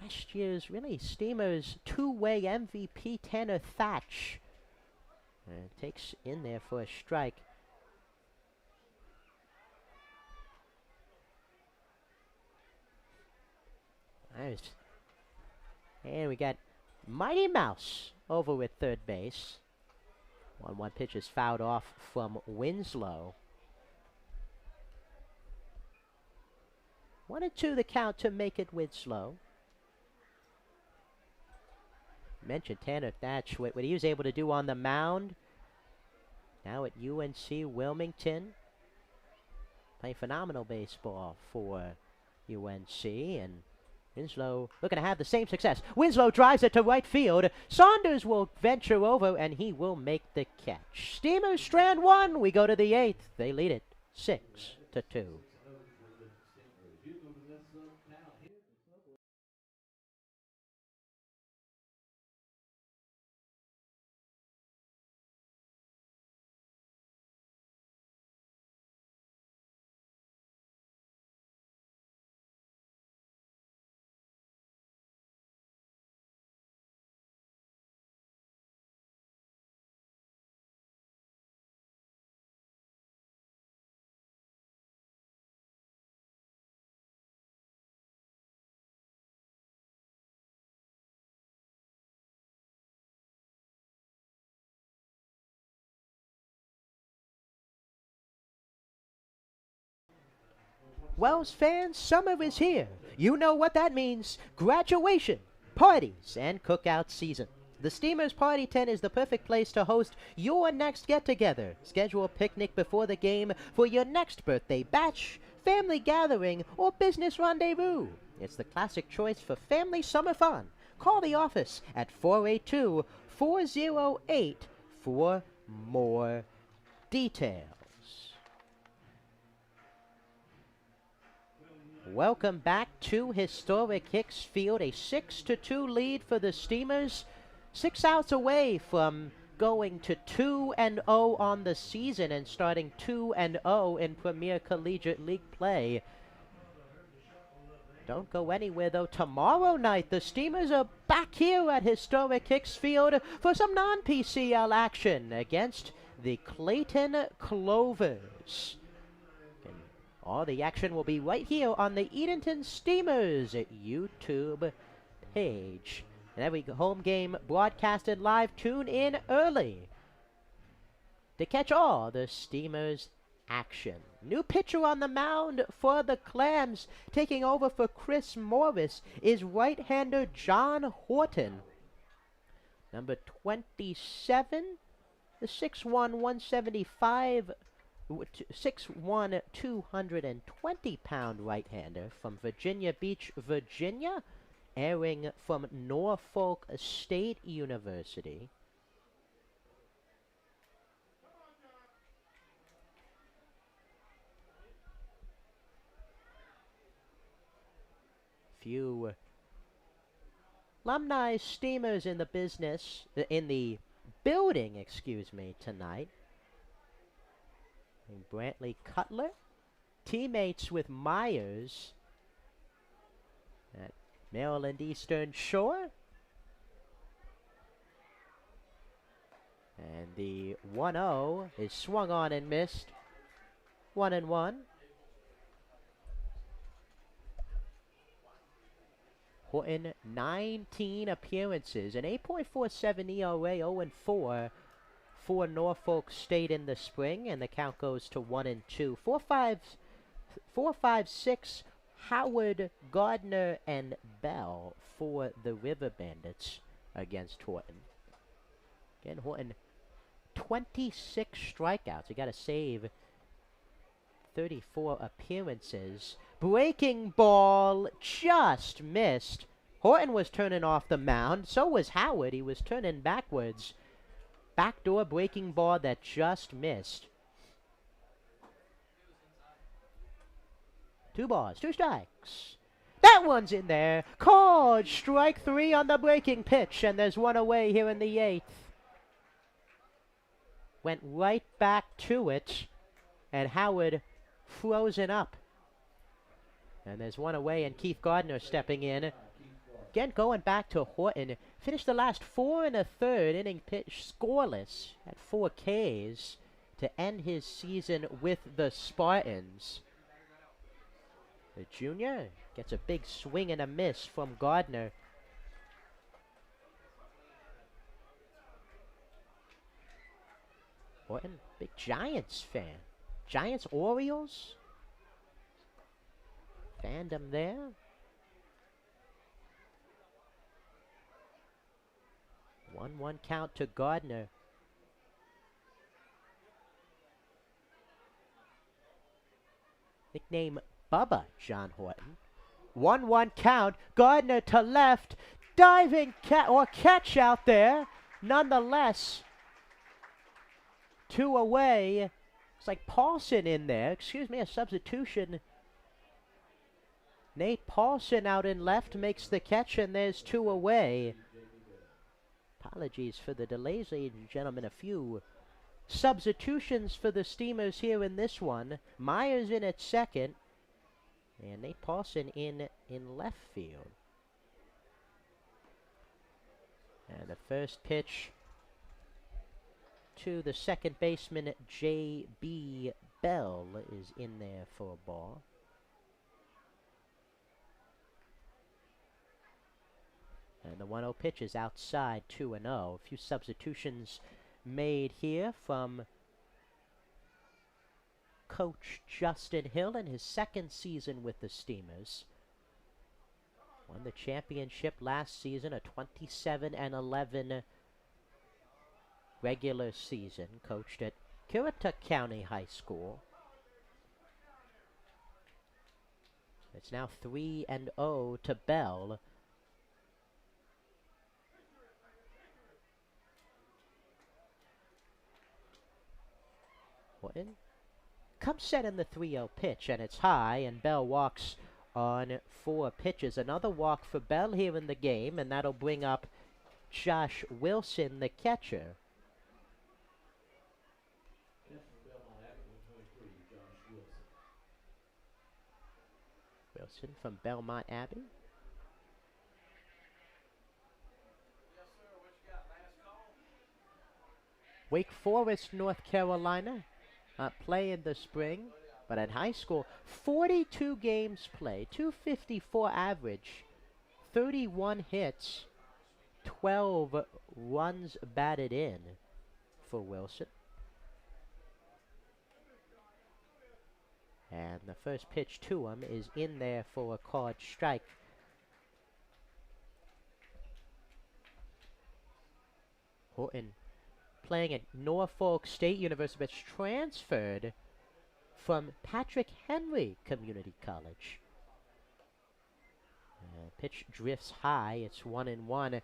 S3: last year's really Steamers 2-way MVP Tanner Thatch. And takes in there for a strike. And we got Mighty Mouse over at third base. 1-1 pitch is fouled off from Winslow. 1-2 the count to make it Winslow. Mentioned Tanner Thatch, what he was able to do on the mound. Now at UNC Wilmington. Playing phenomenal baseball for UNC, and Winslow looking to have the same success. Winslow drives it to right field. Saunders will venture over, and he will make the catch. Steamers strand 1. We go to the 8th. They lead it 6-2. Wells fans, summer is here. You know what that means. Graduation. parties, and cookout season. The Steamers Party Tent is the perfect place to host your next get-together. Schedule a picnic before the game for your next birthday bash, family gathering, or business rendezvous. It's the classic choice for family summer fun. Call the office at 482-408 for more details. Welcome back to historic Hicks Field. A 6-2 lead for the Steamers. 6 outs away from going to 2-0 on the season and starting 2-0 in Premier Collegiate League play. Don't go anywhere, though. Tomorrow night, the Steamers are back here at historic Hicks Field for some non-PCL action against the Clayton Clovers. All the action will be right here on the Edenton Steamers YouTube page. And every home game broadcasted live. Tune in early to catch all the Steamers action. New pitcher on the mound for the Clams, taking over for Chris Morris, is right-hander John Horton. Number 27, the 6'1", 175, 6'1", 220-pound right-hander from Virginia Beach, Virginia, airing from Norfolk State University. Few alumni Steamers in the building, tonight. And Brantley Cutler, teammates with Myers at Maryland Eastern Shore. And the 1-0 is swung on and missed. 1-1. Horton, 19 appearances, an 8.47 ERA, 0-4 for Norfolk State in the spring, and the count goes to 1-2. 4-5-6, Howard, Gardner, and Bell for the River Bandits against Horton. Again, Horton, 26 strikeouts. You got to save 34 appearances. Breaking ball just missed. Horton was turning off the mound. So was Howard. He was turning backwards. Backdoor breaking ball that just missed. 2 balls, 2 strikes. That one's in there. Called strike 3 on the breaking pitch, and there's 1 away here in the 8th. Went right back to it, and Howard frozen up. And there's 1 away, and Keith Gardner stepping in. Again, going back to Horton. Finished the last 4 1/3 inning pitch scoreless at 4 Ks to end his season with the Spartans. The junior gets a big swing and a miss from Gardner. Horton, big Giants fan. Giants, Orioles. Fandom there. 1-1 count to Gardner. Nickname Bubba, John Horton. 1-1 count. Gardner to left. Diving catch out there. Nonetheless, 2 away. It's like Paulson in there. Excuse me, a substitution. Nate Paulson out in left makes the catch, and there's 2 away. Apologies for the delays, ladies and gentlemen. A few substitutions for the Steamers here in this one. Myers in at second, and Nate Paulson in left field. And the first pitch to the second baseman, J.B. Bell, is in there for a ball. And the 1-0 pitch is outside, 2-0. A few substitutions made here from Coach Justin Hill in his second season with the Steamers. Won the championship last season, a 27-11 regular season. Coached at Currituck County High School. It's now 3-0 to Bell. Horton comes set in the 3-0 pitch, and it's high, and Bell walks on 4 pitches. Another walk for Bell here in the game, and that'll bring up Josh Wilson, the catcher. Wilson from Belmont Abbey. Wake Forest, North Carolina. Play in the spring, but at high school, 42 games played, 254 average, 31 hits, 12 runs batted in for Wilson. And the first pitch to him is in there for a called strike. Horton playing at Norfolk State University, but transferred from Patrick Henry Community College. Pitch drifts high. It's 1-1.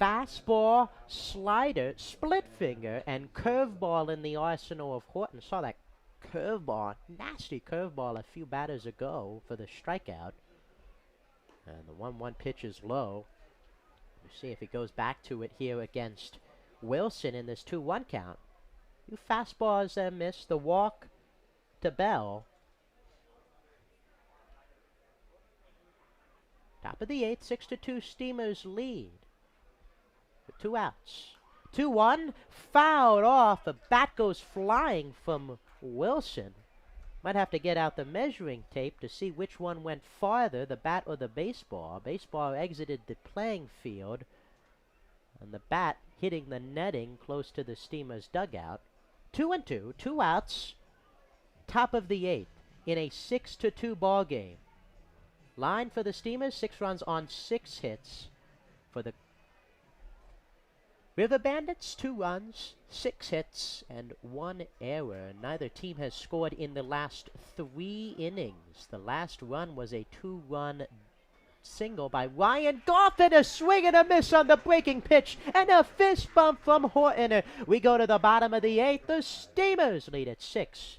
S3: Fastball, slider, split finger, and curveball in the arsenal of Horton. Saw that curveball, nasty curveball a few batters ago for the strikeout. And the 1-1 pitch is low. We'll see if he goes back to it here against Wilson in this 2-1 count. Few fastballs that missed. The walk to Bell. Top of the 8th, 6-2 Steamers lead. With 2 outs. 2-1, fouled off. A bat goes flying from Wilson. Might have to get out the measuring tape to see which one went farther, the bat or the baseball. Baseball exited the playing field, and the bat hitting the netting close to the Steamers' dugout. 2-2, 2 outs, top of the 8th in a 6-2 ball game. Line for the Steamers, 6 runs on 6 hits. For the River Bandits, 2 runs, 6 hits, and 1 error. Neither team has scored in the last 3 innings. The last run was a 2-run single by Ryan Goff, and a swing and a miss on the breaking pitch, and a fist bump from Horton. We go to the bottom of the 8th. The Steamers lead at 6-2.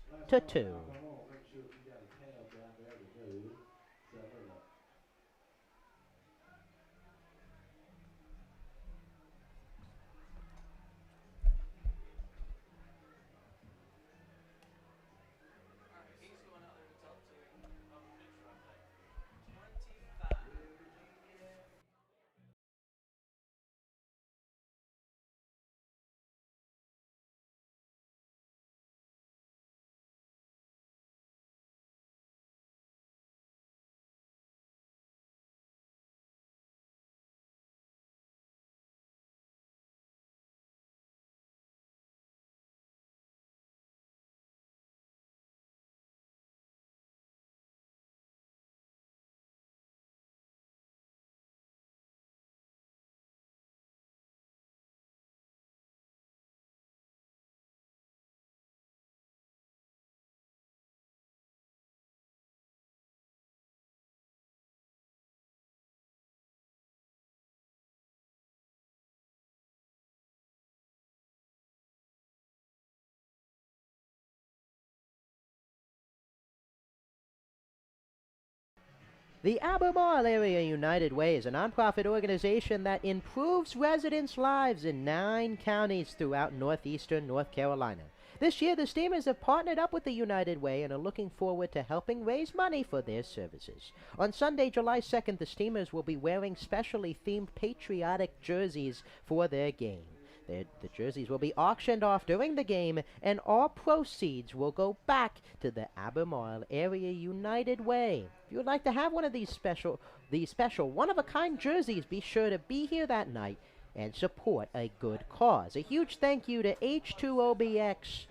S3: The Albemarle Area United Way is a nonprofit organization that improves residents' lives in 9 counties throughout northeastern North Carolina. This year, the Steamers have partnered up with the United Way and are looking forward to helping raise money for their services. On Sunday, July 2nd, the Steamers will be wearing specially themed patriotic jerseys for their game. The jerseys will be auctioned off during the game, and all proceeds will go back to the Albemarle Area United Way. If you would like to have one of these special one-of-a-kind jerseys, be sure to be here that night and support a good cause. A huge thank you to H2OBX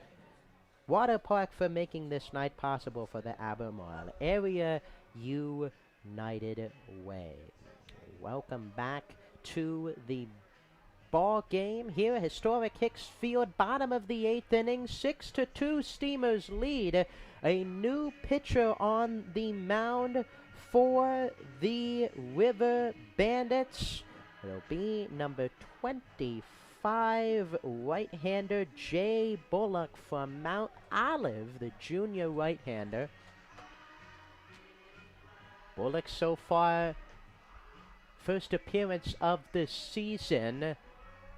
S3: Water Park for making this night possible for the Albemarle Area United United Way. Welcome back to the ball game here at historic Hicks Field, bottom of the 8th inning, 6-2 Steamers lead. A new pitcher on the mound for the River Bandits. It'll be number 25, right-hander Jay Bullock from Mount Olive, the junior right-hander. Bullock so far, first appearance of the season.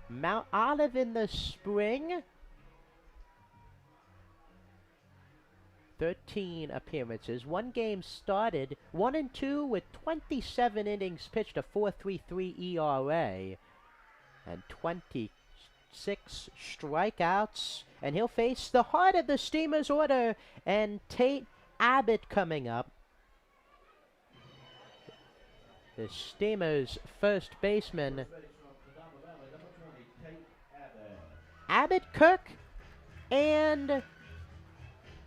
S3: Mount Olive in the spring, 13 appearances, 1 game started, 1-2 with 27 innings pitched, a 4.33 ERA, and 26 strikeouts. And he'll face the heart of the Steamers order and Tate Abbott coming up. The Steamers' first baseman, Abbott, Kirk, and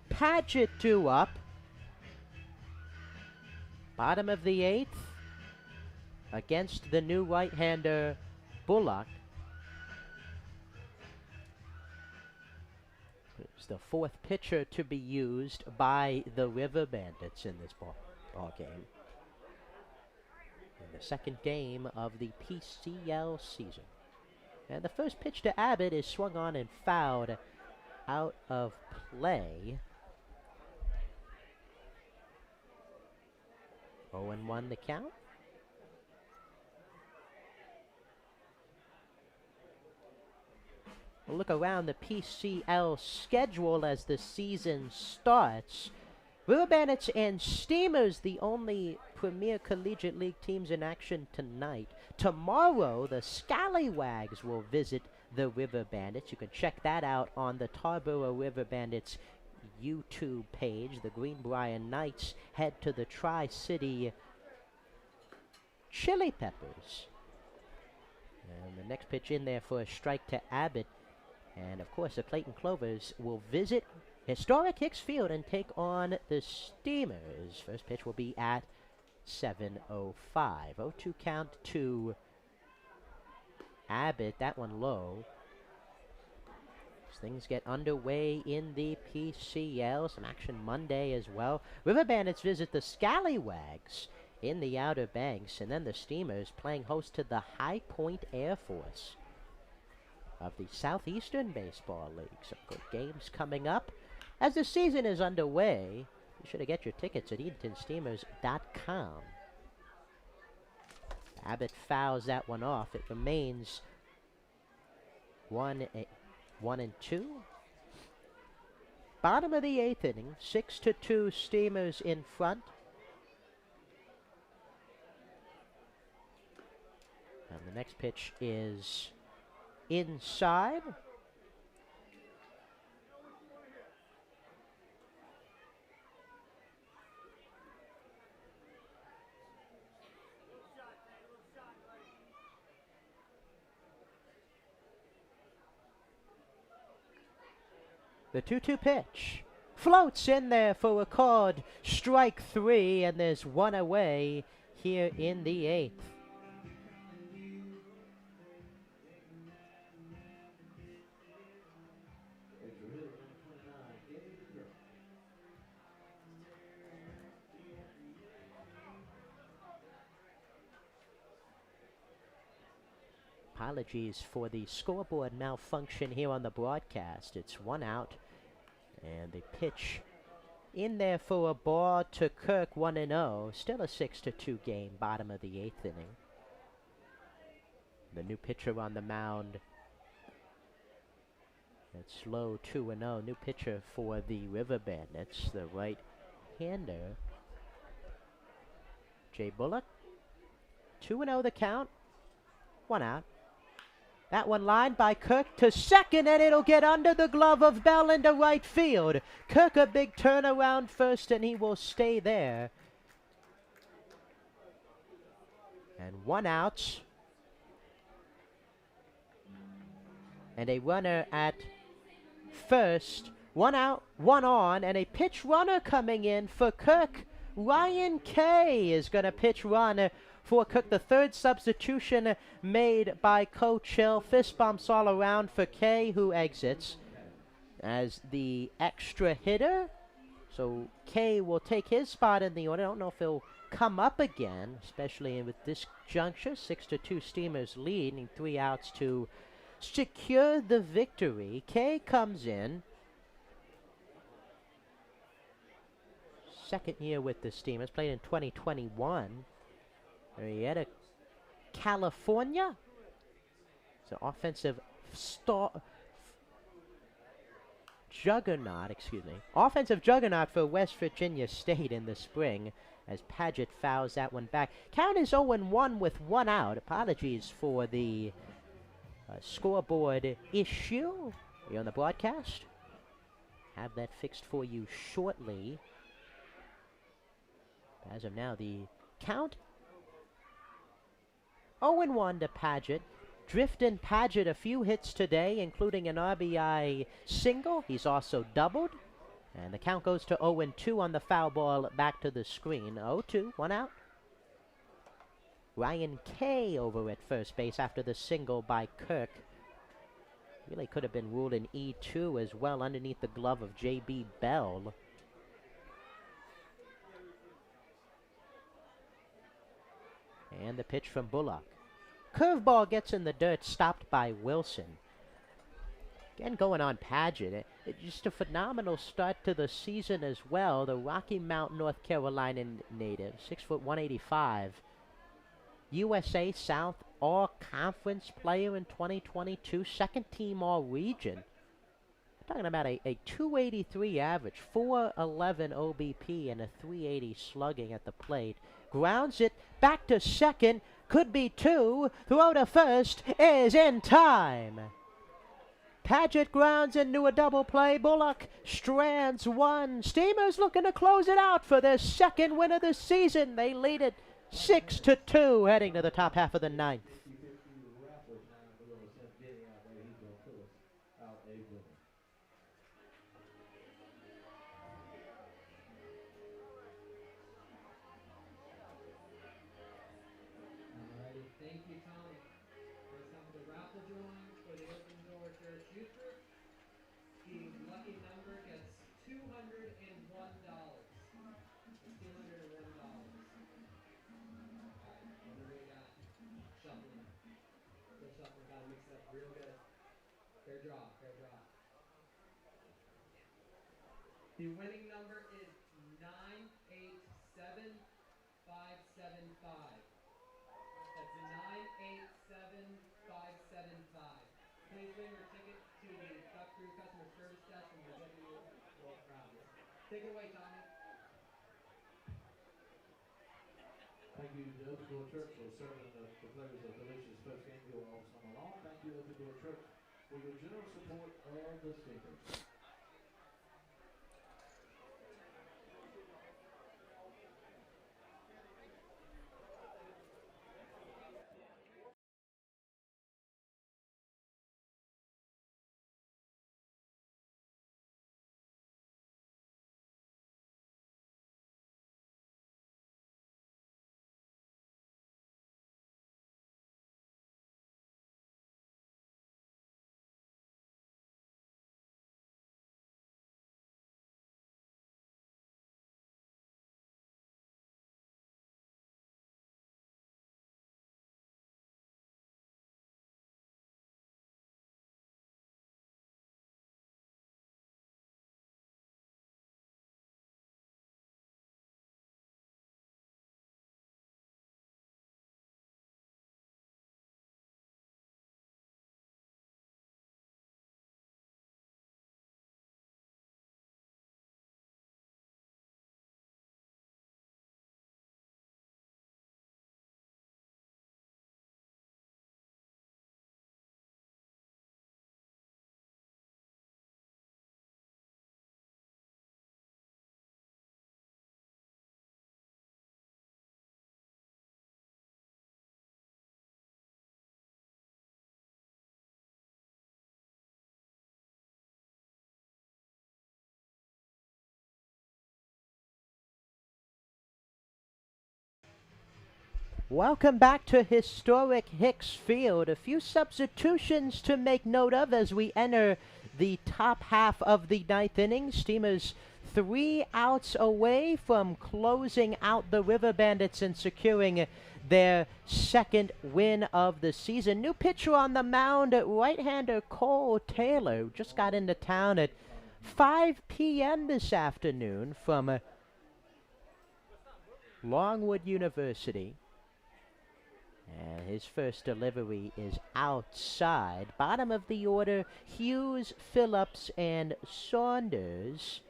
S3: Paget due up. Bottom of the 8th against the new right-hander Bullock. It's the 4th pitcher to be used by the River Bandits in this ball game. In the second game of the PCL season. And the first pitch to Abbott is swung on and fouled out of play. 0-1 the count. We'll look around the PCL schedule as the season starts. River Bandits and Steamers, the only Premier Collegiate League teams in action tonight. Tomorrow, the Scallywags will visit the River Bandits. You can check that out on the Tarboro River Bandits YouTube page. The Greenbrier Knights head to the Tri-City Chili Peppers. And the next pitch in there for a strike to Abbott. And, of course, the Clayton Clovers will visit historic Hicks Field and take on the Steamers. First pitch will be at 7:05. 0-2 count to Abbott. That one low. As things get underway in the PCL. Some action Monday as well. River Bandits visit the Scallywags in the Outer Banks. And then the Steamers playing host to the High Point Air Force of the Southeastern Baseball League. Some good games coming up. As the season is underway, be sure to get your tickets at EdentonSteamers.com. Abbott fouls that one off. It remains 1-2. Bottom of the 8th inning, 6-2 Steamers in front. And the next pitch is inside. The 2-2 pitch floats in there for a called strike 3, and there's one away here in the 8th. Apologies for the scoreboard malfunction here on the broadcast. It's 1 out, and the pitch in there for a ball to Kirk, 1-0. Still a 6-2 game, bottom of the 8th inning. The new pitcher on the mound. It's low, 2-0. New pitcher for the River Bandits, the right-hander, Jay Bullock. 2-0 the count, 1 out. That one lined by Kirk to second, and it'll get under the glove of Bell into right field. Kirk a big turnaround first, and he will stay there. And 1 out. And a runner at first. 1 out, 1 on, and a pitch runner coming in for Kirk Ryan Kay is going to pitch run for Cook. The third substitution made by Coach Hill. Fist bumps all around for Kay, who exits as the extra hitter. So Kay will take his spot in the order. I don't know if he'll come up again, especially with this juncture. 6-2 Steamers lead, and 3 outs to secure the victory. Kay comes in. Second year with the Steamers, played in 2021. Marietta, California. It's an offensive juggernaut, offensive juggernaut for West Virginia State in the spring, as Paget fouls that one back. Count is 0-1 with 1 out. Apologies for the scoreboard issue here on the broadcast. Have that fixed for you shortly. As of now, the count 0-1 to Paget. Driftin' Paget a few hits today, including an RBI single. He's also doubled. And the count goes to 0-2 on the foul ball back to the screen. 0-2, 1 out. Ryan Kay over at first base after the single by Kirk. Really could have been ruled an E2 as well underneath the glove of J.B. Bell. And the pitch from Bullock. Curveball gets in the dirt, stopped by Wilson. Again, going on Paget. It's just a phenomenal start to the season as well. The Rocky Mount, North Carolina native, 6', 185. USA South All-Conference player in 2022, second team All-Region. We're talking about a 283 average, 411 OBP, and a 380 slugging at the plate. Grounds it back to second. Could be 2. Throw to first is in time. Paget grounds into a double play. Bullock strands 1. Steamers looking to close it out for their second win of the season. They lead it 6-2 heading to the top half of the 9th.
S4: The winning number is 987575. That's 987575. Please bring your ticket to the Duck Crew customer service desk and the deputy will grab it. Take it away, Tommy.
S2: Thank you to Edenton Church for serving the players a delicious post-game meal all summer long. Thank you, Edenton Church, for your generous support of the Steamers.
S3: Welcome back to historic Hicks Field. A few substitutions to make note of as we enter the top half of the ninth inning. Steamers 3 outs away from closing out the River Bandits and securing their second win of the season. New pitcher on the mound, right-hander Cole Taylor, just got into town at 5 p.m. this afternoon from Longwood University. And his first delivery is outside. Bottom of the order, Hughes, Phillips, and Saunders.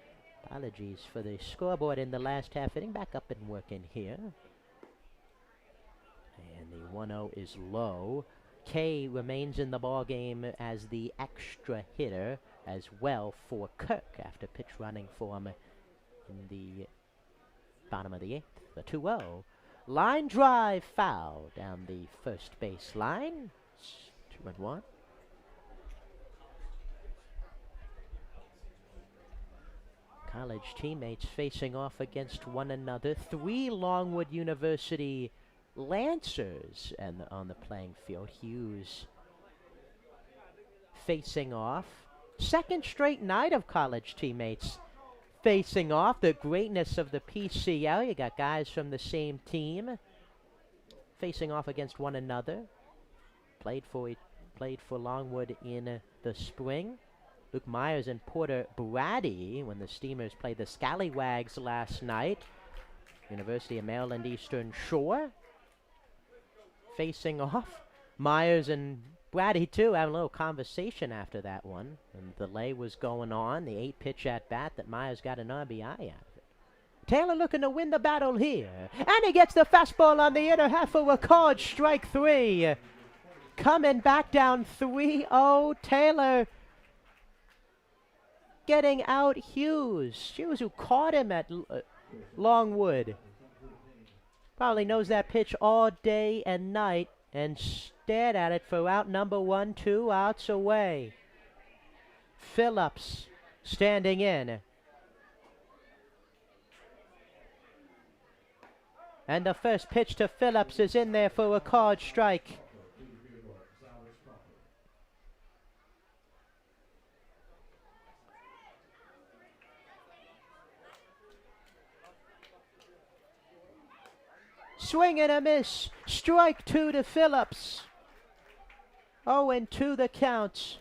S3: Apologies for the scoreboard in the last half inning. Back up and working here. And the 1-0 is low. Kay remains in the ball game as the extra hitter as well for Kirk after pitch running for him in the bottom of the 8th. The 2-0. Line drive foul down the first base line. 2-1. College teammates facing off against one another. 3 Longwood University Lancers and on the playing field. Hughes facing off. Second straight night of college teammates facing off. The greatness of the PCL. You got guys from the same team facing off against one another. Played for Longwood in the spring. Luke Myers and Porter Brady when the Steamers played the Scallywags last night. University of Maryland Eastern Shore facing off. Myers and Brady, too, having a little conversation after that one. And the delay was going on. The 8-pitch at-bat that Myers got an RBI out of it. Taylor looking to win the battle here. And he gets the fastball on the inner half for a called strike 3. Coming back down 3-0. Taylor getting out Hughes. Hughes who caught him at Longwood. Probably knows that pitch all day and night and stared at it for out number 1, 2 outs away. Phillips standing in. And the first pitch to Phillips is in there for a called strike. Swing and a miss. Strike 2 to Phillips. 0-2 the count.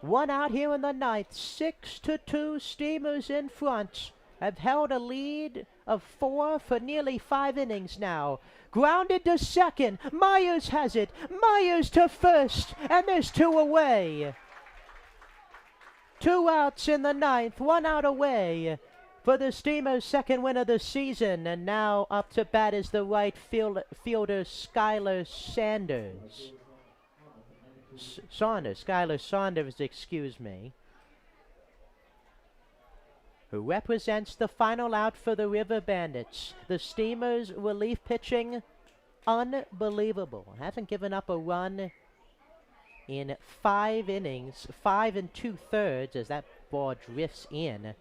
S3: 1 out here in the ninth. 6-2 Steamers in front. Have held a lead of 4 for nearly 5 innings now. Grounded to second. Myers has it. Myers to first. And there's 2 away. 2 outs in the ninth. 1 out away for the Steamers' second win of the season. And now up to bat is the right fielder, Skylar Sanders. Skylar Saunders, excuse me. Who represents the final out for the River Bandits. The Steamers' relief pitching, unbelievable. Hasn't given up a run in 5 innings, 5 2/3 as that ball drifts in.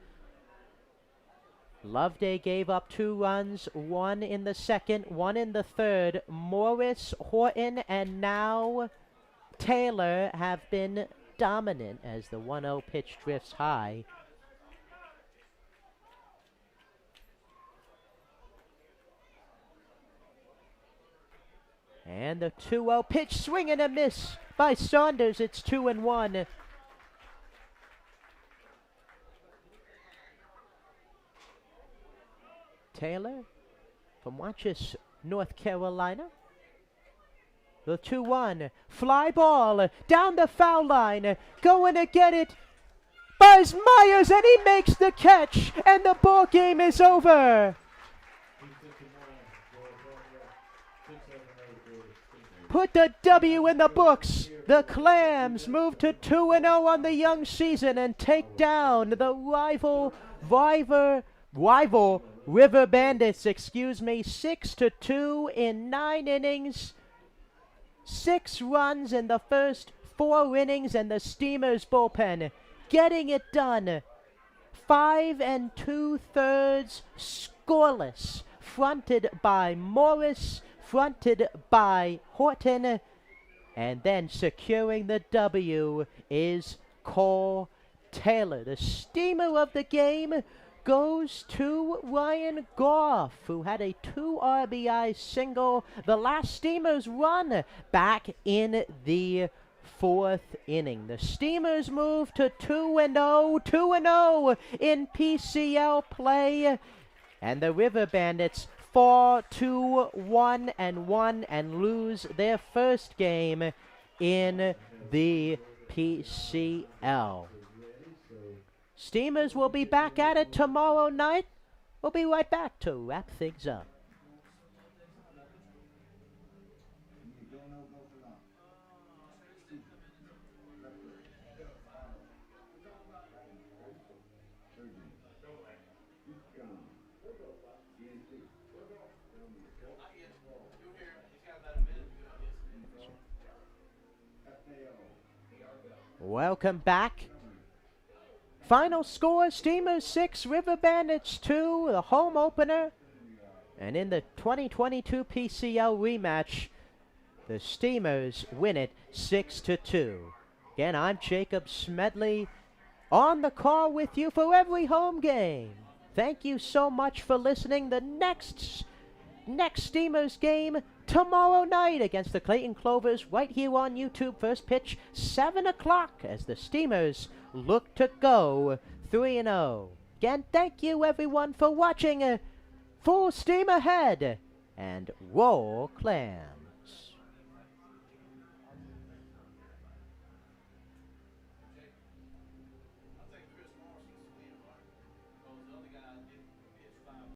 S3: Loveday gave up 2 runs, 1 in the second, 1 in the third. Morris, Horton, and now Taylor have been dominant as the 1-0 pitch drifts high. And the 2-0 pitch, swing and a miss by Saunders. It's 2-1. Taylor from Watchus, North Carolina. The 2-1. Fly ball down the foul line. Going to get it. Buzz Myers, and he makes the catch. And the ball game is over. Put the W in the books. The Clams move to 2-0 on the young season and take down the rival River Bandits, 6-2 in 9 innings. 6 runs in the first 4 innings, and the Steamers bullpen getting it done. 5 2/3 scoreless fronted by Morris, fronted by Horton, and then securing the W is Cole Taylor. The steamer of the game goes to Ryan Goff, who had a 2 RBI single the last Steamers run back in the 4th inning. The Steamers move to 2-0, 2-0 in PCL play, and the River Bandits fall to 1-1 and lose their first game in the PCL. Steamers will be back at it tomorrow night. We'll be right back to wrap things up. Welcome back. Final score, Steamers 6, River Bandits 2, the home opener. And in the 2022 PCL rematch, the Steamers win it 6-2. Again, I'm Jacob Smedley on the call with you for every home game. Thank you so much for listening. The next Steamers game tomorrow night against the Clayton Clovers right here on YouTube. First pitch 7 o'clock as the Steamers look to go 3-0. Again, thank you everyone for watching. Full steam ahead and roll Clam.